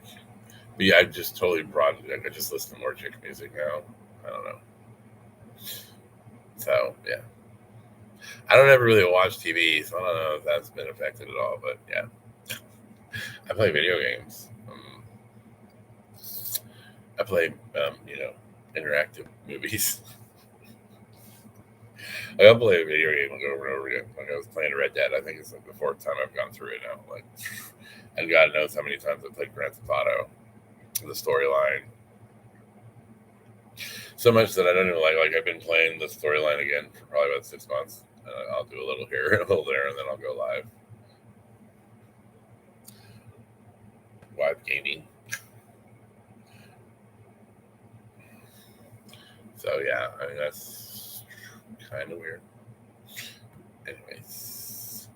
But yeah, I just totally broadened it. I just listen to more chick music now. I don't know. So yeah, I don't ever really watch TV, so I don't know if that's been affected at all. But yeah, I play video games. I play, interactive movies. I'll play a video game over and over again. Like I was playing Red Dead. I think it's like the fourth time I've gone through it now. Like, and God knows how many times I've played Grand Theft Auto. The storyline. So much that I don't even like I've been playing the storyline again for probably about 6 months. I'll do a little here and a little there, and then I'll go live. Live gaming. So yeah, I mean that's kind of weird. Anyways.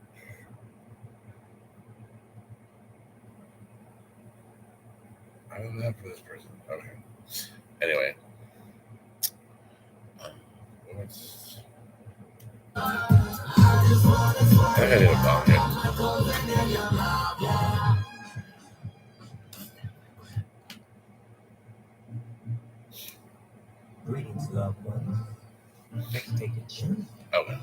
I don't know for this person. Okay. Anyway. What's... I think I need a bomb here. Greetings, loved ones. Let's take a journey. Okay.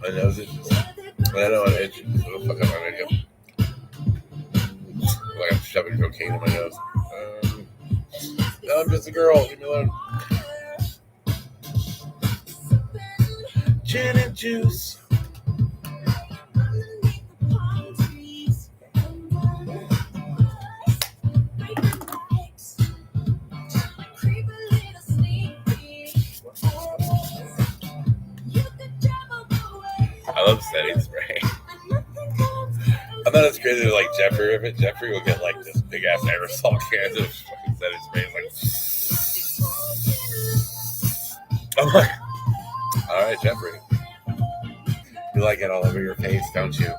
My nose itches. I know I'm itching. What the fuck am I making? Like I'm shoving cocaine in my nose. No, I'm just a girl. Leave me alone. Gin and juice. I love setting spray. I thought it's crazy like Jeffrey with it. Jeffrey will get like this big ass aerosol can of fucking setting spray. Like, I'm like, all right, Jeffrey. You like it all over your face, don't you?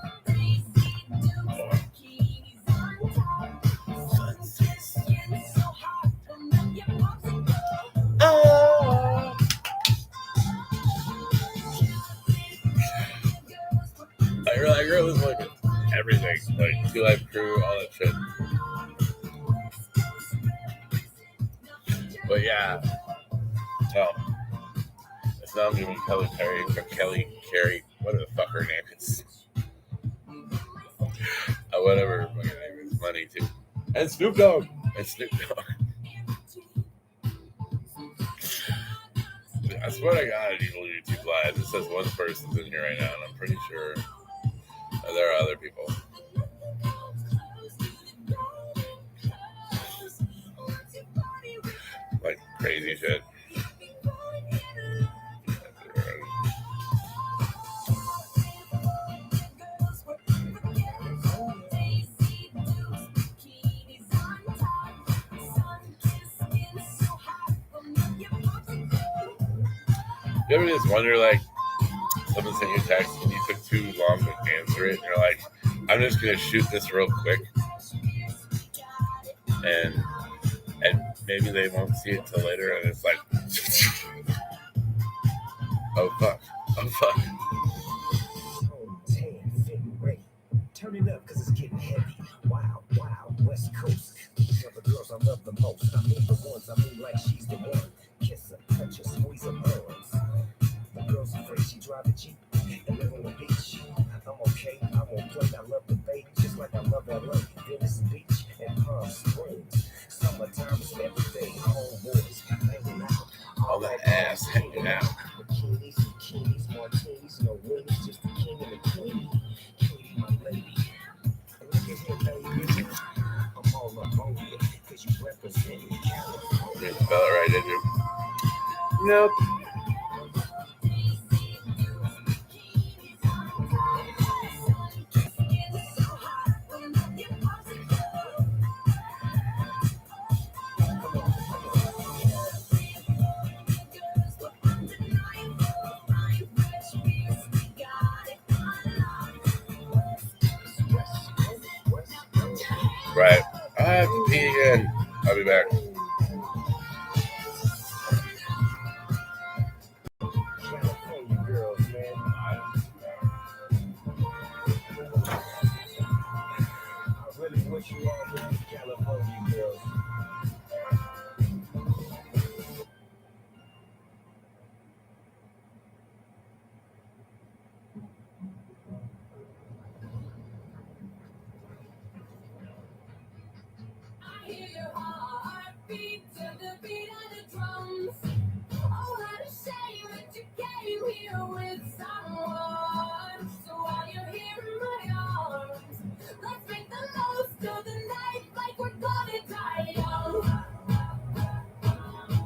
Oh. I really was looking everything, like 2 Live Crew, all that shit. But yeah, it's not even Kelly Carey, whatever the fuck her name is. Whatever her fucking name is, Money too. And Snoop Dogg. I swear to God, at Evil YouTube Live, it says one person's in here right now, and I'm pretty sure there are other people. Like crazy shit. You ever just wonder, like, someone sent you a text and you took too long to answer it, and you're like, I'm just gonna shoot this real quick, and maybe they won't see it till later, and it's like, oh fuck. Turn it up, cause it's getting heavy. Wow, West Coast. These are the girls I love the most. I mean the ones, like she's the one. Kiss her, touch her, squeeze her buns. The girl's afraid she drive the Jeep and live on the beach. I'm okay, I won't play. I love the baby just like I love LA, Venice Beach, and Palm Springs. Summertime is everything. Homeboys hanging out. All that ass hanging out. Bikinis, martinis, no winnies, just the king and the queen. Katie, my lady. Look at here, baby. I'm all up on you, cause you represent California. You spell it right, did you? Nope. Right. I have to pee again. I'll be back. here with someone. So while you're here in my arms, let's make the most of the night like we're gonna die young.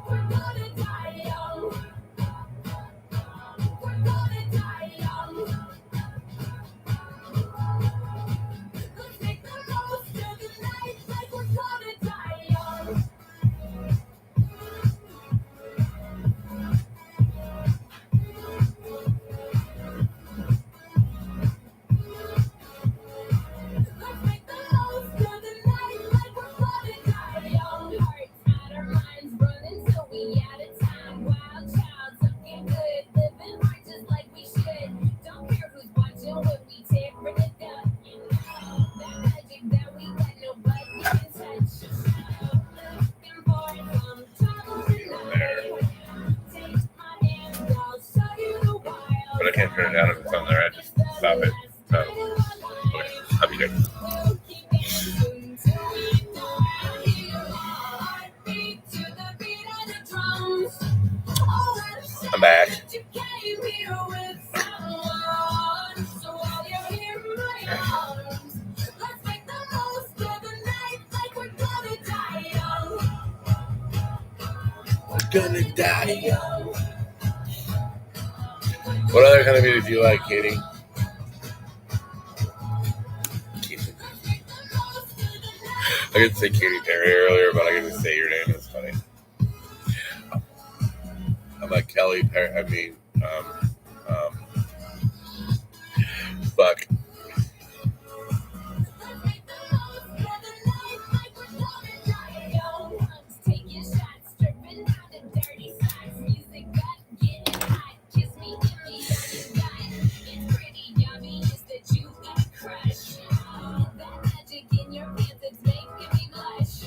We're gonna die young. We're gonna die young. Let's make the most of the night like we're gonna die young. Let's make the most of the night like we're gonna die young. Hearts out our minds running till we out of time. Wild child, something good, living right just like we should. Don't care who's watching when we tearing it up. You know that magic that we got, nobody can touch. Looking for some trouble tonight. Take my hand, I'll show you the wild. But I can't turn it down if it's on there. I just stop it. So, okay. I'll be good. We'll keep dancing till we die. Hear your heartbeat to the beat of the drums. Oh, what a shame I'm back. that you came here with someone. So while you're here in my arms, let's make the most of the night like we're gonna die young. We're gonna die. Young. What other kind of music do you like, Katie? I could say Katy Perry earlier, but I could just say your name. It's funny. I'm like Kelly Perry. I mean, fuck. Let's make the most of the night like we're gonna die young. Taking shots, stripping down the dirty socks. Music got getting hot. Kiss me in the eye. It's pretty obvious that you got a crush. That magic in your hands, it's making me blush.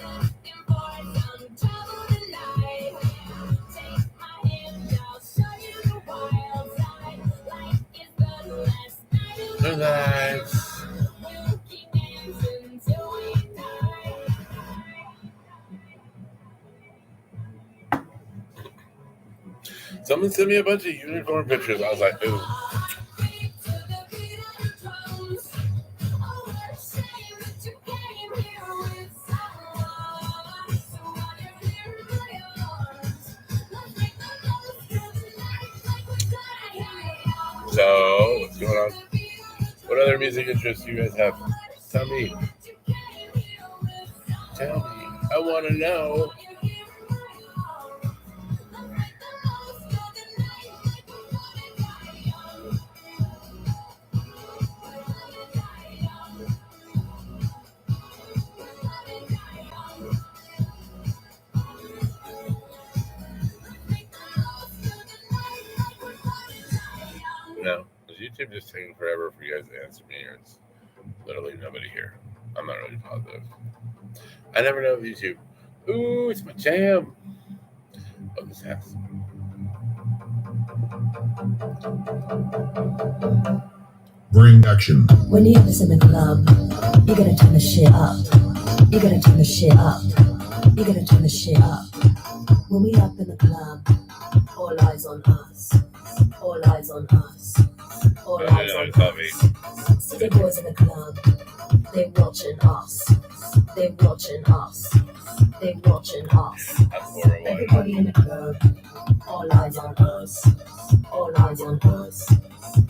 Looking for some trouble tonight. Take my hand, I'll show you the wild side. Life is the last night of Good night. We'll keep dancing till we die. Someone sent me a bunch of unicorn pictures. I was like, ooh. Heartbeat to the beat of the drums. Oh, what a shame that you came here with someone. So while you're here in my arms, let's make the most of the night like we're gonna die young. So, what's going on? What other music interests do you guys have? Tell me. Tell me. I want to know. No. Is YouTube just taking forever for you guys to answer me, or it's literally nobody here? I'm not really positive. I never know with YouTube. Ooh, it's my jam. Oh, this house. Bring action. When you have this in the club, you gotta turn the shit up. You gotta turn the shit up. You gotta turn the shit up. When we up in the club, all eyes on us. All eyes on us. All No, eyes no, on it's not me. us. See the boys in the club, they watching us. They watching us. They watching us. I'm horrible. Everybody in the club, all eyes on us. All eyes on us.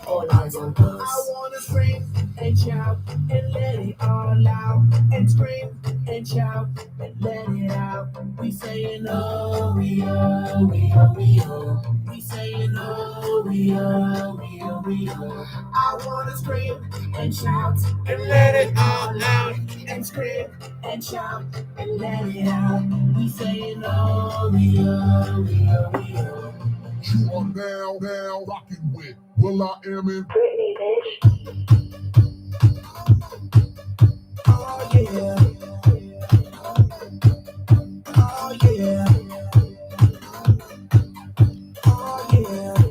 All eyes on I us. wanna scream and shout and let it all out. And scream and shout and let it out. We saying oh, we oh, we oh, we oh. We saying oh, we oh, we oh, we oh. I wanna scream and shout and let it all out. And scream and shout and let it out. We saying oh, we oh, we oh, we oh. You are now rocking with Will I Am in Britney, bitch. Oh yeah. Oh yeah. Oh yeah.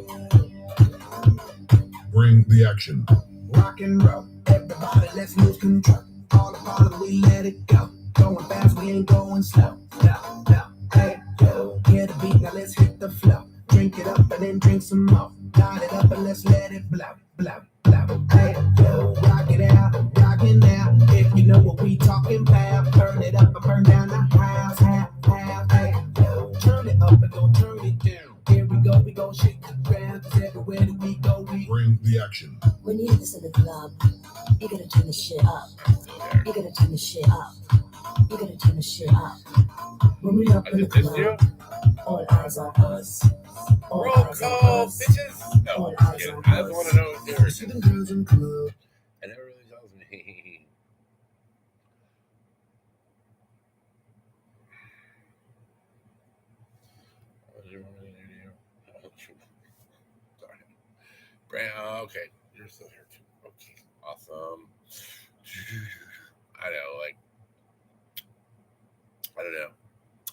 Bring the action. Rock and roll. Everybody, let's lose control. All the bottom, we let it go. Going fast, we ain't going slow. No, no. Hey, yo. Hear the beat, now let's hit the flow. Drink it up and then drink some more. Light it up and let's let it blow, blow, blow. Hey, yo, rock it out, rockin' now. If you know what we talking about, burn it up and burn down the house, house. Hey, yo, turn it up and don't turn it down. Here we go shake the ground. 'Cause everywhere that we go, we Bring the action. When you do this in the club, you gotta turn the shit up. You gotta turn the shit up. You gotta turn the shit up. When we up I in the did this you? club, all eyes on us. All Roll eyes on call, us. bitches. No, All just eyes kidding. on I just want to know if you're. see them girls in the club. It never really tells me. What do you want me to do? Oh, shoot. Sorry. Brown, okay. You're still here too. Okay. Awesome. I know, like, I don't know.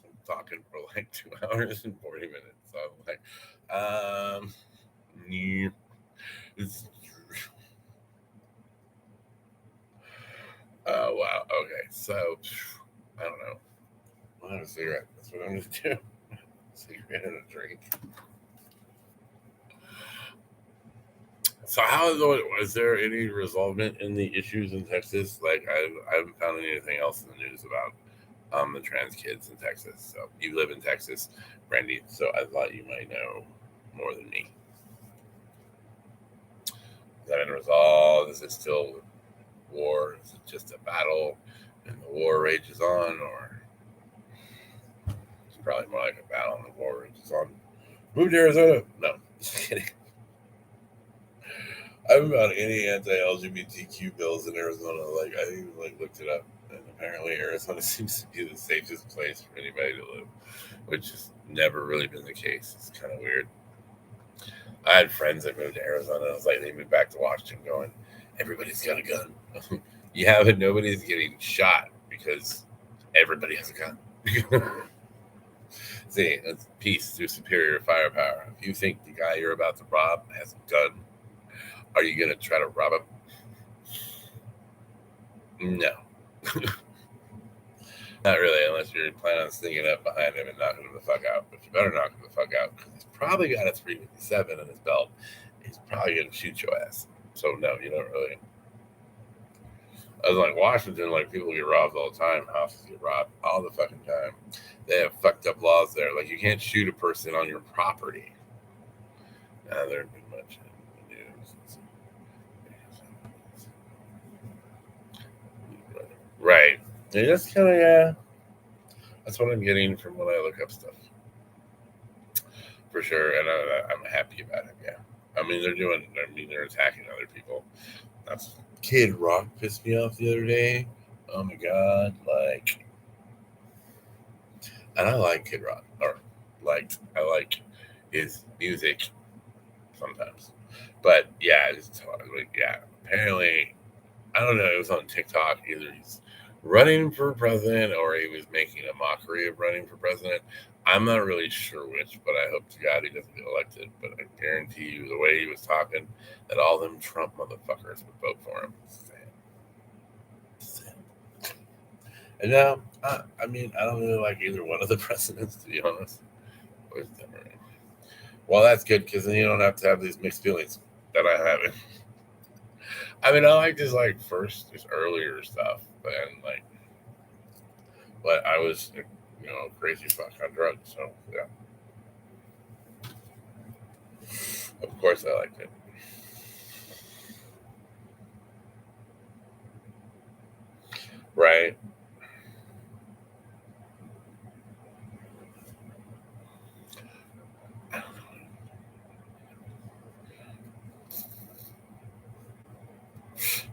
I'm talking for like 2 hours and 40 minutes. So I'm like, yeah. It's, oh, wow. Okay. So, I don't know. I'll have a cigarette. That's what I'm going to do. Cigarette and a drink. So how is there any resolvement in the issues in Texas? Like I haven't found anything else in the news about the trans kids in Texas. So you live in Texas, Brandy. So I thought you might know more than me. Has that been resolved? Is it still war? Is it just a battle and the war rages on, or it's probably more like a battle and the war rages on? Move to Arizona? No, just kidding. I haven't found any anti-LGBTQ bills in Arizona. Like I even looked it up, and apparently Arizona seems to be the safest place for anybody to live, which has never really been the case. It's kind of weird. I had friends that moved to Arizona. And I was like, they moved back to Washington, going, everybody's got a gun. You have it. Nobody's getting shot because everybody has a gun. See, it's peace through superior firepower. If you think the guy you're about to rob has a gun, are you going to try to rob him? No. Not really, unless you're planning on sneaking up behind him and knocking him the fuck out. But you better knock him the fuck out because he's probably got a 357 in his belt. He's probably going to shoot your ass. So, no, you don't really. I was like, Washington, like, people get robbed all the time. Houses get robbed all the fucking time. They have fucked up laws there. Like, you can't shoot a person on your property. Now, there have been much in the news. Right. And that's kind of, yeah. That's what I'm getting from when I look up stuff. For sure. And I'm happy about it, yeah. I mean, they're attacking other people. That's Kid Rock pissed me off the other day. Oh my God. Like, and I like Kid Rock. Or, I like his music sometimes. But, yeah, apparently, I don't know, it was on TikTok. Either he's running for president or he was making a mockery of running for president. I'm not really sure which, but I hope to God he doesn't get elected. But I guarantee you, the way he was talking, that all them Trump motherfuckers would vote for him. And now, I mean, I don't really like either one of the presidents, to be honest. Well, that's good because then you don't have to have these mixed feelings that I have. I mean, I like his earlier stuff, and but I was, crazy fuck on drugs. So yeah, of course I liked it. Right.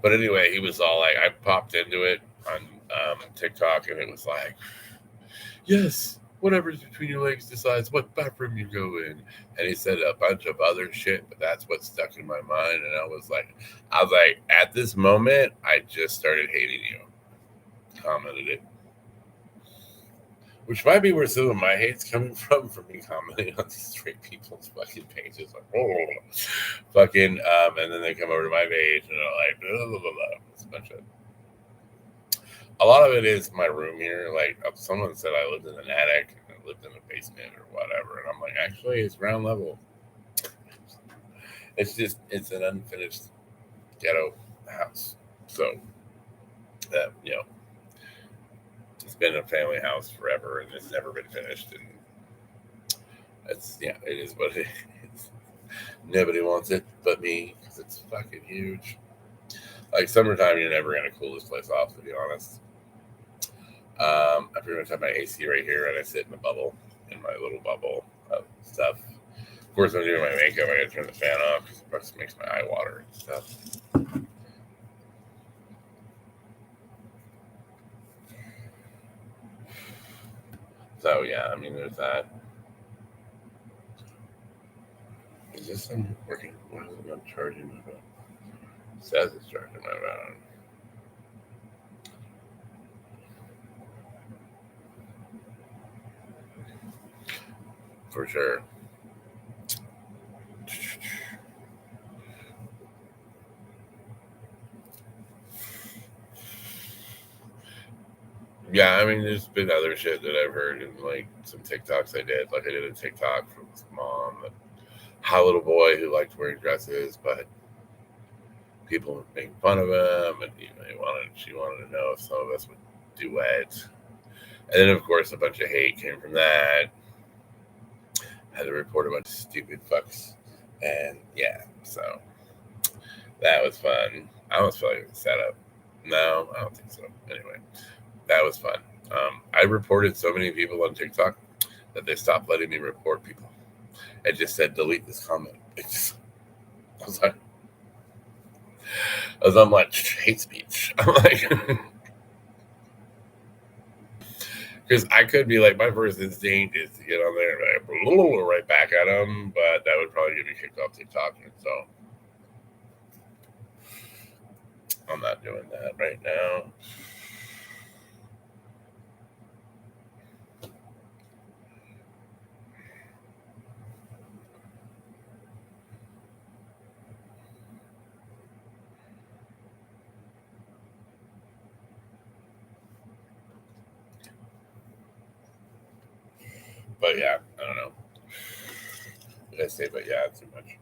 But anyway, he was all like, I popped into it on TikTok, and it was like, yes, whatever's between your legs decides what bathroom you go in. And he said a bunch of other shit, but that's what stuck in my mind. And I was like, at this moment, I just started hating you. Commented it. Which might be where some of my hate's coming from me commenting on these straight people's fucking pages. Like, fucking, and then they come over to my page and they're like, blah, blah, blah, blah. It's a bunch of. A lot of it is my room here. Like, someone said I lived in an attic and I lived in a basement or whatever. And I'm like, actually, it's ground level. it's an unfinished ghetto house. So it's been a family house forever, and it's never been finished. And it is what it is. Nobody wants it but me because it's fucking huge. Like summertime, you're never gonna cool this place off, to be honest. I pretty much have my AC right here, and I sit in the bubble, in my little bubble of stuff. Of course, when I'm doing my makeup, I gotta turn the fan off because it makes my eye water and stuff. So yeah, I mean, there's that. Is this thing working? Why is it not charging my phone? It says it's charging my phone. For sure. Yeah, I mean, there's been other shit that I've heard and like some TikToks I did. Like I did a TikTok from this mom, how little boy who liked wearing dresses, but people were making fun of him, and she wanted to know if some of us would duet. And then, of course, a bunch of hate came from that. Had to report a bunch of stupid fucks, and yeah, so that was fun. I almost feel like it was set up. No, I don't think so. Anyway, that was fun. I reported so many people on TikTok that they stopped letting me report people. It just said delete this comment. I was like, on much hate speech. I'm like, because I could be like, my first instinct is to get on there and like, right back at them, but that would probably get me kicked off TikTok. And so I'm not doing that right now. But yeah, I don't know. Did I say, but yeah, it's too much.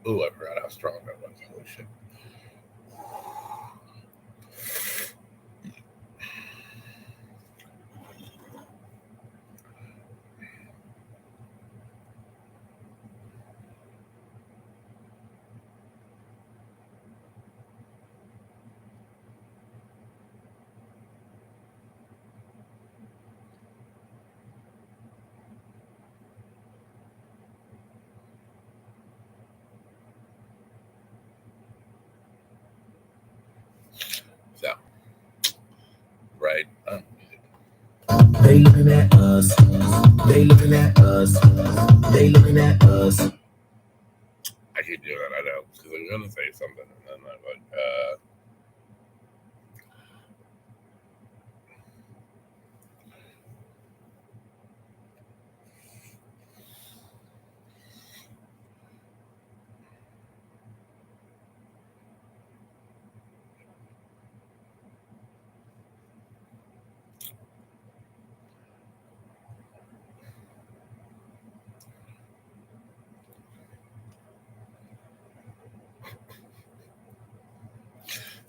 Ooh, I forgot how strong that was. Holy shit. So, right. They looking at us. They looking at us. They looking at us. I keep doing that. I know. Because I'm going to say something, and then I'm like,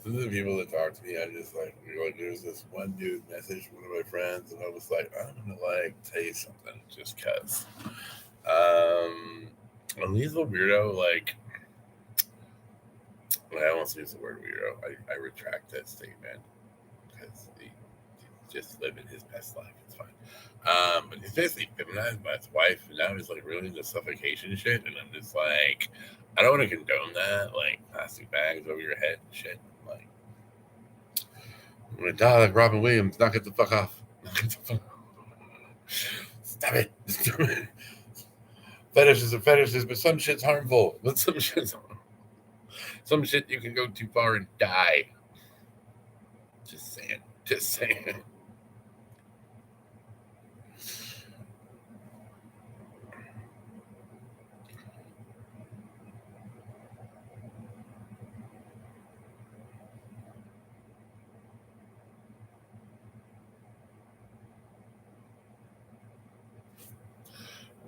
some of the people that talk to me, I just like, there's this one dude messaged one of my friends, and I was like, I'm going to like tell you something just because. And he's a weirdo, like, I won't use the word weirdo. I retract that statement because he just living his best life. It's fine. But he's basically feminized by his wife, and now he's like really into suffocation shit. And I'm just like, I don't want to condone that, like plastic bags over your head and shit. Like, I'm gonna die like Robin Williams. Knock it the fuck off. Knock it the fuck off. Stop it. Fetishes are fetishes, but some shit's harmful. But some shit you can go too far and die. Just saying. Just saying.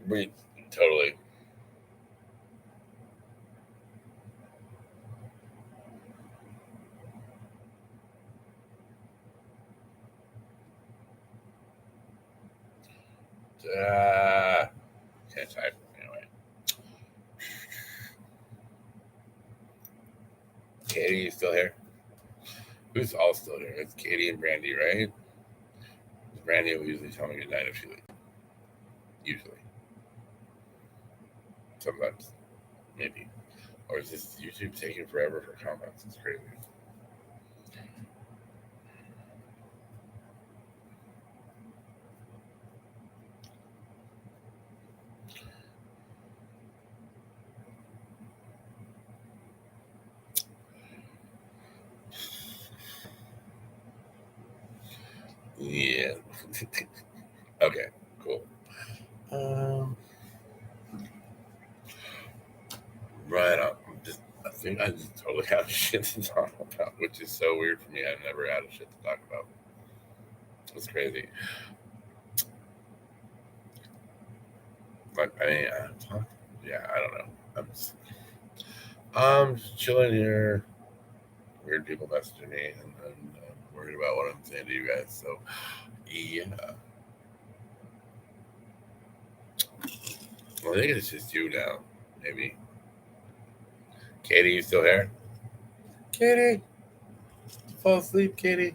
We totally. Can't type anyway. Katie, you still here? Who's all still here? It's Katie and Brandy, right? Brandy will usually tell me good night if she leaves. Usually, sometimes, maybe. Or is this YouTube taking forever for comments? It's crazy. Yeah. Okay. Cool. Um. Right on. I think I just totally have shit to talk about, which is so weird for me. I've never had a shit to talk about. It's crazy. Like, I mean, yeah, I don't know. I'm just chilling here. Weird people messaging me, and I'm worried about what I'm saying to you guys. So, yeah. Well, I think it's just you now. Maybe. Katie, you still here? Katie, fall asleep, Katie.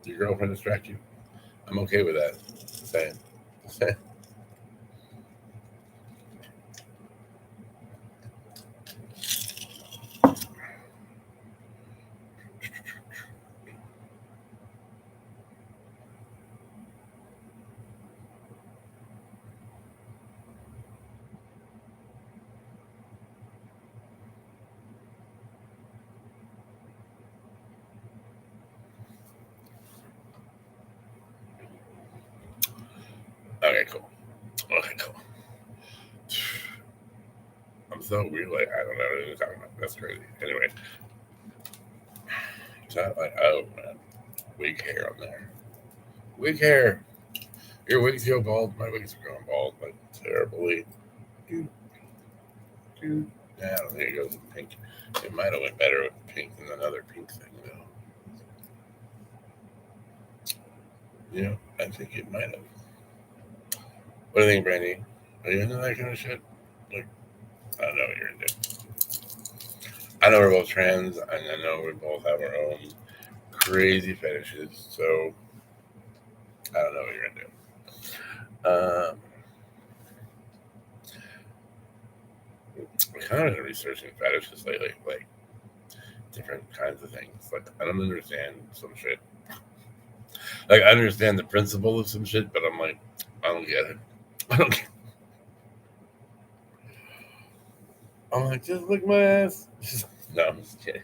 Your girlfriend distract you? I'm okay with that. Just saying. Just saying. Okay, cool. Okay, cool. I'm so weird. Like, I don't know what you're talking about. That's crazy. Anyway, so like, oh man, wig hair on there. Wig hair. Your wigs go bald. My wigs are going bald, like terribly. Dude, dude. Yeah, I don't think it goes with pink. It might have went better with pink than another pink thing, though. Yeah, I think it might have. What do you think, Brandy? Are you into that kind of shit? Like, I don't know what you're into. I know we're both trans, and I know we both have our own crazy fetishes. So I don't know what you're into. I kind of been researching fetishes lately, like different kinds of things. Like I don't understand some shit. Like I understand the principle of some shit, but I'm like, I don't get it. I don't. Get, I'm like, just lick my ass. No, I'm just kidding.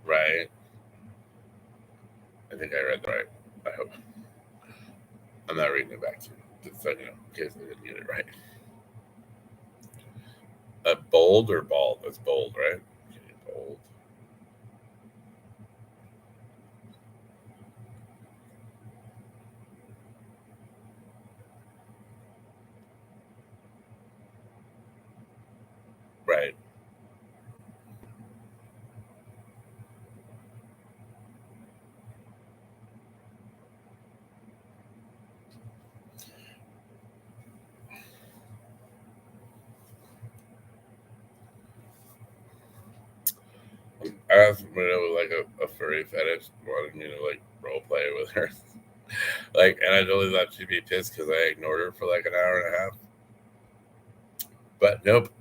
Right. I think I read that right. I hope. I'm not reading it back to you. Just so you know, in case I didn't get it right. Bold or bald? That's bold, right? Okay, bold. Right. asked when it was like a furry fetish, wanted me to like role play with her. Like, and I totally thought she'd be pissed because I ignored her for like an hour and a half. But nope.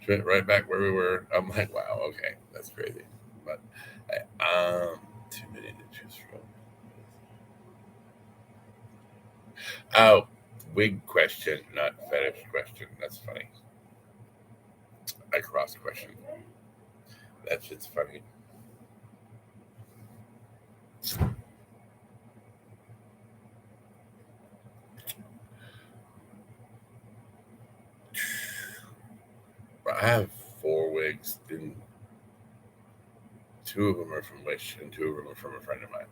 She went right back where we were. I'm like, wow, okay, that's crazy. But too many to choose from. Oh, wig question, not fetish question. That's funny. I cross question. That shit's funny. I have 4 wigs, and 2 of them are from Wish, and 2 of them are from a friend of mine.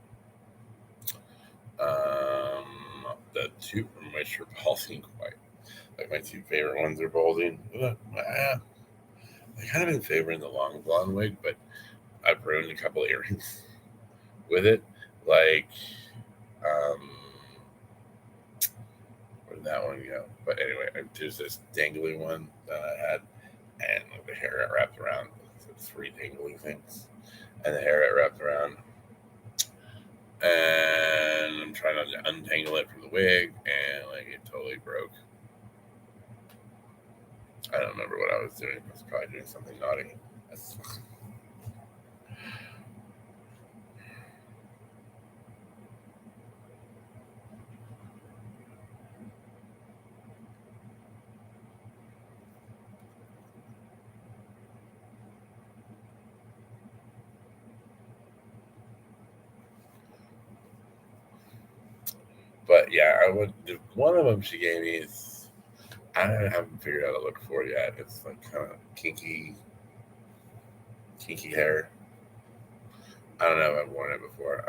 The 2 from Wish are balding quite. Like my 2 favorite ones are balding. I kind of been favoring the long blonde wig, but I've ruined a couple earrings with it. Like, where did that one go? But anyway, there's this dangly one that I had, and the hair got wrapped around. So 3 dangly things, and the hair got wrapped around. And I'm trying to untangle it from the wig, and like it totally broke. I don't remember what I was doing. I was probably doing something naughty. But yeah, I would. One of them she gave me is I haven't figured out a look for it yet. It's like kind of kinky hair. I don't know if I've worn it before.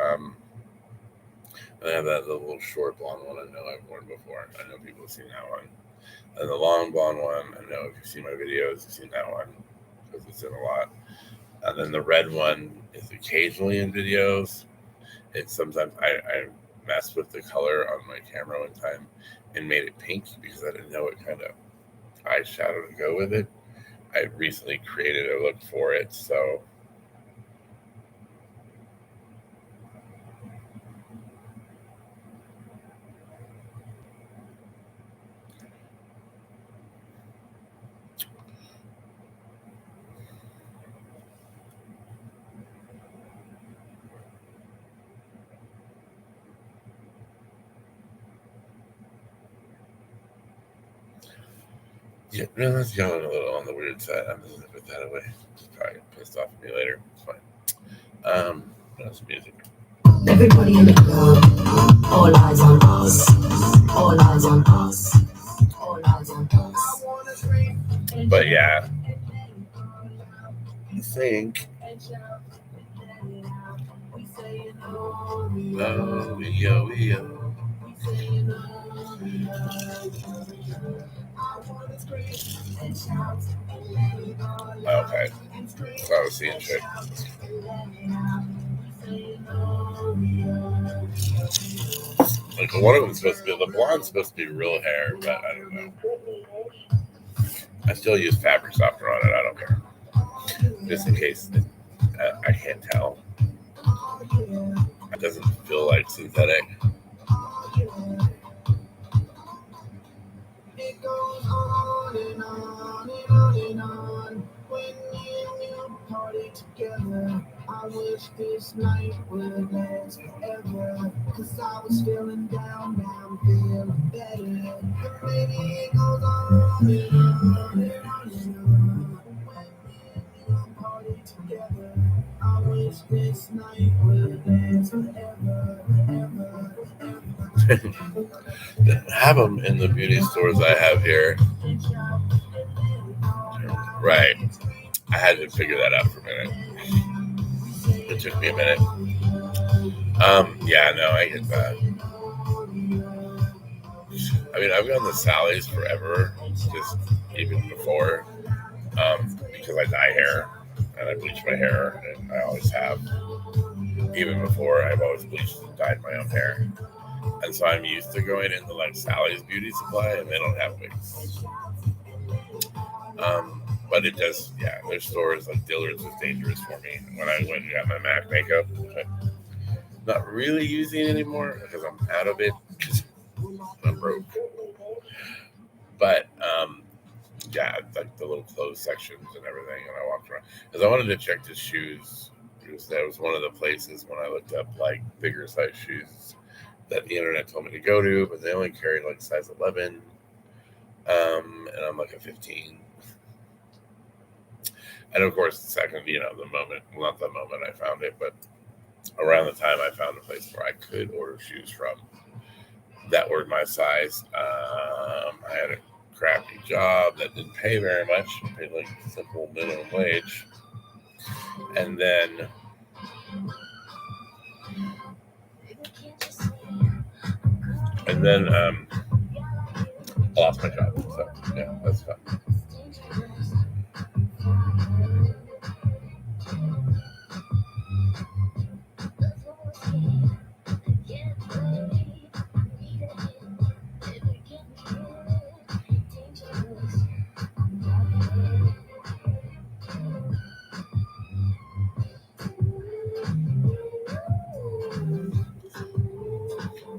I have that little short blonde one. I know I've worn before. I know people have seen that one. And the long blonde one, I know if you've seen my videos, you've seen that one because it's in a lot. And then the red one is occasionally in videos. It's sometimes I messed with the color on my camera one time and made it pink because I didn't know what kind of eyeshadow to go with it. I recently created a look for it, so yeah, no, that's going a little on the weird side. I'm just gonna put that away. She's probably pissed off at me later. It's fine. That's music. Everybody in the club, all eyes on us, all eyes on us, all eyes on us. But yeah, I think. Oh, yo. Okay, so I was seeing shit. Like one of them's supposed to be the blonde's supposed to be real hair, but I don't know. I still use fabric softener on it. I don't care, just in case I can't tell. It doesn't feel like synthetic. It goes on and on and on and on. When me and you party together, I wish this night would last forever. Cause I was feeling down, now I'm feeling better. And maybe it goes on and on and on and on. When me and you party together, I wish this night would last forever, ever, ever. Have them in the beauty stores I have here. Right. I had to figure that out for a minute. It took me a minute. Yeah, no, I get that. I mean, I've gone to Sally's forever, just even before, because I dye hair and I bleach my hair, and I always have. Even before, I've always bleached and dyed my own hair. And so I'm used to going into like Sally's Beauty Supply, and they don't have wigs. But it does, yeah. There's stores like Dillard's was dangerous for me when I went and got my MAC makeup. Which I'm not really using anymore because I'm out of it because I'm broke. But yeah, like the little clothes sections and everything, and I walked around because I wanted to check the shoes. Because that was one of the places when I looked up like bigger size shoes that the internet told me to go to, but they only carried like size 11, and I'm like a 15. And of course, the second, the moment, well, not the moment I found it, but around the time I found a place where I could order shoes from that were my size, I had a crappy job that didn't pay very much, paid like simple minimum wage, and then I lost my job. So yeah, that's fun.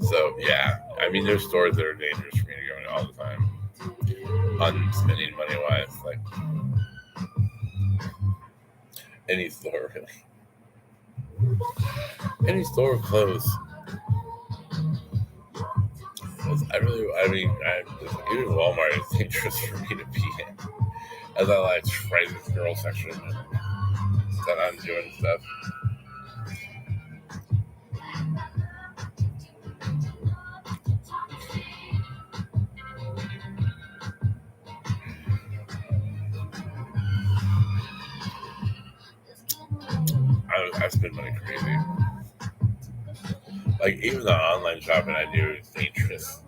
So yeah, I mean, there's stores that are dangerous for me to go in all the time on spending money wise, like any store really, any store of clothes. Even Walmart is dangerous for me to be in, as I like right in this girl section that I'm doing stuff. I spend money crazy. Like even the online shopping I do is dangerous.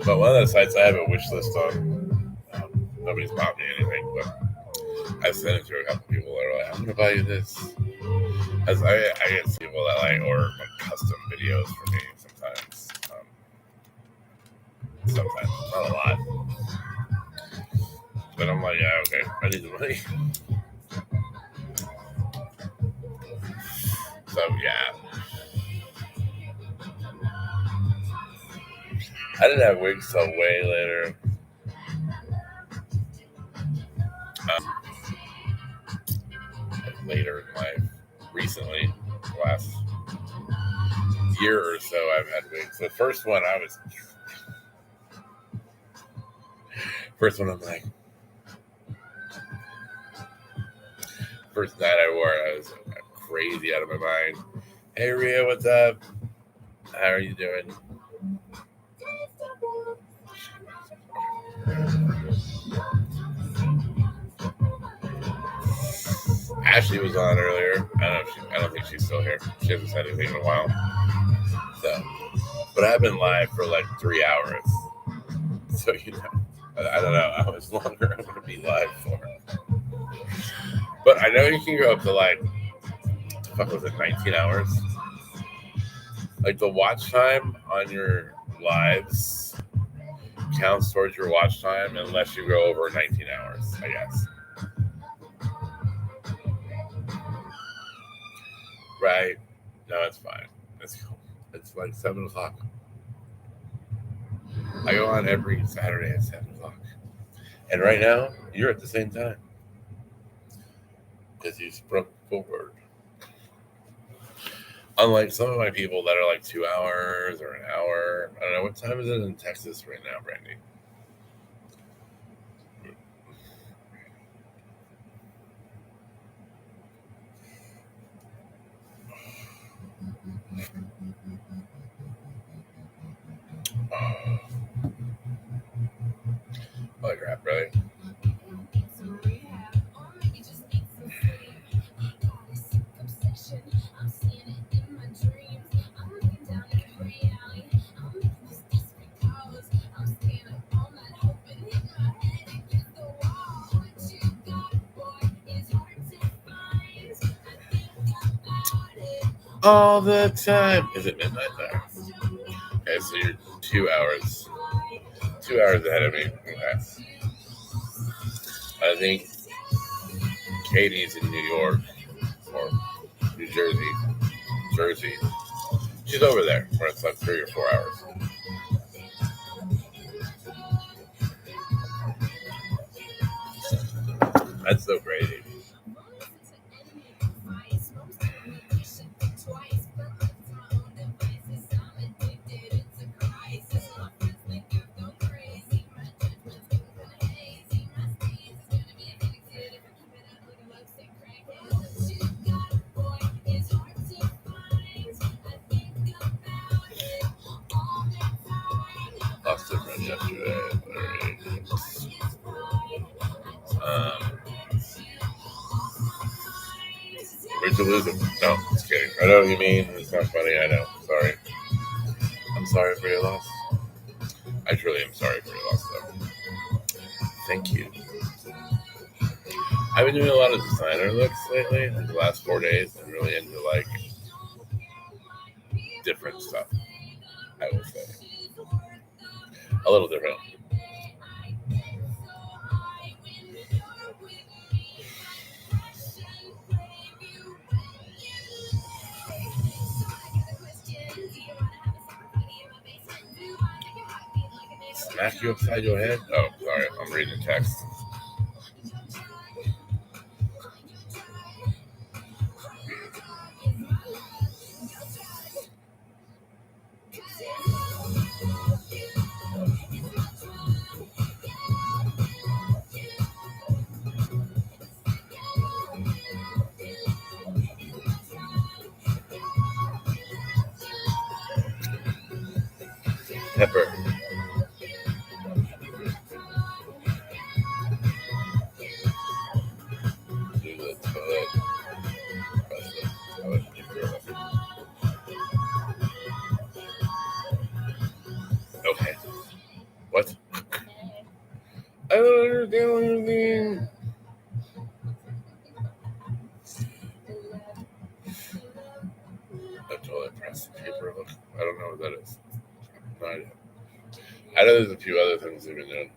But one of the sites I have a wish list on, nobody's bought me anything, but I sent it to a couple people that are like, I'm going to buy you this. As I get people that like order like custom videos for me sometimes. Sometimes, not a lot. But I'm like, yeah, okay, I need the money. So yeah. I didn't have wigs till way later. Later in life. Recently, last year or so, I've had wigs. The first one I'm like, first night I wore it, I was crazy out of my mind. Hey Ria, what's up? How are you doing? Ashley was on earlier. I don't think she's still here. She hasn't said anything in a while. So, but I've been live for like 3 hours. So I don't know how much longer I'm going to be live for. But I know you can go up to like, what was it, 19 hours? Like the watch time on your lives counts towards your watch time unless you go over 19 hours, I guess. Right? No, it's fine. It's cool. It's like 7 o'clock. I go on every Saturday at 7 o'clock. And right now, you're at the same time. Because you sprung forward. Unlike some of my people that are like 2 hours or an hour. I don't know. What time is it in Texas right now, Brandy? Holy crap, really? All the time. Is it midnight there? Okay, so 2 hours. 2 hours ahead of me. Okay. I think Katie's in New York or New Jersey. Jersey. She's over there for it's like 3 or 4 hours. That's so crazy. Lost a friend yesterday. Where'd you lose him? No, just kidding. I know what you mean. It's not funny. I know. Sorry. I'm sorry for your loss. I truly am sorry for your loss, though. Thank you. I've been doing a lot of designer looks lately, in the last 4 days, and really into like different stuff. I will say a little different. Smack you upside your head? Oh, sorry. I'm reading the text. Pepper. Do the toilet. Press the toilet paper. Okay. What? I don't understand what you mean. The toilet press paper look. I don't know what that is. No idea. I know there's a few other things they've been doing.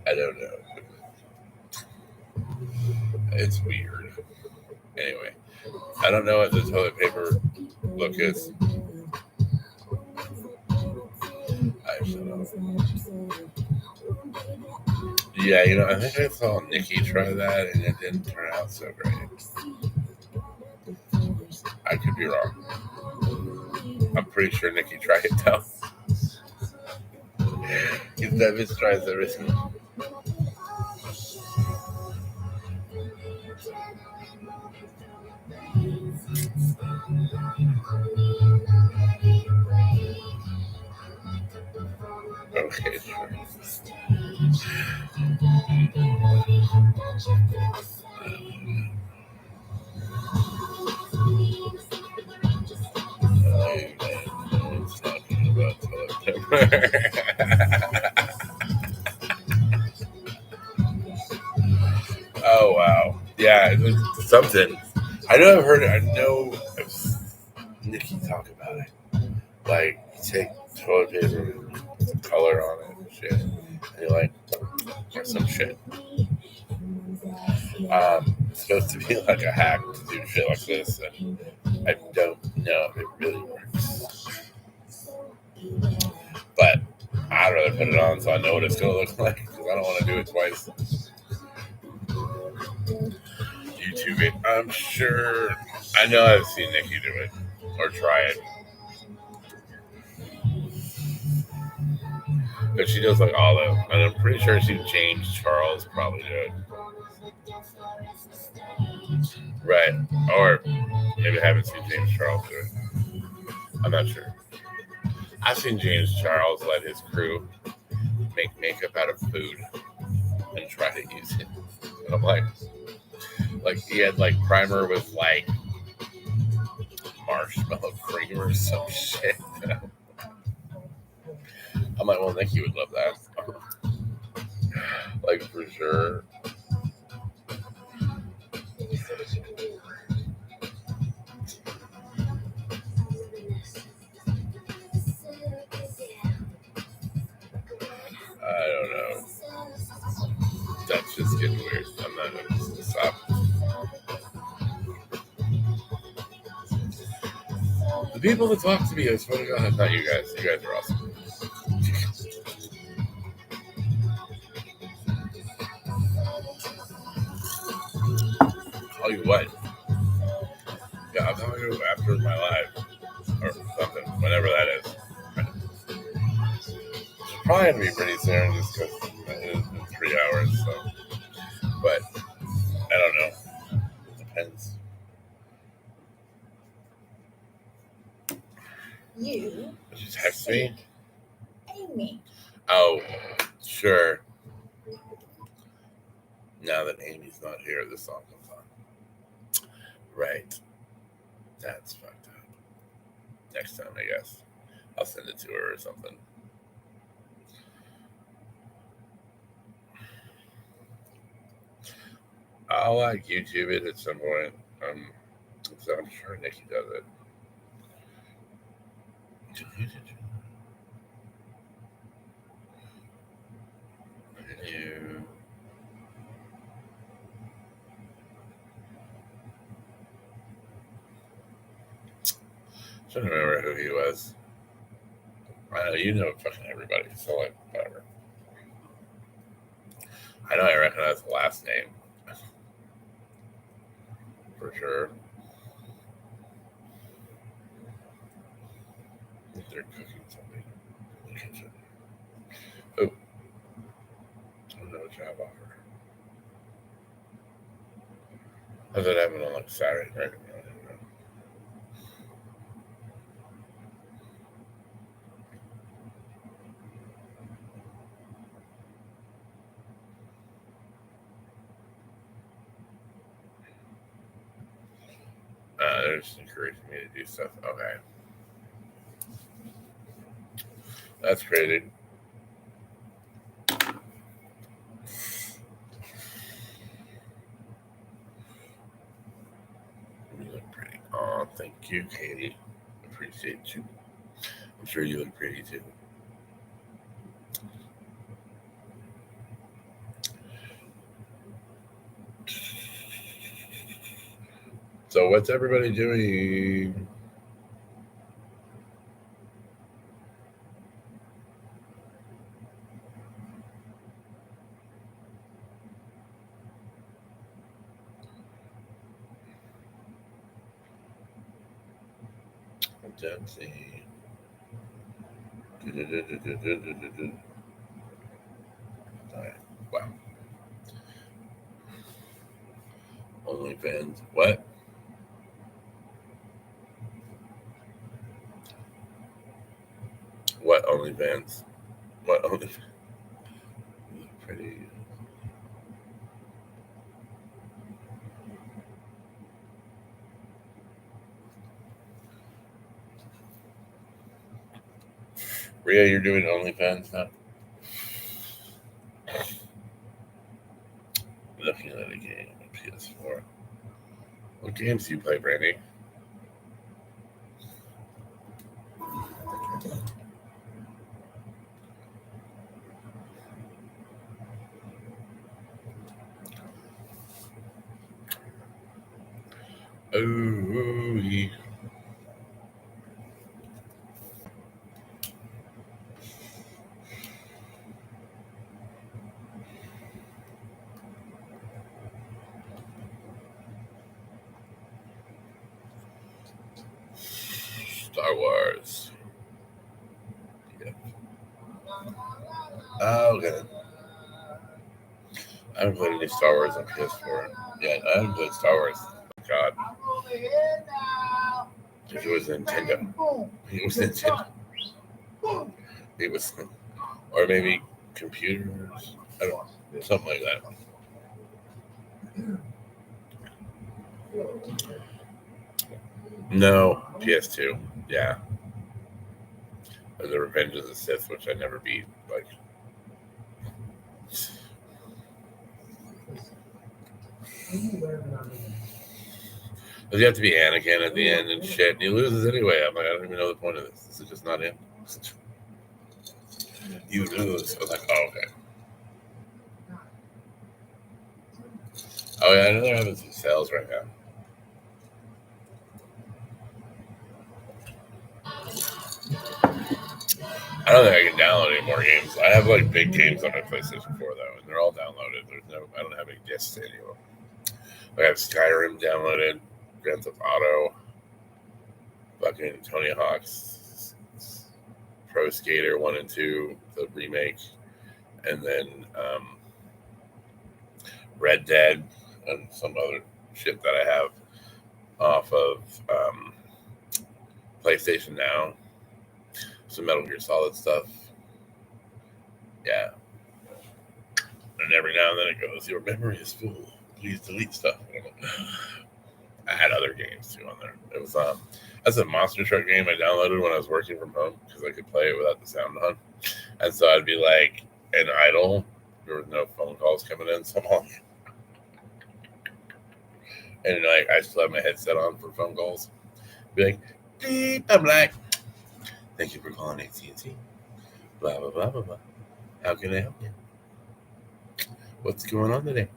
I don't know. It's weird. Anyway, I don't know what the toilet paper look is. I shut up. Yeah, I think I saw Nikki try that and it didn't turn out so great. I could be wrong. I'm pretty sure Nikki tried it though. He's never tries everything. Okay, sure. It's talking about toilet paper. Oh wow, yeah, it was something. I know I've heard it. I know I've seen Nikki talk about it. Like, you take toilet paper with some color on it and shit, and you're like, or some shit. It's supposed to be like a hack to do shit like this, and I don't know if it really works. But I'd rather put it on so I know what it's going to look like, because I don't want to do it twice. YouTube it. I'm sure. I know I've seen Nikki do it or try it. But she does like olive, and I'm pretty sure she changed Charles probably do it. Right. Or maybe I haven't seen James Charles do it. I'm not sure. I've seen James Charles let his crew make makeup out of food and try to use it. And I'm like he had like primer with like marshmallow cream or some shit. I'm like, well, Nikki would love that. Like for sure. I don't know. That's just getting weird. I'm not gonna stop. The people that talk to me, I swear to God, not you guys. You guys are awesome. Tell you what. Yeah, I'll tell you after my live or something, whenever that is. It's probably gonna be pretty soon, just because it's been 3 hours. So, but I don't know. It depends. You Did you text me? Amy. Oh, sure. Now that Amy's not here, this song comes on. Right. That's fucked up. Next time, I guess. I'll send it to her or something. I'll like YouTube it at some point. So I'm sure Nikki does it. You. Shouldn't remember who he was. I know you know fucking everybody, so like whatever. I know I recognize the last name for sure. They're cooking something in the kitchen. Oh, no job offer. How's that happen on like Saturday night? I don't know. They're just encouraging me to do stuff. Okay. That's crazy. You look pretty. Oh, thank you, Katie. Appreciate you. I'm sure you look pretty too. So, what's everybody doing? Dancing. Wow. OnlyFans. What? What OnlyFans? What OnlyFans? You look pretty. Rhea, you're doing OnlyFans now? Looking at a game on PS4. What games do you play, Brandy? Oh, yeah. Star Wars. Yeah. Oh, okay. I haven't played any Star Wars on PS4 yet. I haven't played Star Wars. God. If it was Nintendo, it was Nintendo. It was, or maybe computers. I don't know, something like that. No, PS2. Yeah. And the Revenge of the Sith, which I never beat. Like, you have to be Anakin at the end and shit, and he loses anyway. I'm like, I don't even know the point of this. This is just not him. You lose. I was like, oh, okay. Oh, yeah, I know they're having some sales right now. I don't think I can download any more games. I have like big games on my PlayStation 4 though, and they're all downloaded. I don't have any discs to any of them. I have Skyrim downloaded, Grand Theft Auto, fucking Tony Hawk's Pro Skater 1 and 2, the remake, and then Red Dead and some other shit that I have off of PlayStation Now. Some Metal Gear Solid stuff. Yeah. And every now and then it goes, your memory is full. Please delete stuff. I had other games too on there. It was that's a monster truck game I downloaded when I was working from home because I could play it without the sound on. And so I'd be like an idle. There was no phone calls coming in, so I'm like, and like I still have my headset on for phone calls. Be like, beep. I'm like, thank you for calling AT&T. Blah blah blah blah blah. How can I help you? What's going on today?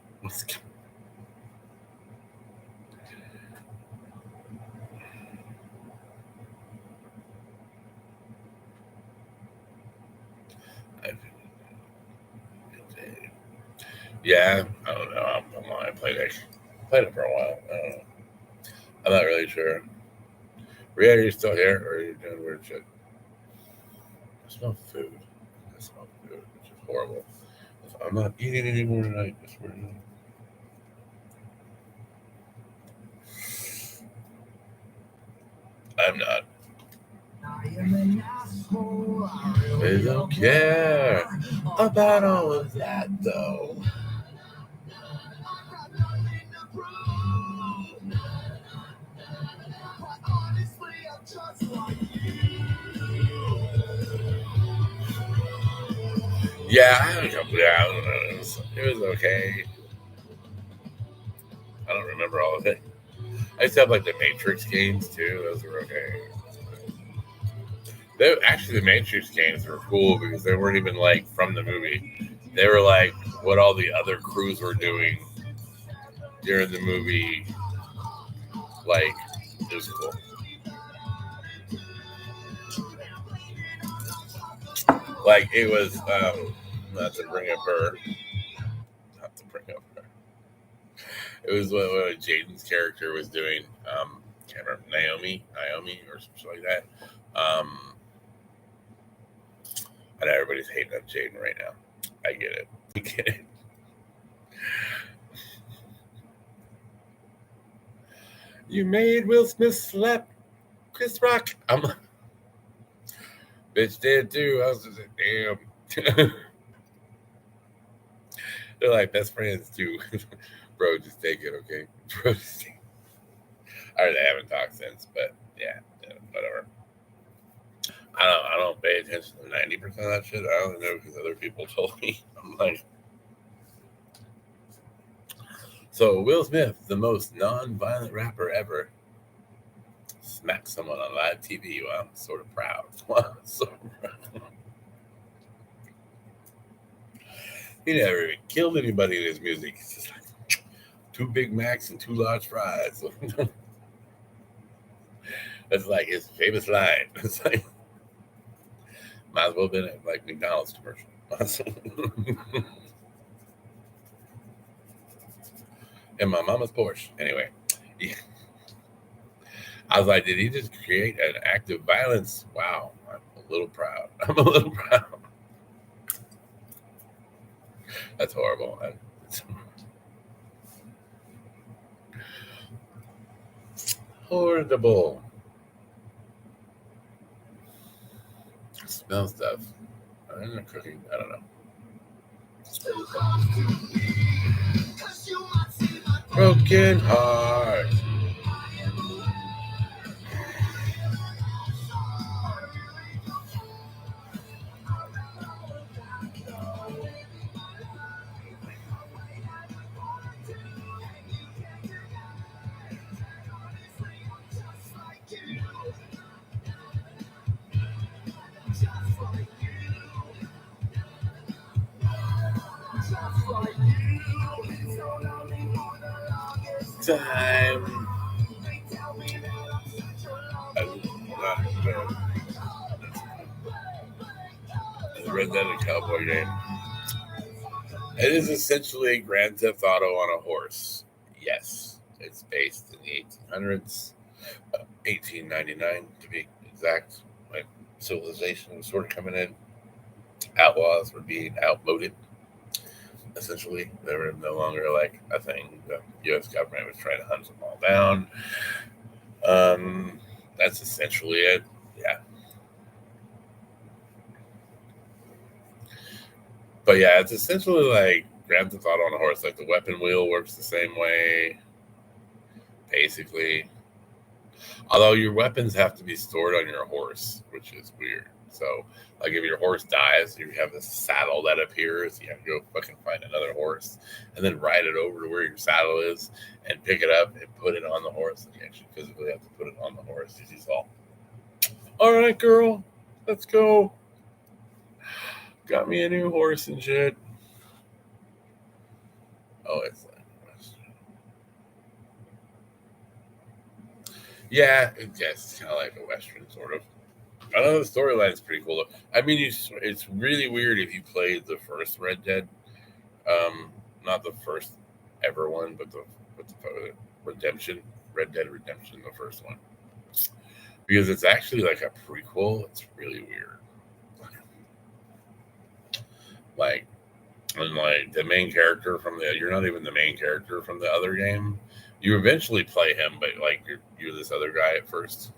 Yeah, I don't know. I'm lying. I played it for a while. I don't know. I'm not really sure. Rhea, are you still here, or are you doing weird shit? I smell food. Which is horrible. I'm not eating anymore tonight. I swear to God. I'm not. They don't care about all of that, though. Yeah, I had a couple. Yeah, I don't know. It was okay. I don't remember all of it. I used to have like the Matrix games too. Those were okay. Actually, the Matrix games were cool because they weren't even like from the movie. They were like what all the other crews were doing during the movie. Like, it was cool. Like, it was, not to bring up her. It was what Jaden's character was doing. Can't remember, Naomi, or something like that. I know everybody's hating on Jaden right now. I get it. You made Will Smith slap Chris Rock. Bitch did too. I was just like, damn. They're like best friends too. Bro, just take it, okay? Bro, just take it. They haven't talked since, but yeah, whatever. I don't pay attention to 90% of that shit. I only know because other people told me. I'm like, so Will Smith, the most non-violent rapper ever, smacked someone on live TV. Well, I'm sort of proud. He never even killed anybody in his music. It's just like 2 Big Macs and 2 large fries. That's like his famous line. It's like, might as well have been like McDonald's commercial. In my mama's Porsche. Anyway, yeah. I was like, did he just create an act of violence? Wow, I'm a little proud. That's horrible. Horrible. smell stuff. I'm not cooking. I don't know. Broken heart. Time. The Red Dead Cowboy game. It is essentially a Grand Theft Auto on a horse. Yes, it's based in the 1800s, 1899 to be exact. When civilization was sort of coming in, outlaws were being outmoded. Essentially, they were no longer like a thing. The U.S. government was trying to hunt them all down. That's essentially it. Yeah. But yeah, it's essentially like Grand Theft Auto on a horse. Like the weapon wheel works the same way, basically. Although your weapons have to be stored on your horse, which is weird. So, like if your horse dies, you have this saddle that appears. You have to go fucking find another horse and then ride it over to where your saddle is and pick it up and put it on the horse. And you actually physically have to put it on the horse. She's all right, girl, let's go. Got me a new horse and shit. Oh, it's like, yeah, it's kind of like a Western, sort of. I know the storyline is pretty cool. I mean, it's really weird if you played the first Red Dead, not the first ever one, but the Redemption, Red Dead Redemption, the first one, because it's actually like a prequel. It's really weird. Like, and like the main character from you're not even the main character from the other game. You eventually play him, but like you're this other guy at first.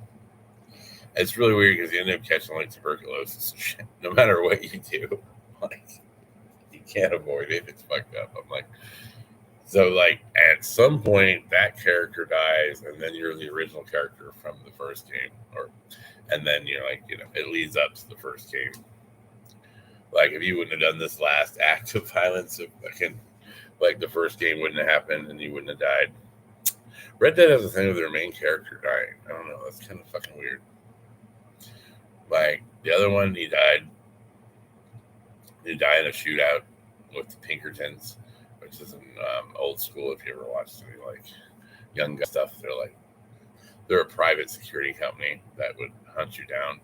It's really weird because you end up catching like tuberculosis and shit, no matter what you do. Like, you can't avoid it. It's fucked up. I'm like, so like at some point that character dies, and then you're the original character from the first game, and then you're like, it leads up to the first game. Like if you wouldn't have done this last act of violence, like the first game wouldn't have happened, and you wouldn't have died. Red Dead has a thing with their main character dying. I don't know. That's kind of fucking weird. Like the other one, he died. He died in a shootout with the Pinkertons, which is an old school. If you ever watched any like young guy stuff, they're a private security company that would hunt you down.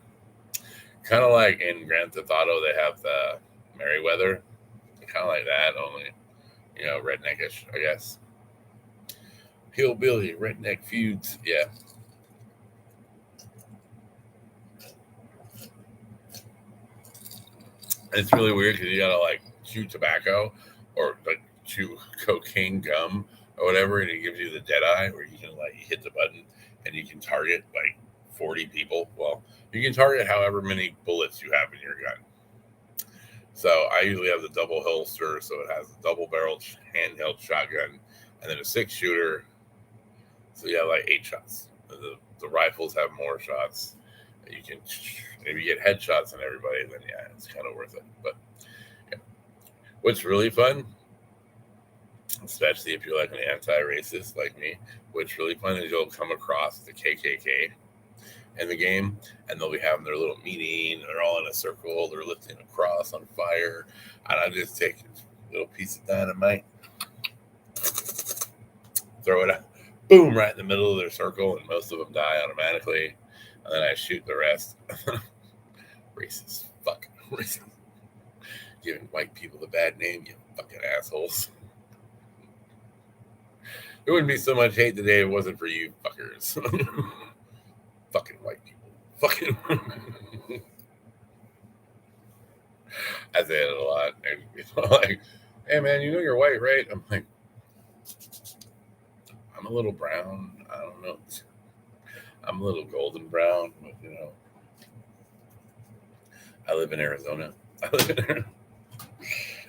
Kind of like in Grand Theft Auto, they have the Merryweather, kind of like that, only redneckish, I guess. Hillbilly redneck feuds, yeah. It's really weird because you gotta like chew tobacco or like chew cocaine gum or whatever, and it gives you the dead eye where you can like hit the button and you can target like 40 people. Well, you can target however many bullets you have in your gun. So I usually have the double holster, so it has a double-barreled handheld shotgun and then a 6-shooter. So you have like 8 shots. The rifles have more shots. You can, if you get headshots on everybody, then yeah, it's kind of worth it. But yeah. What's really fun, especially if you're like an anti-racist like me, what's really fun is you'll come across the KKK in the game, and they'll be having their little meeting. They're all in a circle. They're lifting a cross on fire, and I just take a little piece of dynamite, throw it out, boom, right in the middle of their circle, and most of them die automatically. And then I shoot the rest. Racist. Fuck. Racist. Giving white people the bad name, you fucking assholes. There wouldn't be so much hate today if it wasn't for you fuckers. Fucking white people. Fucking. I say it a lot. And people are like, hey man, you know you're white, right? I'm like, I'm a little brown. I don't know. I'm a little golden brown, but I live in Arizona.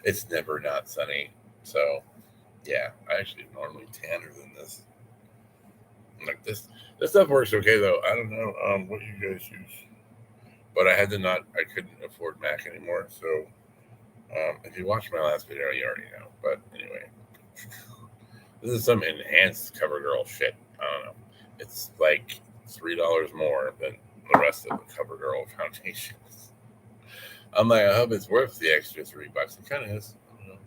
It's never not sunny. So yeah, I actually normally tanner than this. Like this stuff works okay though. I don't know what you guys use, but I had to not. I couldn't afford Mac anymore. So if you watched my last video, you already know. But anyway, this is some enhanced CoverGirl shit. I don't know. It's like $3 more than the rest of the CoverGirl foundations. I'm like, I hope it's worth the extra $3. It kind of is. You know,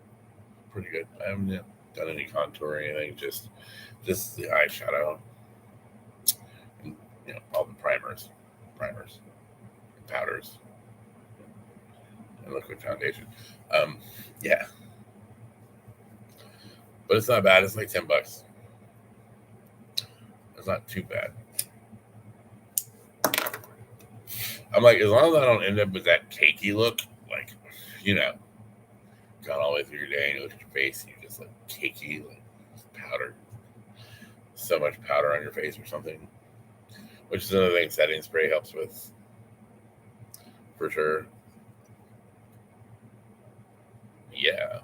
pretty good. I haven't done any contour or anything. Just the eyeshadow, and all the primers, powders, and liquid foundation. Um, yeah, but it's not bad. It's like $10. It's not too bad. I'm like, as long as I don't end up with that cakey look, like, you know, gone all the way through your day and you look at your face and you just like cakey, like powder, so much powder on your face or something, which is another thing setting spray helps with, for sure. Yeah.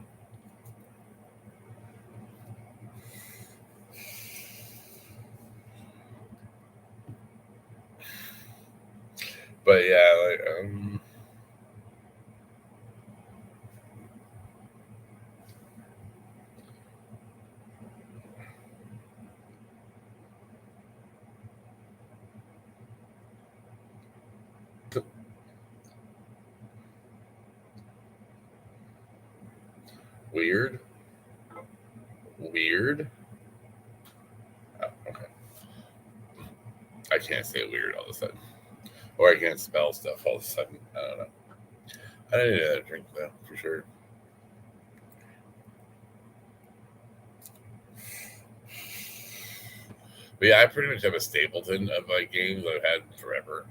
But yeah, like, weird. Weird. Oh, okay. I can't say weird all of a sudden. Or I can't spell stuff all of a sudden. I don't know. I didn't need that drink though, for sure. But yeah, I pretty much have a stapleton of like games I've had forever.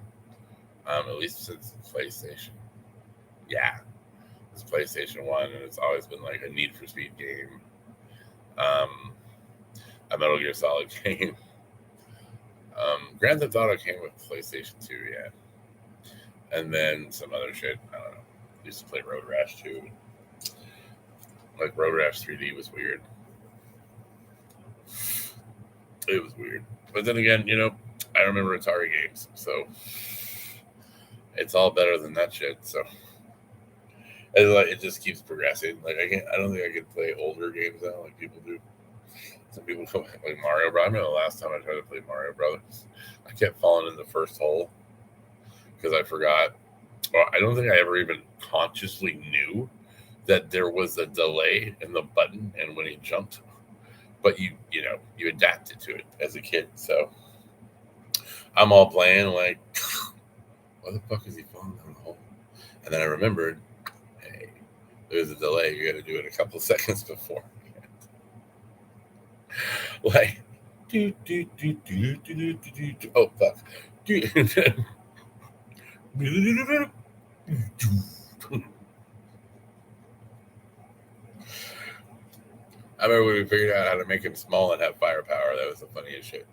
At least since PlayStation. Yeah, it's PlayStation One, and it's always been like a Need for Speed game, um, a Metal Gear Solid game. Grand Theft Auto came with PlayStation Two, yeah, and then some other shit. I don't know. Used to play Road Rash too. Like Road Rash 3D was weird. It was weird, but then again, I remember Atari games, so it's all better than that shit. So it just keeps progressing. Like I don't think I could play older games now like people do. Some people go like Mario Bros. I remember the last time I tried to play Mario Brothers, I kept falling in the first hole because I forgot. Well, I don't think I ever even consciously knew that there was a delay in the button and when he jumped. But you adapted to it as a kid. So I'm all playing like, what the fuck is he falling down the hole? And then I remembered, hey, there's a delay. You got to do it a couple of seconds before. Like, oh fuck. I remember when we figured out how to make him small and have firepower. That was the funniest shit.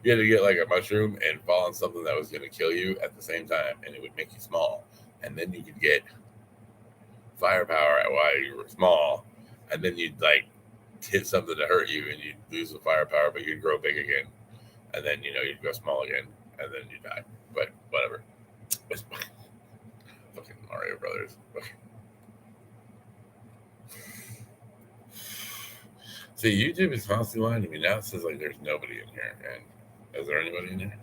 You had to get like a mushroom and fall on something that was going to kill you at the same time, and it would make you small, and then you could get firepower while you were small, and then you'd like hit something to hurt you, and you'd lose the firepower, but you'd grow big again, and then you'd go small again, and then you die. But whatever. Fucking Mario Brothers. See, YouTube is constantly lying to me now. It says like there's nobody in here, and is there anybody in here?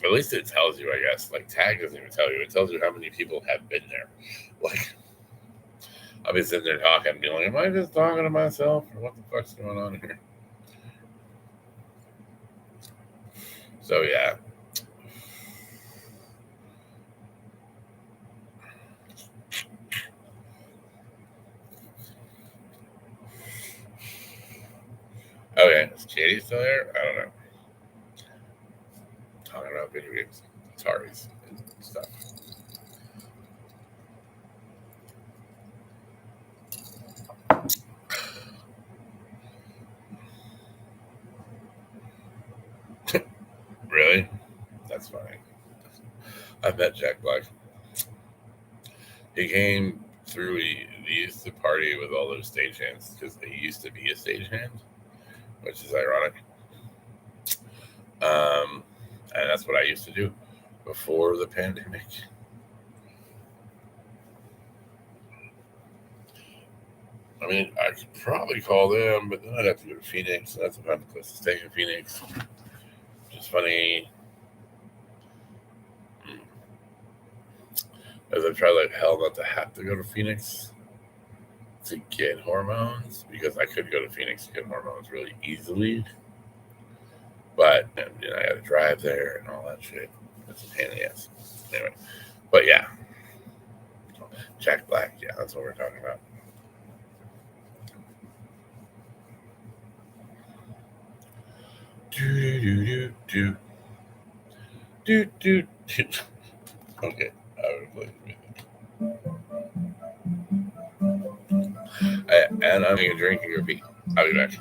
At least it tells you, I guess. Like tag doesn't even tell you. It tells you how many people have been there. Like I'll be sitting there talking, being like, "Am I just talking to myself, or what the fuck's going on here?" So yeah. Okay, is Katie still there? I don't know. Talking about video games, Ataris, and stuff. Really? I met Jack Black. He came through. He used to party with all those stagehands because he used to be a stagehand, which is ironic. And that's what I used to do before the pandemic. I mean, I could probably call them, but then I'd have to go to Phoenix. And that's a fun place to stay in Phoenix. Which is funny. As I try like hell not to have to go to Phoenix to get hormones, because I could go to Phoenix to get hormones really easily. But I got to drive there and all that shit. It's a pain in the ass. Anyway, but yeah. Jack Black, yeah, that's what we're talking about. Do. Okay, I would play the music. And I'm going to drink and repeat. I'll be back.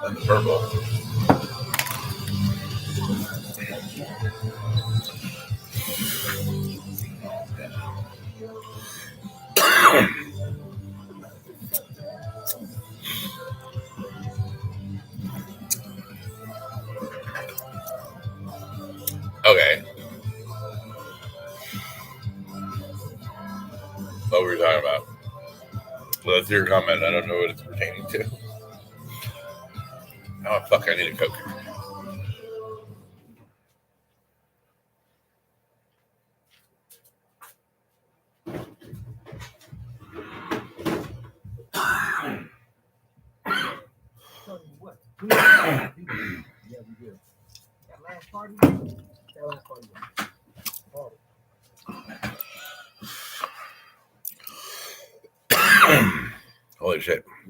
And purple. Okay. What were we talking about? Well, that's your comment. I don't know what it's pertaining to. Oh, fuck, I need a Coke. Yeah, we did. That last party? Party.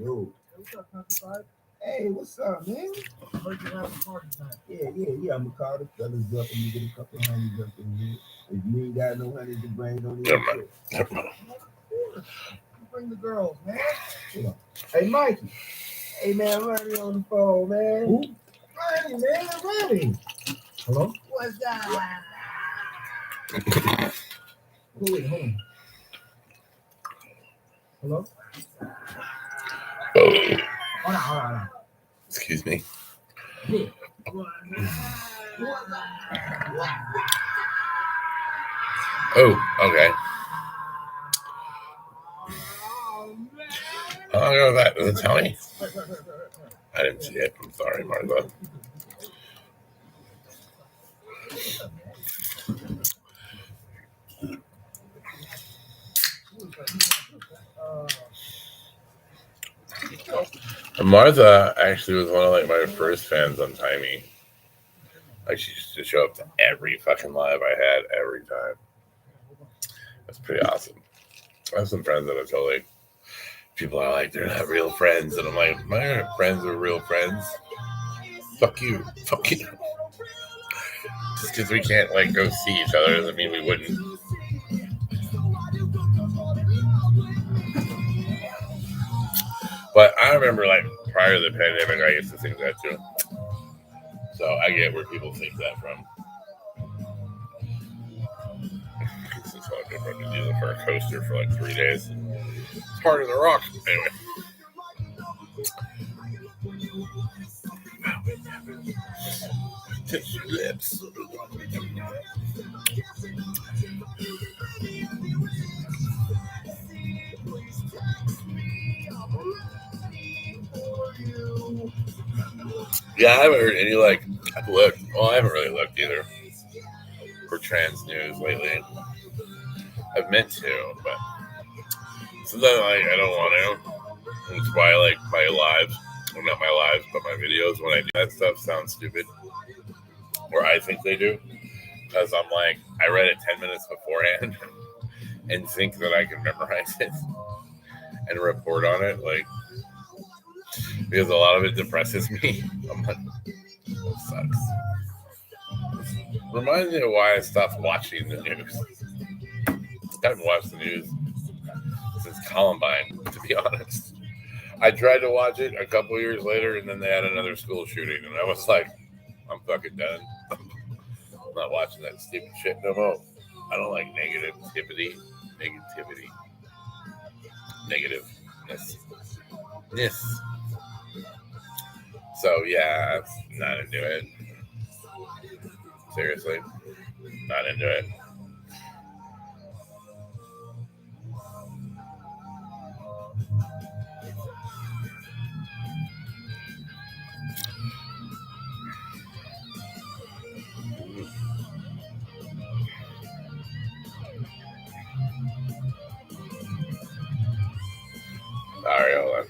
Yo. What's up, Country Five? Hey, what's up, man? I heard you having a party tonight. Yeah. I'm gonna call the fellas up and we get a couple honeys up in here. If you ain't got no honeys to bring, don't Never even mind. trip. Never mind. Of course. You bring the girls, man. Hold on. Hey, Mikey. Hey, man, Ronnie on the phone, man. Who? Ronnie, man, Ronnie. Hello? What's that? Wait, hold on. Hello? Oh, Hold on. excuse me. Yeah. Oh, okay. How long ago was that? Does it tell me? I didn't see it. I'm sorry, Martha. Martha actually was one of like my first fans on Timey. Like she used to show up to every fucking live I had every time. That's pretty awesome. I have some friends that are totally. People are like, they're not real friends, and I'm like, my friends are real friends. Fuck you. Just because we can't like go see each other doesn't mean we wouldn't. But I remember like prior to the pandemic, I used to think that too. So I get where people think that from. This is all good fun to do for a coaster for like 3 days. It's harder than a rock. Anyway. Tissue lips. Yeah, I haven't heard any like I've looked. Well, I haven't really looked either for trans news lately. I've meant to, but sometimes like I don't want to. That's why I like my lives, well, not my lives, but my videos when I do that stuff sound stupid, or I think they do, because I'm like I read it 10 minutes beforehand and think that I can memorize it and report on it, like because a lot of it depresses me. I'm like, that sucks. Reminds me of why I stopped watching the news. I haven't watched the news since Columbine, to be honest. I tried to watch it a couple years later, and then they had another school shooting, and I was like, I'm fucking done. I'm not watching that stupid shit no more. I don't like negativity. Negativeness. Yes. So, yeah, I'm not into it. Seriously. Not into it. Sorry, hold on.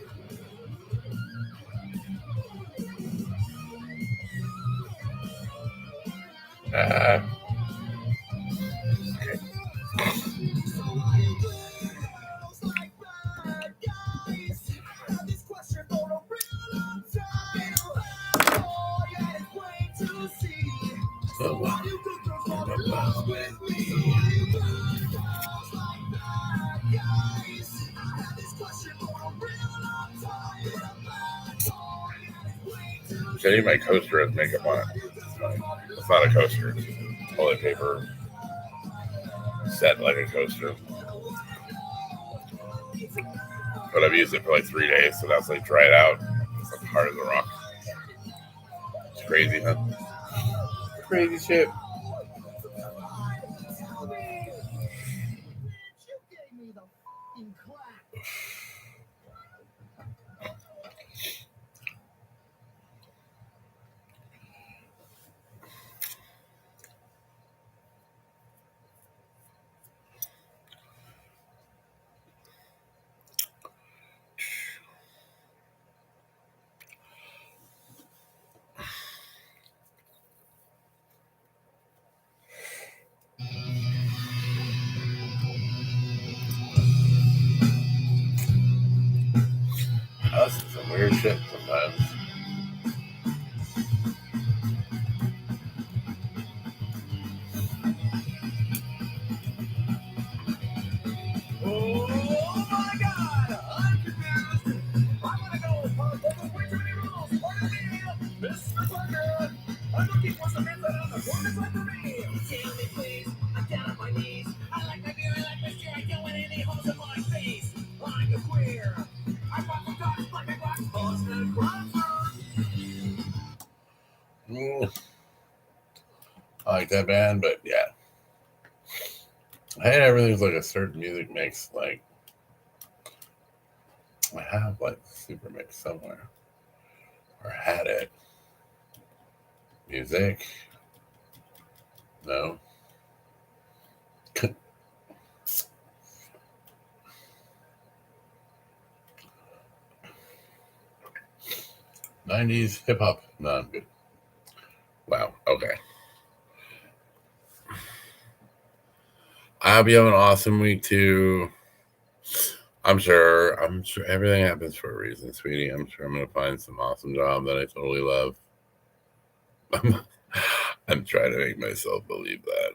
I need my coaster has makeup on it. It's not a coaster. It's toilet paper set like a coaster. But I've used it for like 3 days, so that's like dried out. It's like hard as a rock. It's crazy, huh? Crazy shit. some weird shit sometimes. Oh my God, I'm confused. I'm gonna go. There's way too many rules. Pardon me, Mr. Parker. I'm looking for some insight on the corner side for me. Tell me, please. I'm down on my knees. I like my beer, I like my steer. I don't want any holes in my face. I'm a queer. I want the dogs like I got Boston Crawford. I like that band, but yeah. I hate everything's like a certain music mix. Like, I have like super mix somewhere. Or had it. Music. No. 90s hip hop. No, I'm good. Wow. Okay. I hope you have an awesome week too. I'm sure everything happens for a reason, sweetie. I'm sure I'm gonna find some awesome job that I totally love. I'm trying to make myself believe that.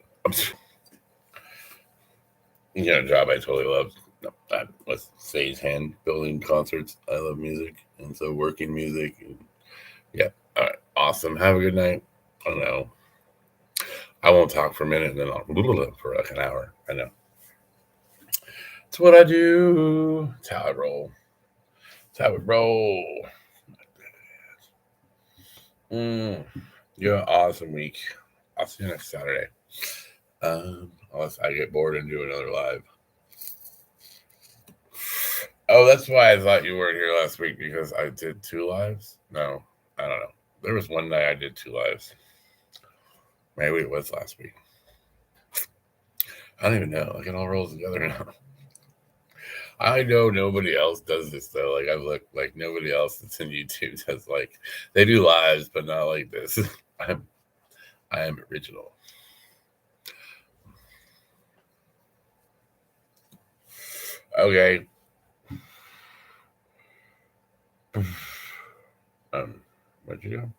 A job I totally love. No, that was stagehand, building concerts. I love music, and so working music. And yeah, all right, awesome. Have a good night. I don't know. I won't talk for a minute, and then I'll for like an hour. I know. It's what I do. It's how I roll. It's how we roll. You have an awesome week. I'll see you next Saturday. Unless I get bored and do another live. Oh, that's why I thought you weren't here last week, because I did 2 lives. No, I don't know. There was one night I did 2 lives. Maybe it was last week. I don't even know. Like, it all rolls together now. I know nobody else does this though. Like, I've looked, like, nobody else that's in YouTube does, like, they do lives, but not like this. I am original. Okay. Where'd you go?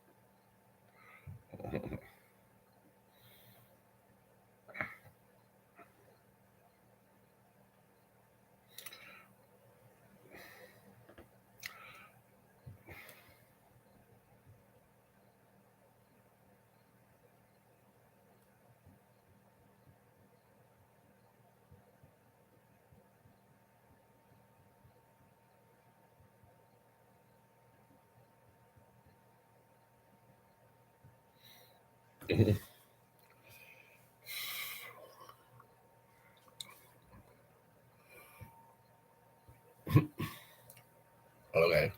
Okay.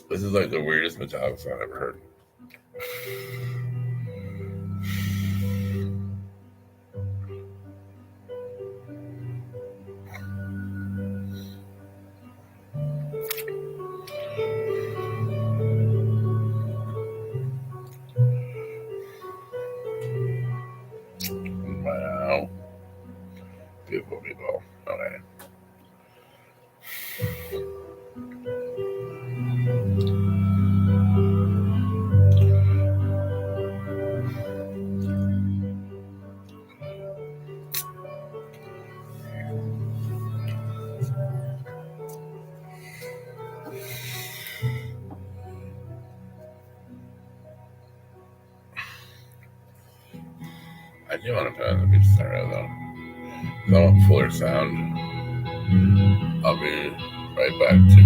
This is like the weirdest Metallica song I've ever heard. Wow. Beautiful people. Okay. I do want to put on the beach stereo though. I want fuller sound. I'll be right back to.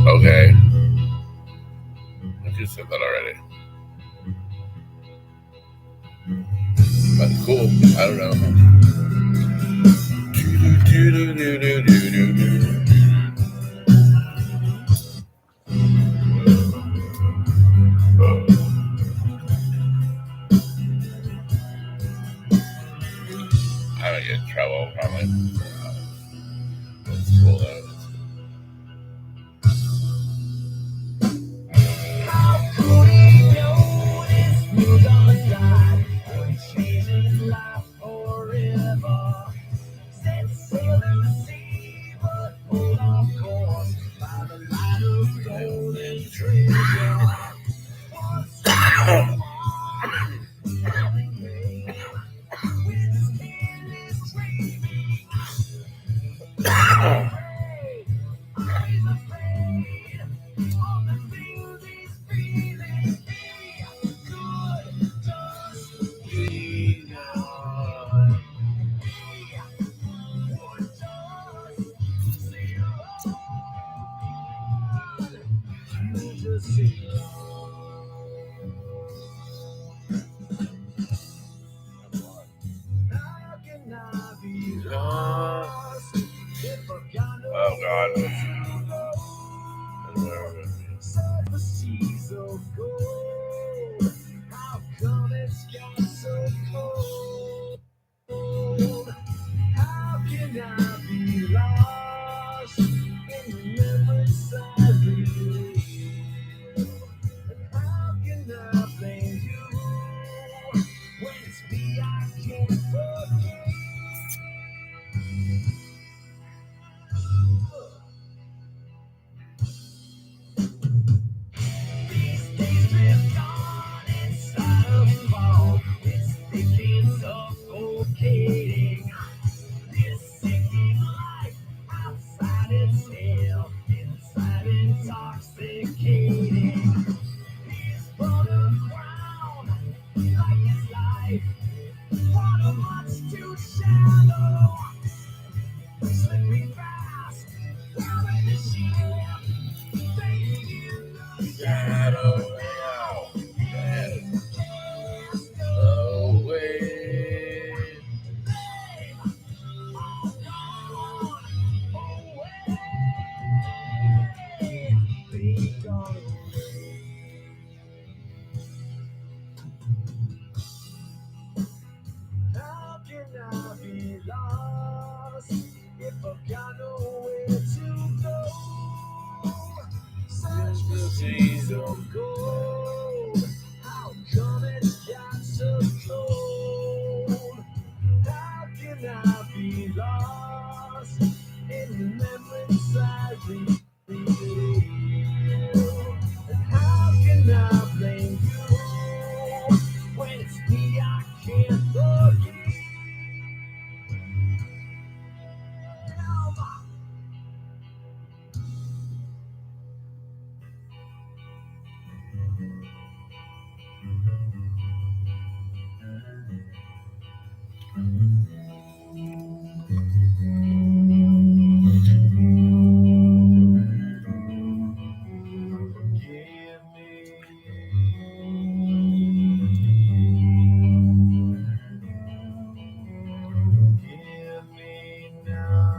Okay. I just said that already. But cool. I don't know. I don't get in trouble probably. That's cool though. How could he know this was gonna die? Would change his life forever. lost. Oh God. The seas of gold. How come it's got so cold? How can I be lost in the memories I relive? And how can I blame you when it's me I can't forget? These days drift on inside a fog. It's thick and suffocating. This sinking life outside its tail, inside intoxicating. He's butterground, like his life. Water much too shallow, slipping fast down in the ship, fading in the shadow. Away. How can I be lost if I've got nowhere to go? Search for seas of gold. How come it's got so cold? How can I be lost in the memories I relive? And how can I blame you when it's me I can't forgive? Forgive me now.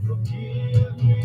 Forgive me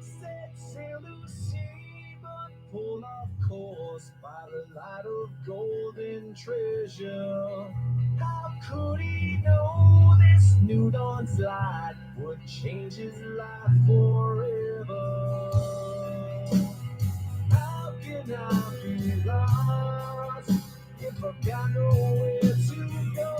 Set sail to sea, but pulled off course by the light of golden treasure. How could he know this new dawn's light would change his life forever? How can I be lost if I've got nowhere to go?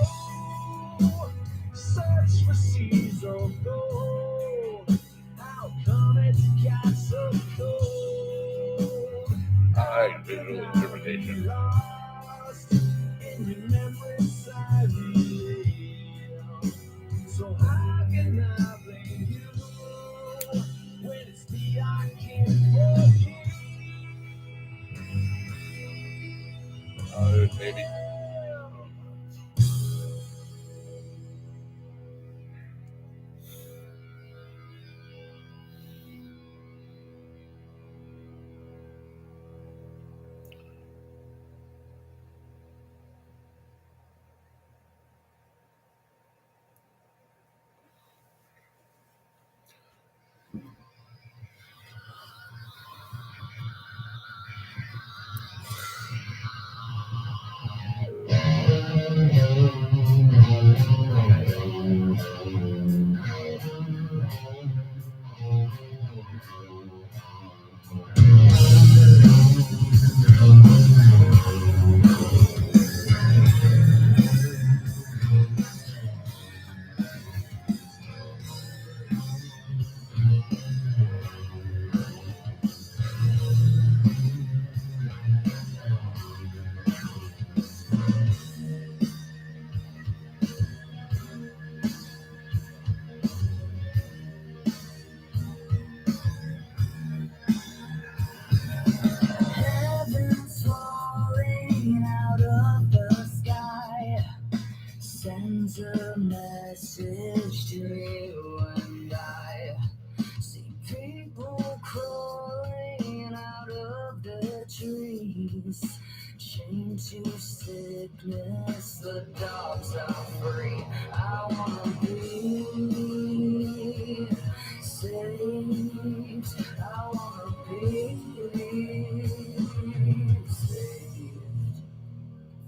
Search for seas of gold. How come it's got so cold? I like visual interpretation. Lost in remembrance I relive. So how can I blame you when it's me I can't forgive? good, baby. Heaven's falling out of the sky, sends a message to you and I. See people crawling out of the trees, chained to sickness, the dogs are free. I wanna be saved. I wanna be saved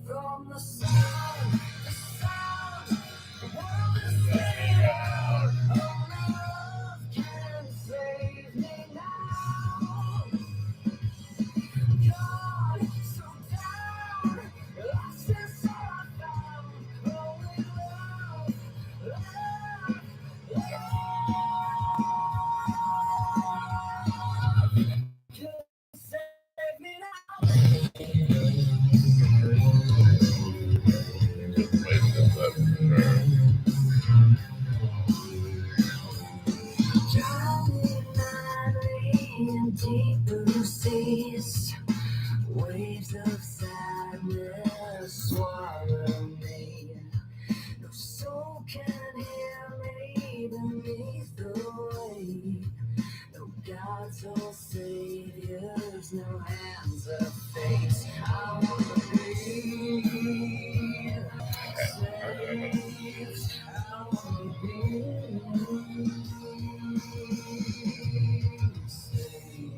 from the sound, the world is spinning out. Only love can save me now. God, so down, lost is all I found. Only love, love, love can save me now. Drowning madly in deep blue seas, waves of sadness swallow me. No soul can hear me beneath the weight. No gods or saviors, no hands of fate. I wanna be saved. I wanna be saved.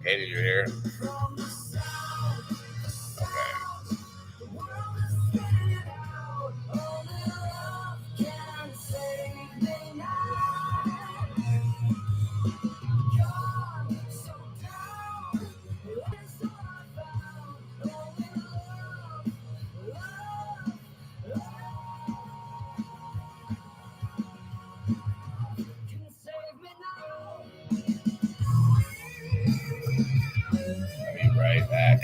Hey, did you hear? From the sound, Okay. the world is spinning out. Only love can save me now. God, so down, lost is all I found. Only love, love, love can save me now. I'll be right back.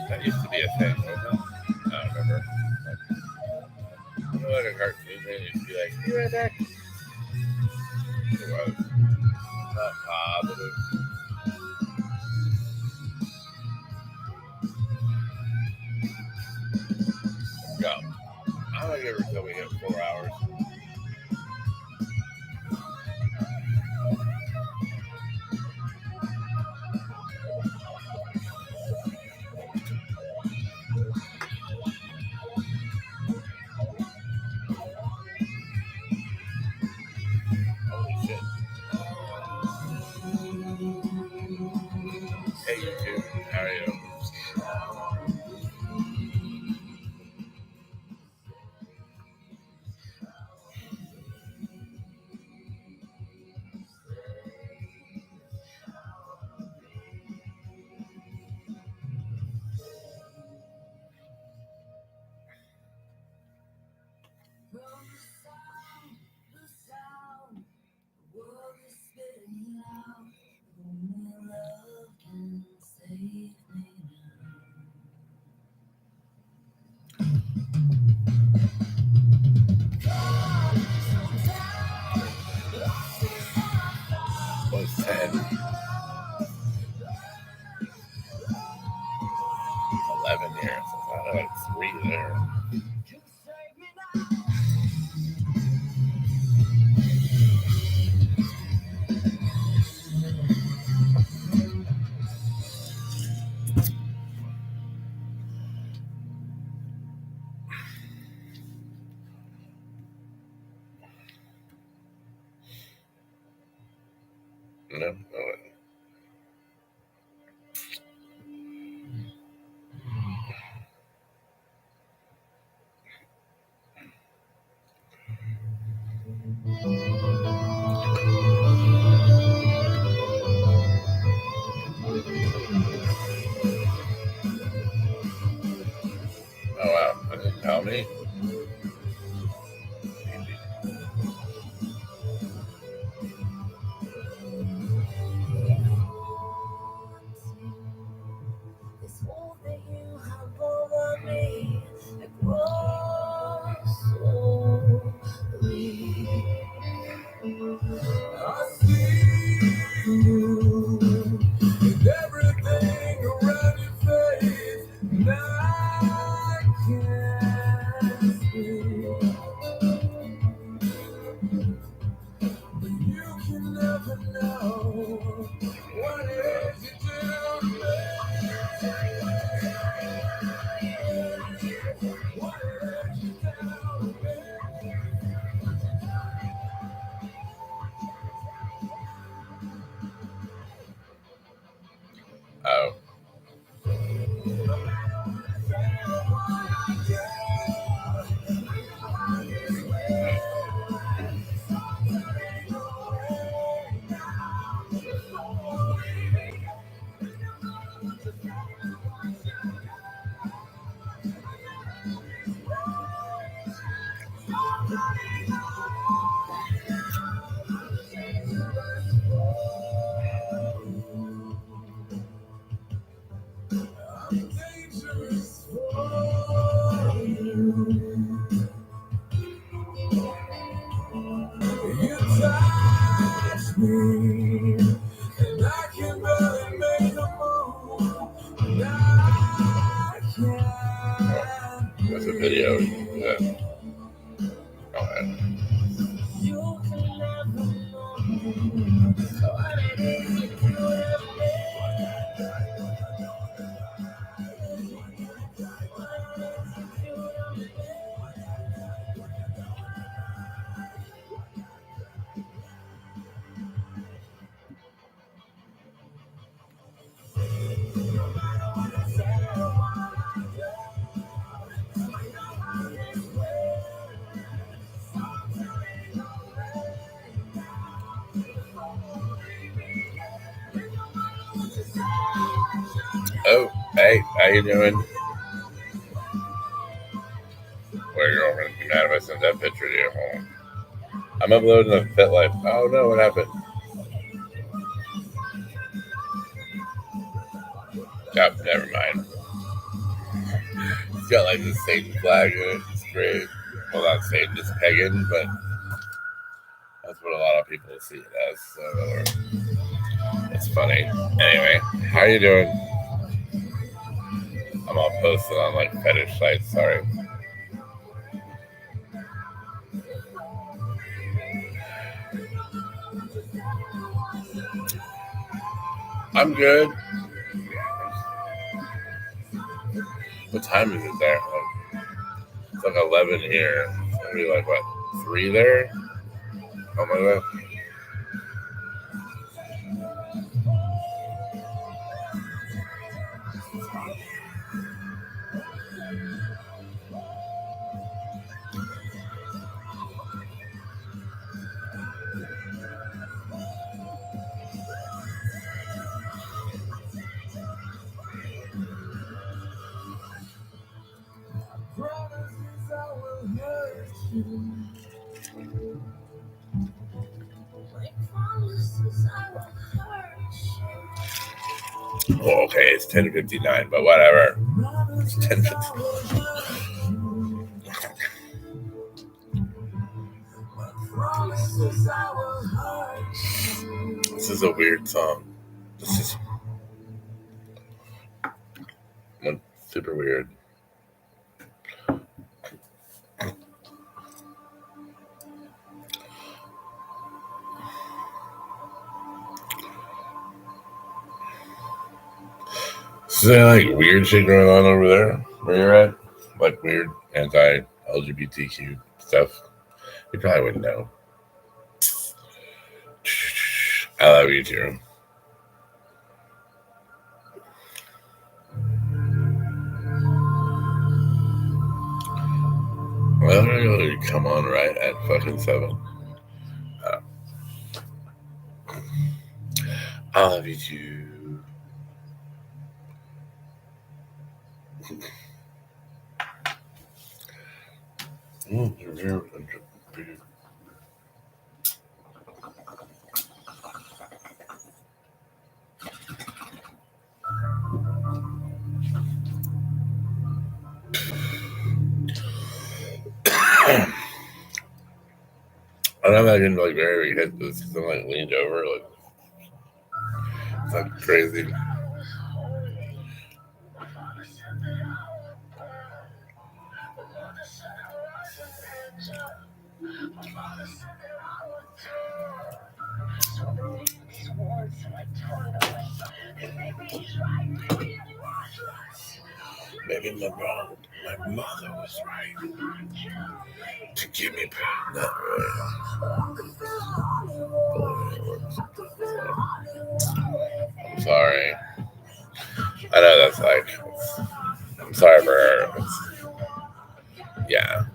That used to be a thing, wasn't it? I don't remember. You know what a cartoon thing used to be like, be right back. It was not positive. Go. I'm gonna give her till we hit 4 hours. Holy shit. Hey YouTube, how are you? 11 here. So I got like 3 there. No, no. Oh wow, that didn't tell me. This wall that you have over me, it grows slowly. I see you, and everything around your face, and I can't see. But you can never know what it is you do to me. What it is you do to me. Oh. Dangerous for you. You touch me, and I can barely make a move. And I can't. That's a video. Yeah. Go ahead. You can never know what it is you do to me. Oh, hey, how you doing? Where your girlfriend be mad if I sent that picture to you? Hold on. I'm uploading a Fit Life. Oh no, what happened? Oh, never mind. It's got like this Satan flag in it. It's great. Well, not Satan, it's pagan, but that's what a lot of people see it as. So it's funny. Anyway, how you doing? I'm all posted on like fetish sites. Sorry. I'm good. What time is it there? It's like 11 here. It's gonna be like what, 3 there? Oh my god. Promises I will hurt you. My promises I will hurt you. Oh, okay, it's 10:59, but whatever. It's 10:50. Promises I will hurt you. This is a weird song. This is Super weird. Is there like weird shit going on over there where you're at? Like weird anti-LGBTQ stuff? You probably wouldn't know. I love you too. Well, I'm gonna come on right at fucking 7. I love you too. I know that didn't like very hit this because I'm like leaned over, like it's like crazy. Maybe my mother was right to give me that way. I'm sorry. I know that's like. I'm sorry for her. Yeah.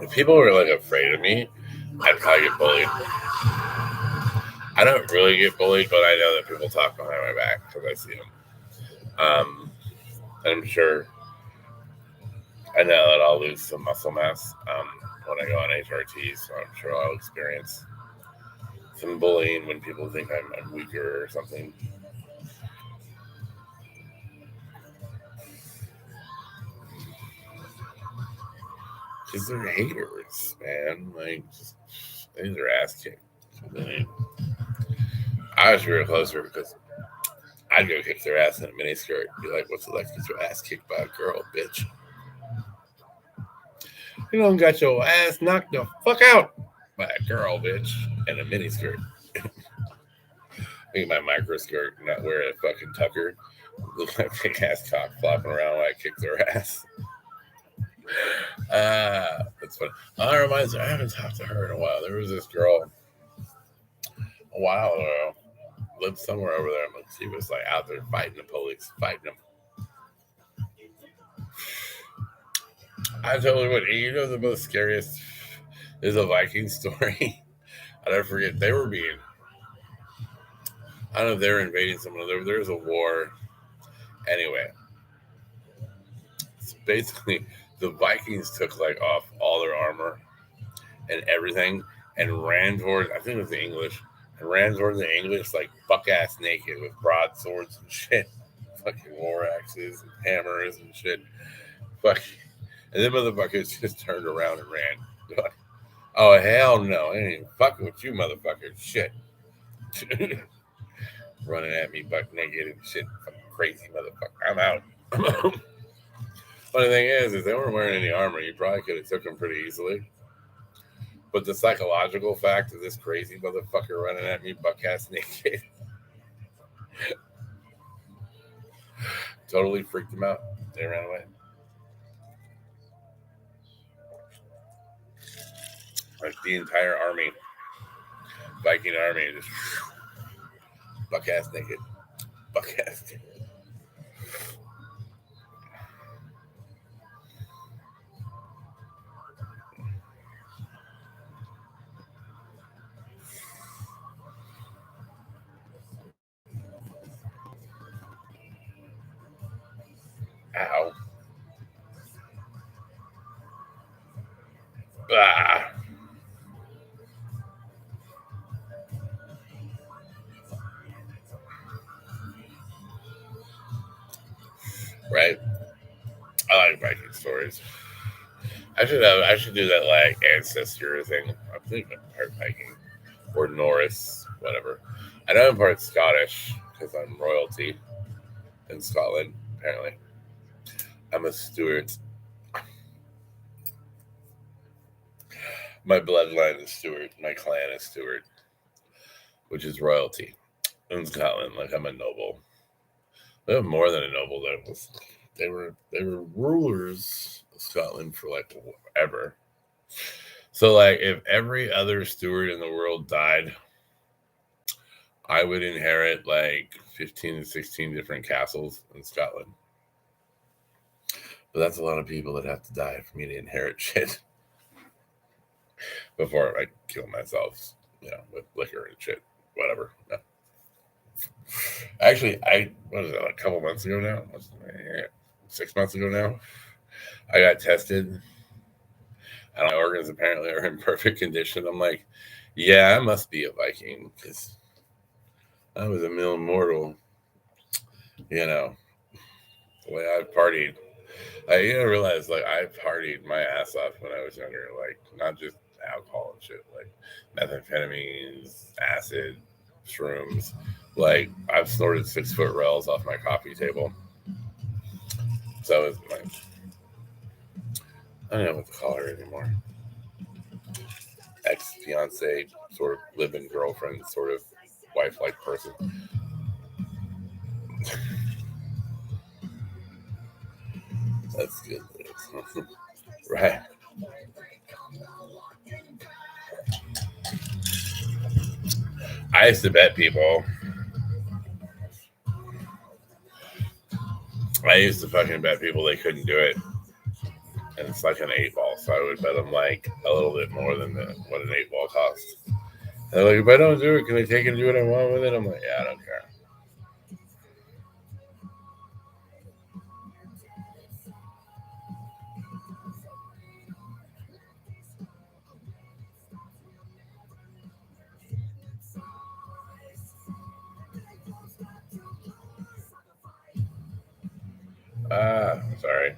If people were like afraid of me, I'd probably get bullied. I don't really get bullied, but I know that people talk behind my back because I see them. I'm sure. I know that I'll lose some muscle mass when I go on HRT, so I'm sure I'll experience some bullying when people think I'm weaker or something. Because they're haters, man. Like, just, they need their ass kicked. I was real closer because I'd go kick their ass in a miniskirt. Be like, what's it like to get your ass kicked by a girl, bitch? You don't got your ass knocked the fuck out by a girl, bitch, in a miniskirt. Look at my micro skirt, not wearing a fucking tucker. Look like big ass cock flopping around when I kick their ass. That's funny. That reminds me, I haven't talked to her in a while. There was this girl a while ago, lived somewhere over there. She was like out there fighting the police, fighting them. I totally would. You know, the most scariest is a Viking story. I'll never forget. They were being, I don't know if they were invading someone. There was a war. Anyway, so basically, the Vikings took like off all their armor and everything and ran towards, I think it was the English, and ran towards the English like buck ass naked with broadswords and shit. Fucking war axes and hammers and shit. Fuck. And then motherfuckers just turned around and ran. Oh, hell no. I ain't even fucking with you, motherfuckers. Shit. Running at me buck naked and shit. Fucking crazy motherfucker. I'm out. Funny thing is they weren't wearing any armor. You probably could have took them pretty easily. But the psychological fact of this crazy motherfucker running at me buck ass naked totally freaked them out. They ran away. Like the entire army, Viking army, just buck ass naked. Buck ass naked. Ow. Ah. Right? I like Viking stories. I should do that like ancestor thing. I think I'm part Viking or Norris, whatever. I know I'm part Scottish because I'm royalty. in Scotland, apparently. I'm a Stuart. My bloodline is Stuart. My clan is Stuart, which is royalty in Scotland. Like I'm a noble. They're more than a noble. They were rulers of Scotland for like ever. So like if every other Stuart in the world died, I would inherit like 15 to 16 different castles in Scotland. But that's a lot of people that have to die for me to inherit shit before I kill myself, with liquor and shit, whatever. No. Actually, what was it, like a couple months ago now? 6 months ago now? I got tested. And my organs apparently are in perfect condition. I'm like, yeah, I must be a Viking because I was a mere mortal. The way I partied. I realize like I partied my ass off when I was younger, like not just alcohol and shit, like methamphetamines, acid, shrooms. Like I've snorted 6-foot rails off my coffee table. So it's like I don't know what to call her anymore. Ex fiance, sort of live-in girlfriend, sort of wife-like person. That's good. Right. I used to bet people. I used to fucking bet people they couldn't do it. And it's like an 8-ball. So I would bet them like a little bit more than what an 8-ball costs. And they're like, if I don't do it, can I take it and do what I want with it? I'm like, yeah, I don't care. Sorry.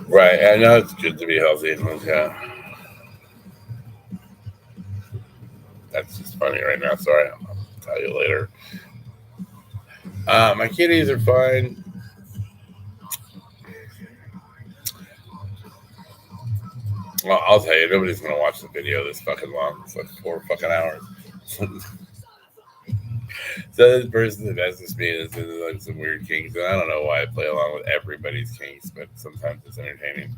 Right. I know it's good to be healthy. Yeah. That's just funny right now. Sorry. I'll tell you later. My kitties are fine. Well, I'll tell you, nobody's going to watch the video this fucking long. It's like 4 fucking hours. So this person that messaged me is into like some weird kinks, and I don't know why I play along with everybody's kinks, but sometimes it's entertaining.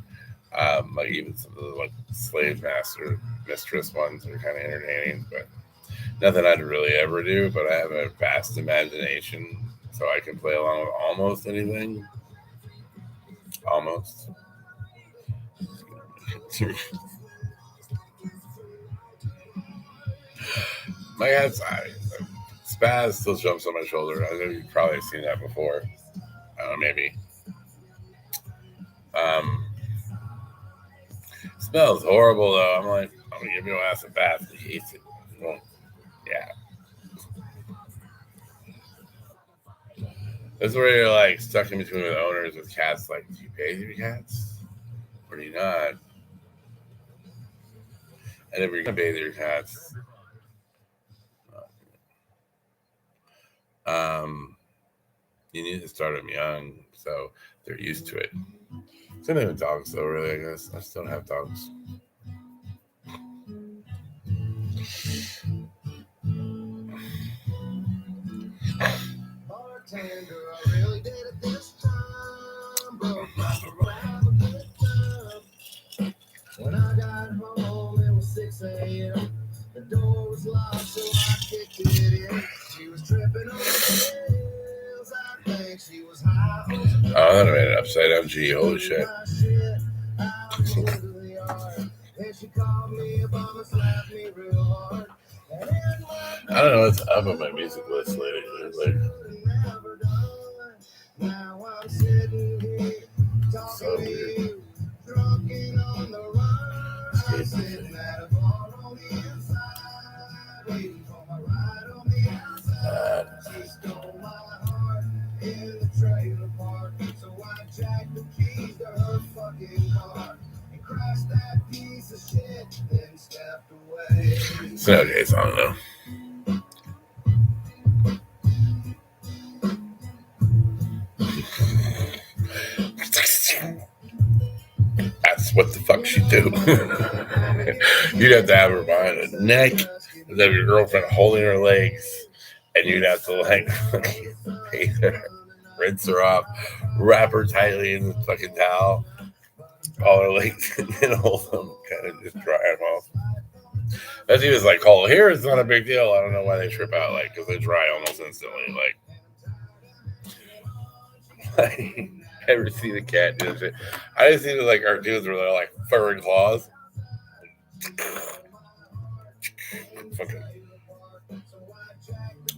Like even some of the like slave master mistress ones are kind of entertaining, but nothing I'd really ever do. But I have a vast imagination, so I can play along with almost anything. Almost. My cat's Spaz still jumps on my shoulder. I know you've probably seen that before. Maybe. Smells horrible though. I'm like, I'm gonna give your ass a bath. He hates it. Well, yeah. This is where you're like stuck in between with owners with cats. Like, do you bathe your cats or do you not? And if you're gonna bathe your cats, you need to start them young so they're used to it. Same thing with dogs, though. Really, I guess I still don't have dogs. Bartender, I really did it this time, bro. I thought I made it upside down G. Holy shit. I don't know what's up on my music list lately. It's like, so weird. It's an okay song though. That's what the fuck she do. You'd have to have her behind a neck, and have your girlfriend holding her legs, and you'd have to like bathe her, rinse her off, wrap her tightly in the fucking towel, all her legs, and then hold them, kind of just dry them off. That's even like cold here. It's not a big deal. I don't know why they trip out, like, because they dry almost instantly. Like, ever seen a cat do that shit? I just seen like cartoons where they're like fur and claws. Fucking.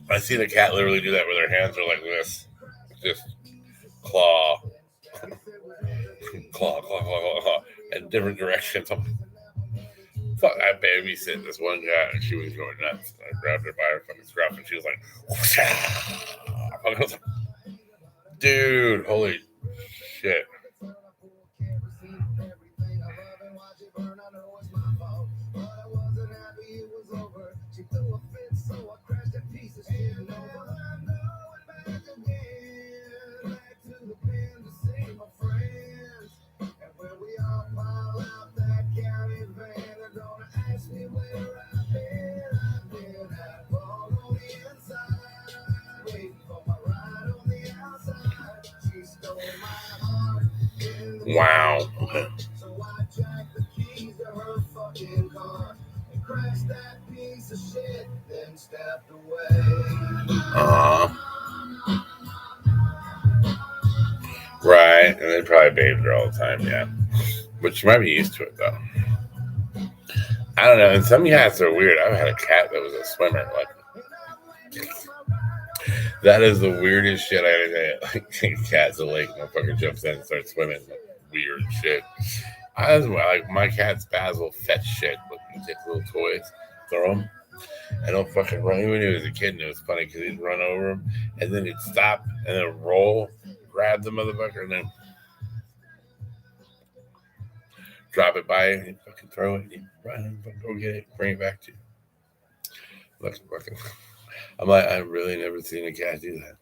I seen a cat literally do that where their hands are like this, just claw, in different directions. Fuck, I babysat this one cat and she was going nuts. I grabbed her by her fucking scruff and she was like, I was like, dude, holy shit. Wow. Right, and they probably bathed her all the time, yeah. But she might be used to it though. I don't know. And some cats are weird. I've had a cat that was a swimmer. Like, that is the weirdest shit I ever had. Like, cat's a lake, motherfucker jumps in and starts swimming. Weird shit. Like my cat's Basil fetch shit. But he takes little toys, throw them, and he'll fucking run. When he was a kid, and it was funny because he'd run over him, and then he'd stop and then roll, grab the motherfucker, and then drop it by and fucking throw it. And run and go get it, bring it back to you. Look, fucking. I'm like, I've really never seen a cat do that.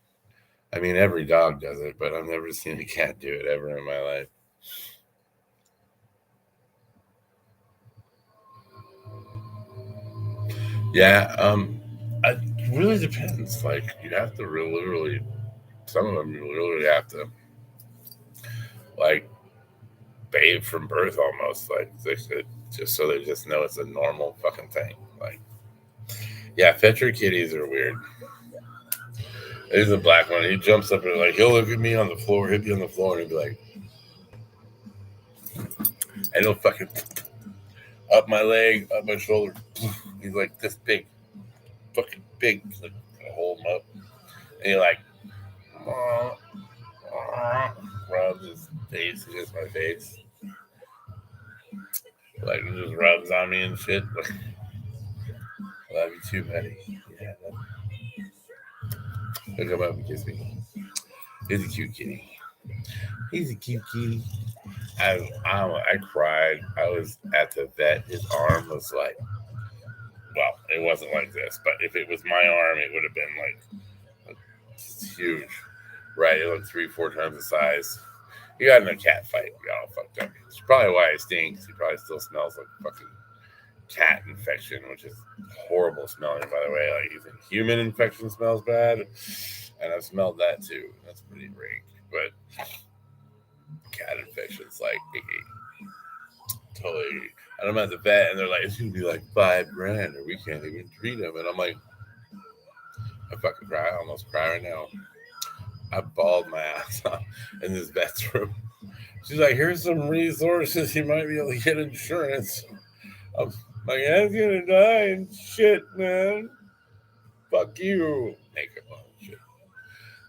I mean, every dog does it, but I've never seen a cat do it ever in my life. Yeah, it really depends. Like, you have to literally, some of them you literally have to, like, bathe from birth almost. Like, just so they just know it's a normal fucking thing. Like, yeah, fetcher kitties are weird. There's a black one. He jumps up and like he'll look at me on the floor. He'll be on the floor and he'll be like, and he'll fucking up my leg, up my shoulder. He's like this big, fucking big. Like, I hold him up, and he like rubs his face against my face, like he just rubs on me and shit. Like, love you too, buddy. Yeah. He'll come up and kiss me. He's a cute kitty. He's a cute kitty. I cried. I was at the vet. His arm was like, well, it wasn't like this, but if it was my arm, it would have been like huge. Right? It looked 3-4 times the size. He got in a cat fight. We got all fucked up. It's probably why he stinks. He probably still smells like fucking cat infection, which is horrible smelling, by the way. Like, even human infection smells bad. And I've smelled that too. That's pretty rank. But cat infection's like totally. And I'm at the vet, and they're like, it's gonna be like $5,000, or we can't even treat him. And I'm like, I fucking cry. I almost cry right now. I bawled my ass off in this bathroom. She's like, here's some resources. You might be able to get insurance. I'm like, I'm gonna die and shit, man. Fuck you. Makeup on shit.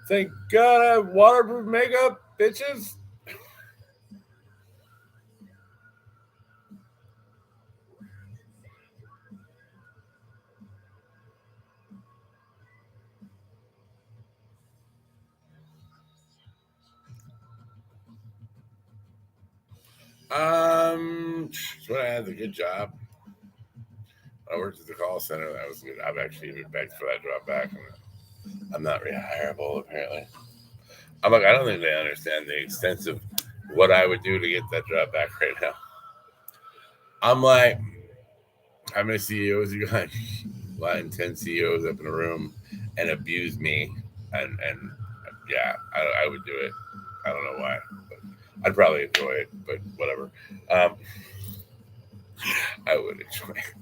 Thank God I have waterproof makeup, bitches. So I had a good job. I worked at the call center. That was good. I've actually even begged for that job back. I'm not rehireable, apparently. I'm like, I don't think they understand the extent of what I would do to get that job back right now. I'm like, how many CEOs you got? Line 10 CEOs up in a room and abuse me. And yeah, I would do it. I don't know why. But I'd probably enjoy it, but whatever. Um, I would enjoy it.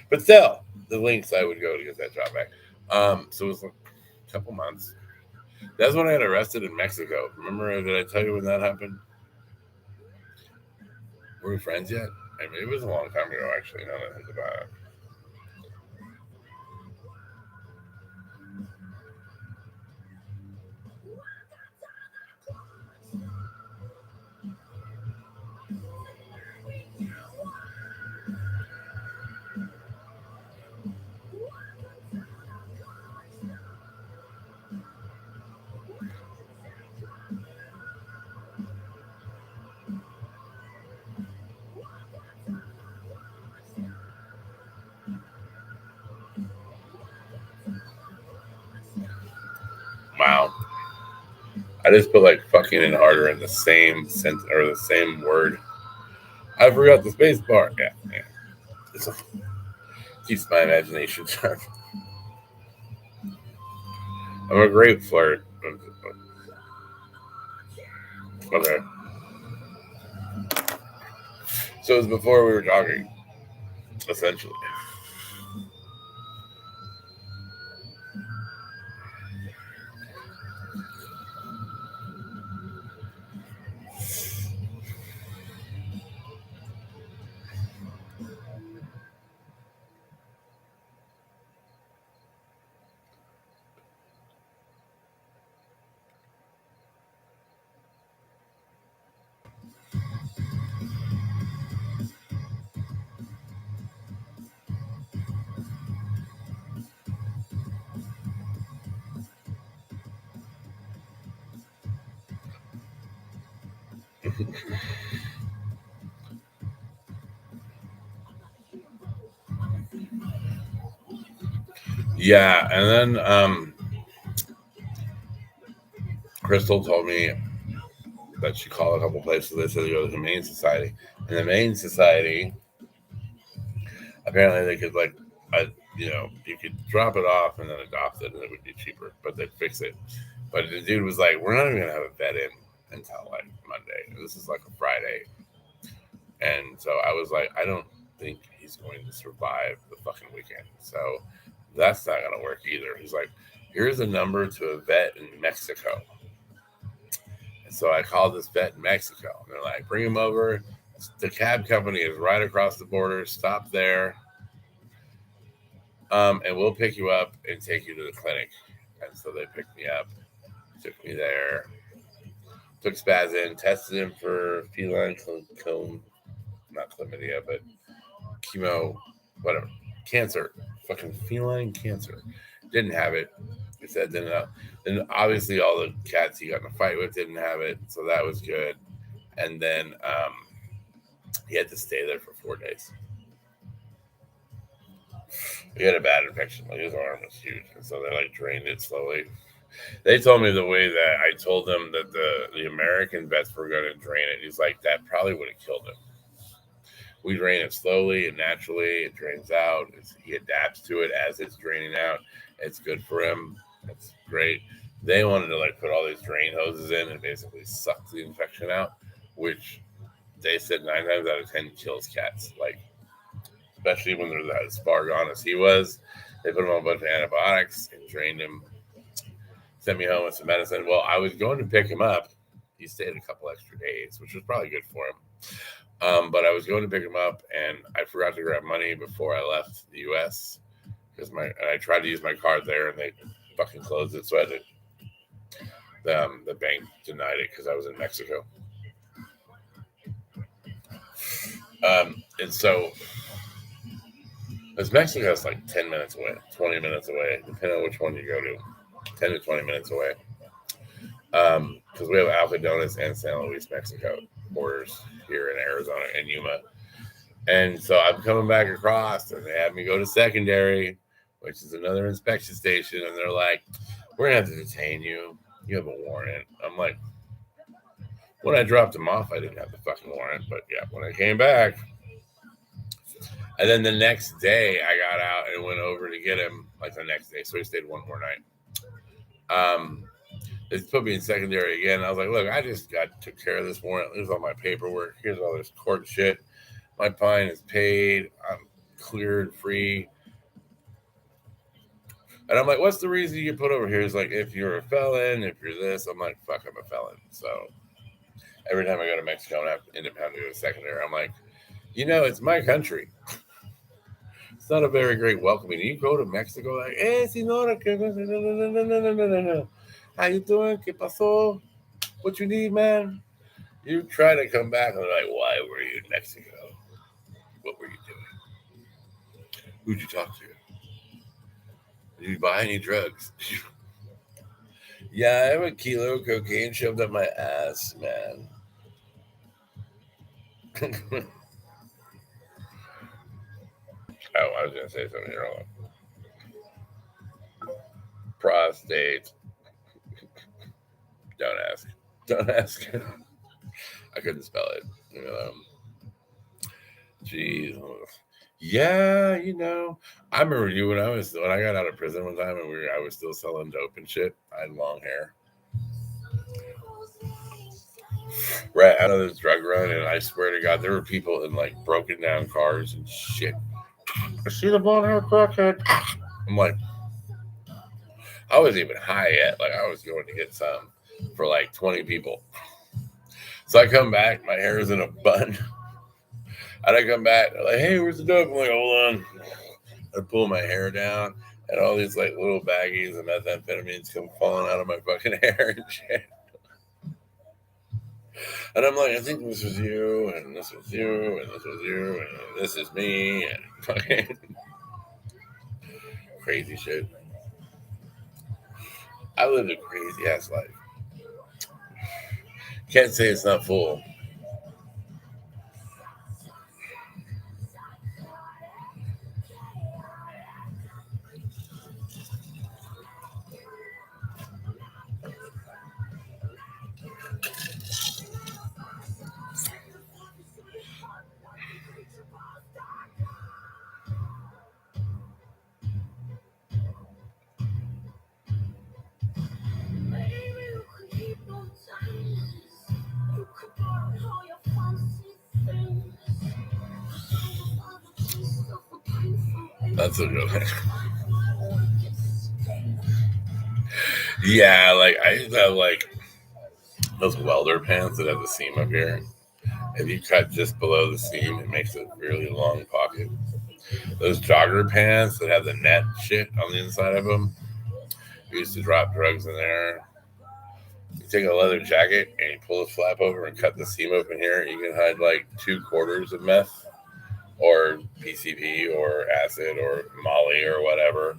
But still, the links I would go to get that job back. So it was like a couple months. That's when I got arrested in Mexico. Remember, did I tell you when that happened? Were we friends yet? I mean, it was a long time ago, actually, now that I think about it. Wow. I just put like fucking and harder in the same sentence or the same word. I forgot the space bar. Yeah, yeah. It's keeps my imagination sharp. I'm a great flirt. Okay. So it was before we were talking, essentially. Yeah, and then Crystal told me that she called a couple places. They said to go to the Humane Society. And the Humane Society, apparently they could like, you could drop it off and then adopt it, and it would be cheaper, but they'd fix it. But the dude was like, "We're not even gonna have a vet in until like Monday. This is like a Friday." And so I was like, I don't think he's going to survive the fucking weekend. So that's not going to work either. He's like, here's a number to a vet in Mexico. And so I called this vet in Mexico. And they're like, bring him over. The cab company is right across the border. Stop there. And we'll pick you up and take you to the clinic. And so they picked me up, took me there, took Spaz in, tested him for feline not chlamydia, but chemo, whatever, cancer, fucking feline cancer. Didn't have it. He said didn't know. Then obviously all the cats he got in a fight with didn't have it, so that was good. And then he had to stay there for 4 days. He had a bad infection, like his arm was huge, and so they like drained it slowly. They told me the way that I told them that the American vets were going to drain it. He's like, that probably would have killed him. We drain it slowly and naturally. It drains out. He adapts to it as it's draining out. It's good for him. It's great. They wanted to like put all these drain hoses in and basically suck the infection out, which they said 9 times out of 10 kills cats. Like, especially when they're as far gone as he was. They put him on a bunch of antibiotics and drained him. sent me home with some medicine. Well, I was going to pick him up. He stayed a couple extra days, which was probably good for him. But I was going to pick him up, and I forgot to grab money before I left the U.S. because I tried to use my card there, and they fucking closed it. So I had to, the bank denied it because I was in Mexico. And so, because Mexico is like 10 minutes away, 20 minutes away, depending on which one you go to, 10 to 20 minutes away. Because we have Alcadones and San Luis, Mexico, borders here in Arizona and Yuma. And so I'm coming back across, and they have me go to secondary, which is another inspection station. And they're like, we're going to have to detain you. You have a warrant. I'm like, when I dropped him off, I didn't have the fucking warrant. But yeah, when I came back, and then the next day I got out and went over to get him, like the next day. So he stayed one more night. They put me in secondary again. I was like, look, I just took care of this warrant. Here's all my paperwork. Here's all this court shit. My fine is paid. I'm cleared, free. And I'm like, what's the reason you get put over here? He's like, if you're a felon, if you're this. I'm like, fuck, I'm a felon. So every time I go to Mexico and I have to independently go to secondary, I'm like, it's my country. It's not a very great welcoming. You go to Mexico like, senora, no. How you doing? ¿Qué pasó? What you need, man? You try to come back and they're like, why were you in Mexico? What were you doing? Who'd you talk to? Did you buy any drugs? Yeah, I have a kilo of cocaine shoved up my ass, man. Oh, I was going to say something wrong. Prostate. Don't ask. Don't ask. I couldn't spell it. Jeez. Yeah, I remember you when I got out of prison one time and I was still selling dope and shit. I had long hair. Right out of this drug run, and I swear to God, there were people in like broken down cars and shit. I see the blonde hair crackhead. I'm like, I wasn't even high yet. Like I was going to get some for like 20 people. So I come back, my hair is in a bun. And I come back, they're like, hey, where's the dope? I'm like, hold on. I pull my hair down, and all these like little baggies of methamphetamines come falling out of my fucking hair and shit. And I'm like, I think this was you, and this was you, and this was you, and this is me, and fucking crazy shit. I lived a crazy ass life. Can't say it's not full. That's a good one. Yeah, like I used to have like those welder pants that have the seam up here. If you cut just below the seam, it makes a really long pocket. Those jogger pants that have the net shit on the inside of them. We used to drop drugs in there. You take a leather jacket and you pull the flap over and cut the seam open here. You can hide like 2/4 of meth or PCP or acid or Molly or whatever.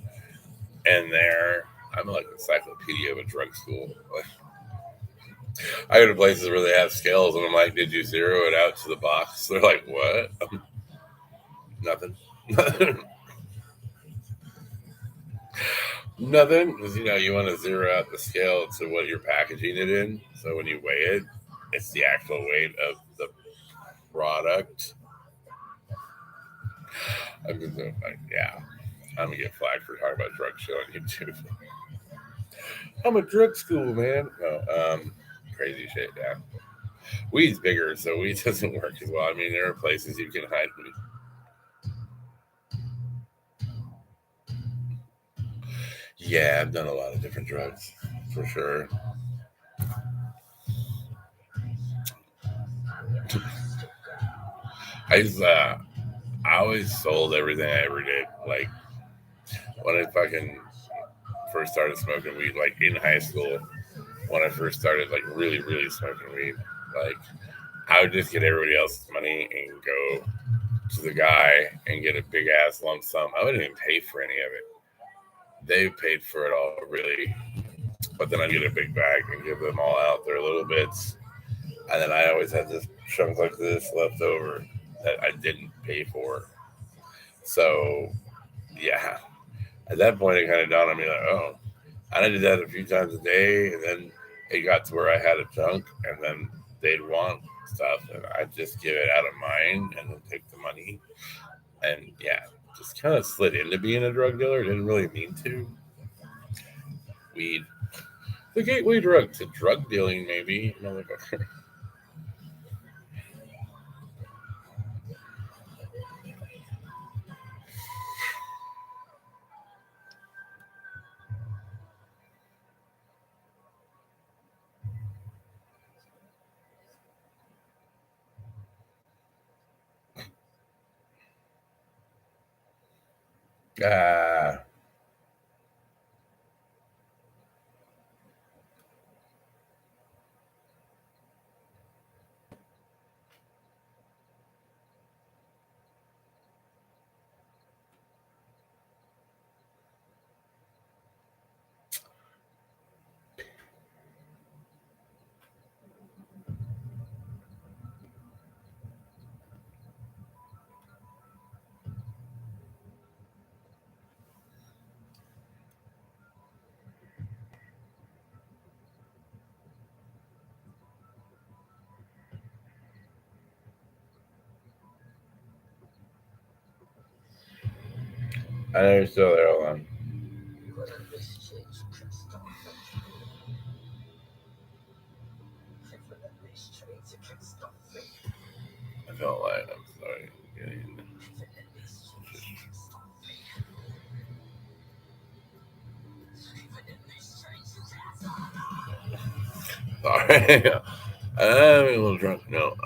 And there, I'm like an encyclopedia of a drug school. I go to places where they have scales, and I'm like, did you zero it out to the box? They're like, what? Nothing. Nothing. Because, you want to zero out the scale to what you're packaging it in. So when you weigh it, it's the actual weight of the product. I'm going to get flagged for talking about drug shit on YouTube. I'm a drug school, man. No, crazy shit, yeah. Weed's bigger, so weed doesn't work as well. I mean, there are places you can hide weed. Yeah, I've done a lot of different drugs for sure. I used I always sold everything I ever did. Like when I fucking first started smoking weed, like in high school, when I first started like really smoking weed, like I would just get everybody else's money and go to the guy and get a big ass lump sum. I wouldn't even pay for any of it. They paid for it all, really. But then I'd get a big bag and give them all out their little bits. And then I always had this chunk like this left over that I didn't pay for. So, yeah, at that point, it kind of dawned on me like, oh, and I did that a few times a day. And then it got to where I had a chunk, and then they'd want stuff, and I'd just give it out of mine and then take the money. And yeah, just kind of slid into being a drug dealer. Didn't really mean to. Weed, the gateway drug to drug dealing, maybe. Motherfucker. Ah, I know you're still there. Hold on. I felt like I'm sorry. Sorry. I'm a little drunk. No.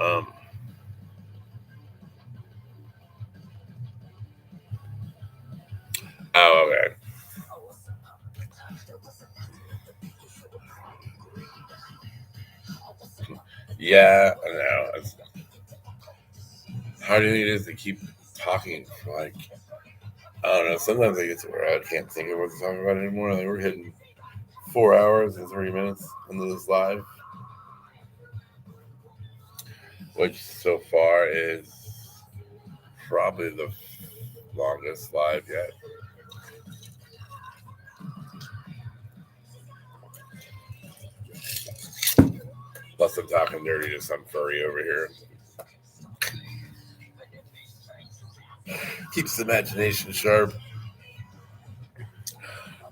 Oh, okay. Yeah, I know. How do you think it is to keep talking for like I don't know. Sometimes I get to where I can't think of what to talk about anymore. Like we're hitting 4 hours and 3 minutes into this live, which so far is probably the longest live yet. Plus, I'm talking dirty to some furry over here. Keeps the imagination sharp.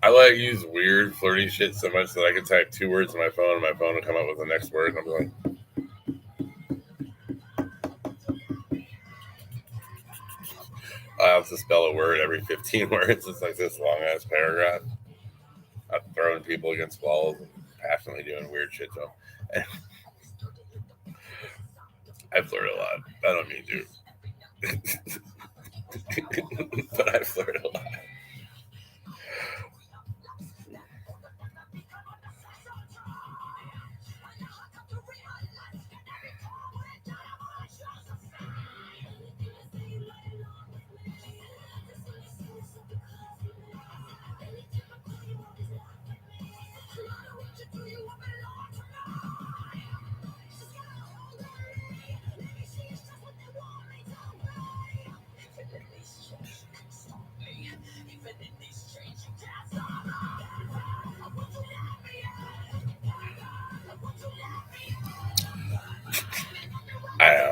I like use weird flirty shit so much that I can type 2 words on my phone and my phone will come up with the next word. And I'm like, I have to spell a word every 15 words. It's like this long ass paragraph. I'm throwing people against walls and passionately doing weird shit to them. And I flirt a lot. I don't mean to, but I flirt a lot.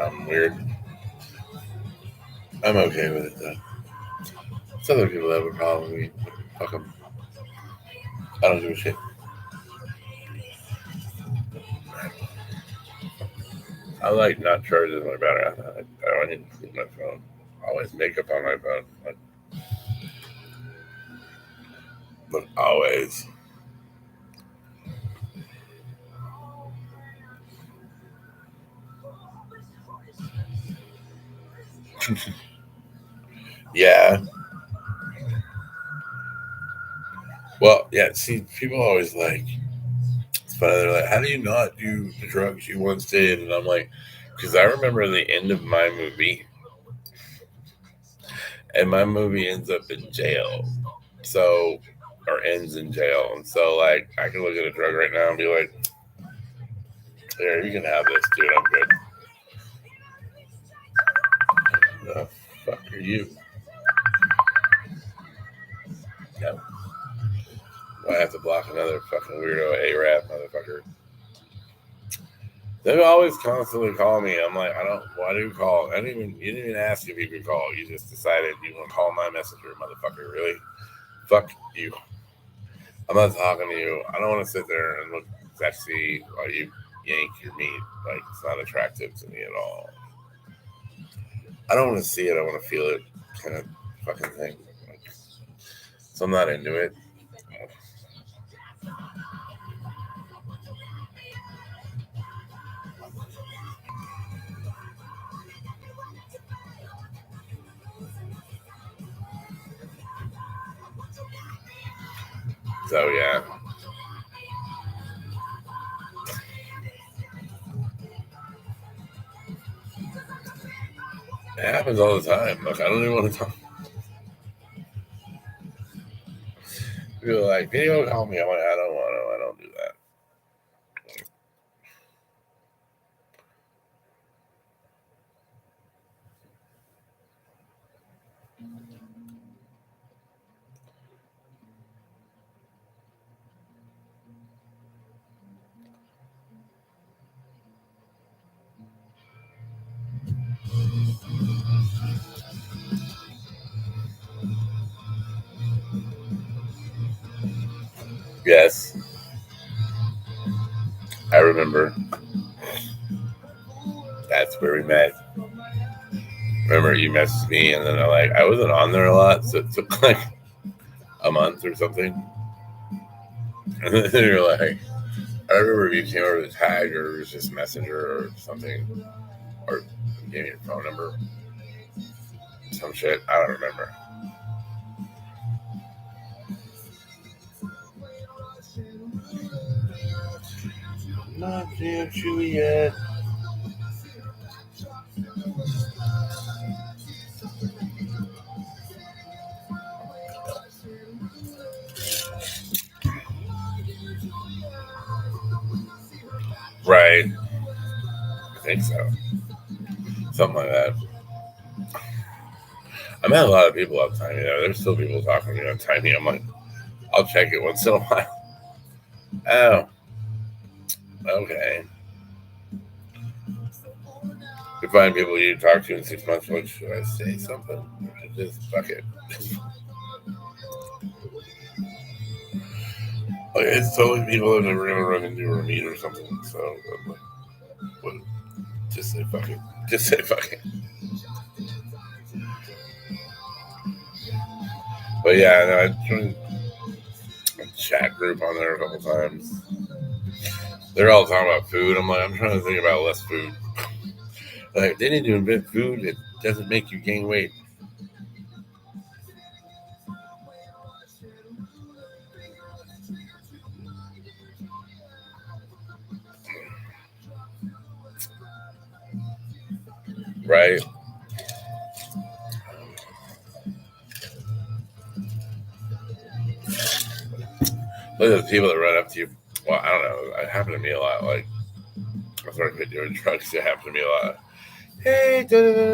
I'm weird. I'm okay with it though. Some other people have a problem with me. Fuck them. I don't give a shit. I like not charging my battery. I don't need to sleep my phone. I always makeup on my phone. But always. Yeah. Well, yeah, see, people always like, it's funny, they're like, how do you not do the drugs you once did? And I'm like, because I remember the end of my movie, and my movie ends up in jail. So, or ends in jail. And so, like, I can look at a drug right now and be like, here, you can have this, dude. I'm good. The fuck are you? Yeah. I have to block another fucking weirdo A-rap motherfucker. They always constantly call me. I'm like, I don't. Why do you call? You didn't even ask if you could call. You just decided you want to call my messenger, motherfucker. Really? Fuck you. I'm not talking to you. I don't want to sit there and look sexy while you yank your meat. Like, it's not attractive to me at all. I don't want to see it. I want to feel it, kind of fucking thing. Like, so I'm not into it. So yeah. It happens all the time. Like, I don't even want to talk. People are like, video call me. I'm like, I don't want to. I don't do that. Yes, I remember. That's where we met. Remember, you messaged me, and then I wasn't on there a lot, so it took like a month or something. And then you're like, I remember if you came over the tag or it was just Messenger or something, or gave me your phone number, some shit. I don't remember. Not yet, Juliet. Right. I think so. Something like that. I met a lot of people on Tiny. There's still people talking to me on Tiny. I'm like, I'll check it once in a while. Oh, okay. You find people you talk to in 6 months. Like, should I say something? Or should I just fuck it? Like, it's totally people I've never gonna run into or meet or something. So I'm like, what? Just say fuck it. Just say fuck it. But yeah, no, I joined a chat group on there a couple times. They're all talking about food. I'm like, I'm trying to think about less food. Like, they need to invent food that doesn't make you gain weight. Right? Look at the people that run up to you. Well, I don't know. It happened to me a lot. Like, I started quit doing drugs. It happened to me a lot. Hey,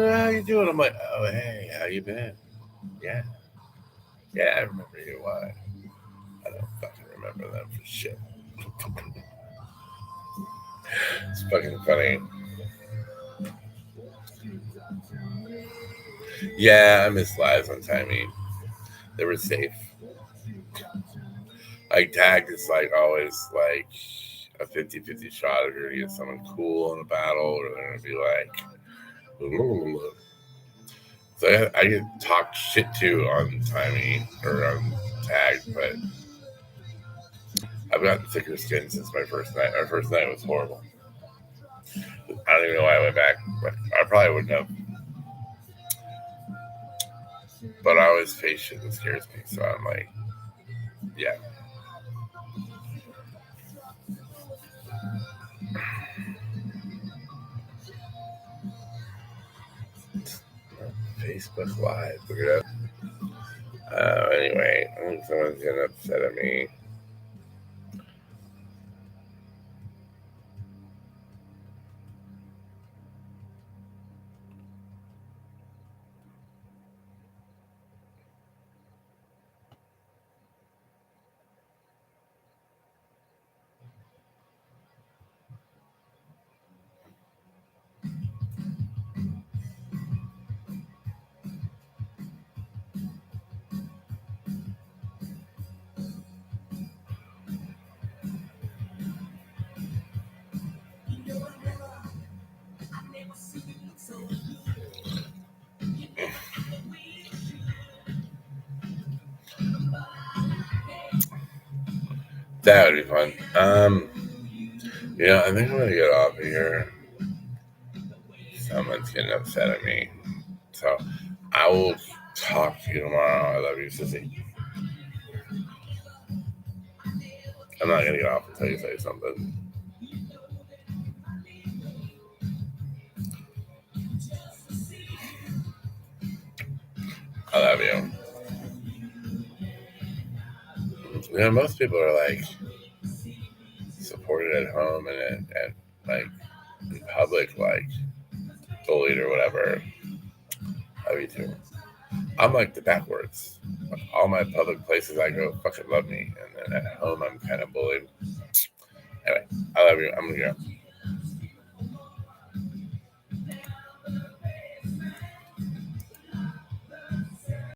how you doing? I'm like, oh, hey, how you been? Yeah. Yeah, I remember you. Why? I don't fucking remember them for shit. It's fucking funny. Yeah, I miss lives on timing. They were safe. Like, tag is like always like a 50-50 shot if you're gonna get someone cool in a battle, or they're gonna be like, so I get talked shit to on timing or on tag, but I've gotten thicker skin since my first night. Our first night was horrible. I don't even know why I went back, but I probably wouldn't have. But I always face shit that scares me, so I'm like, yeah. Facebook Live, look at that. Anyway, I think someone's getting upset at me. That would be fun. I think I'm gonna get off of here. Someone's getting upset at me, so I will talk to you tomorrow. I love you, sissy. I'm not gonna get off until you say something. I love you. Most people are like supported at home and like in public, like bullied or whatever. Love you too. I'm like the backwards. All my public places I go fucking love me, and then at home I'm kind of bullied. Anyway, I love you. I'm gonna go.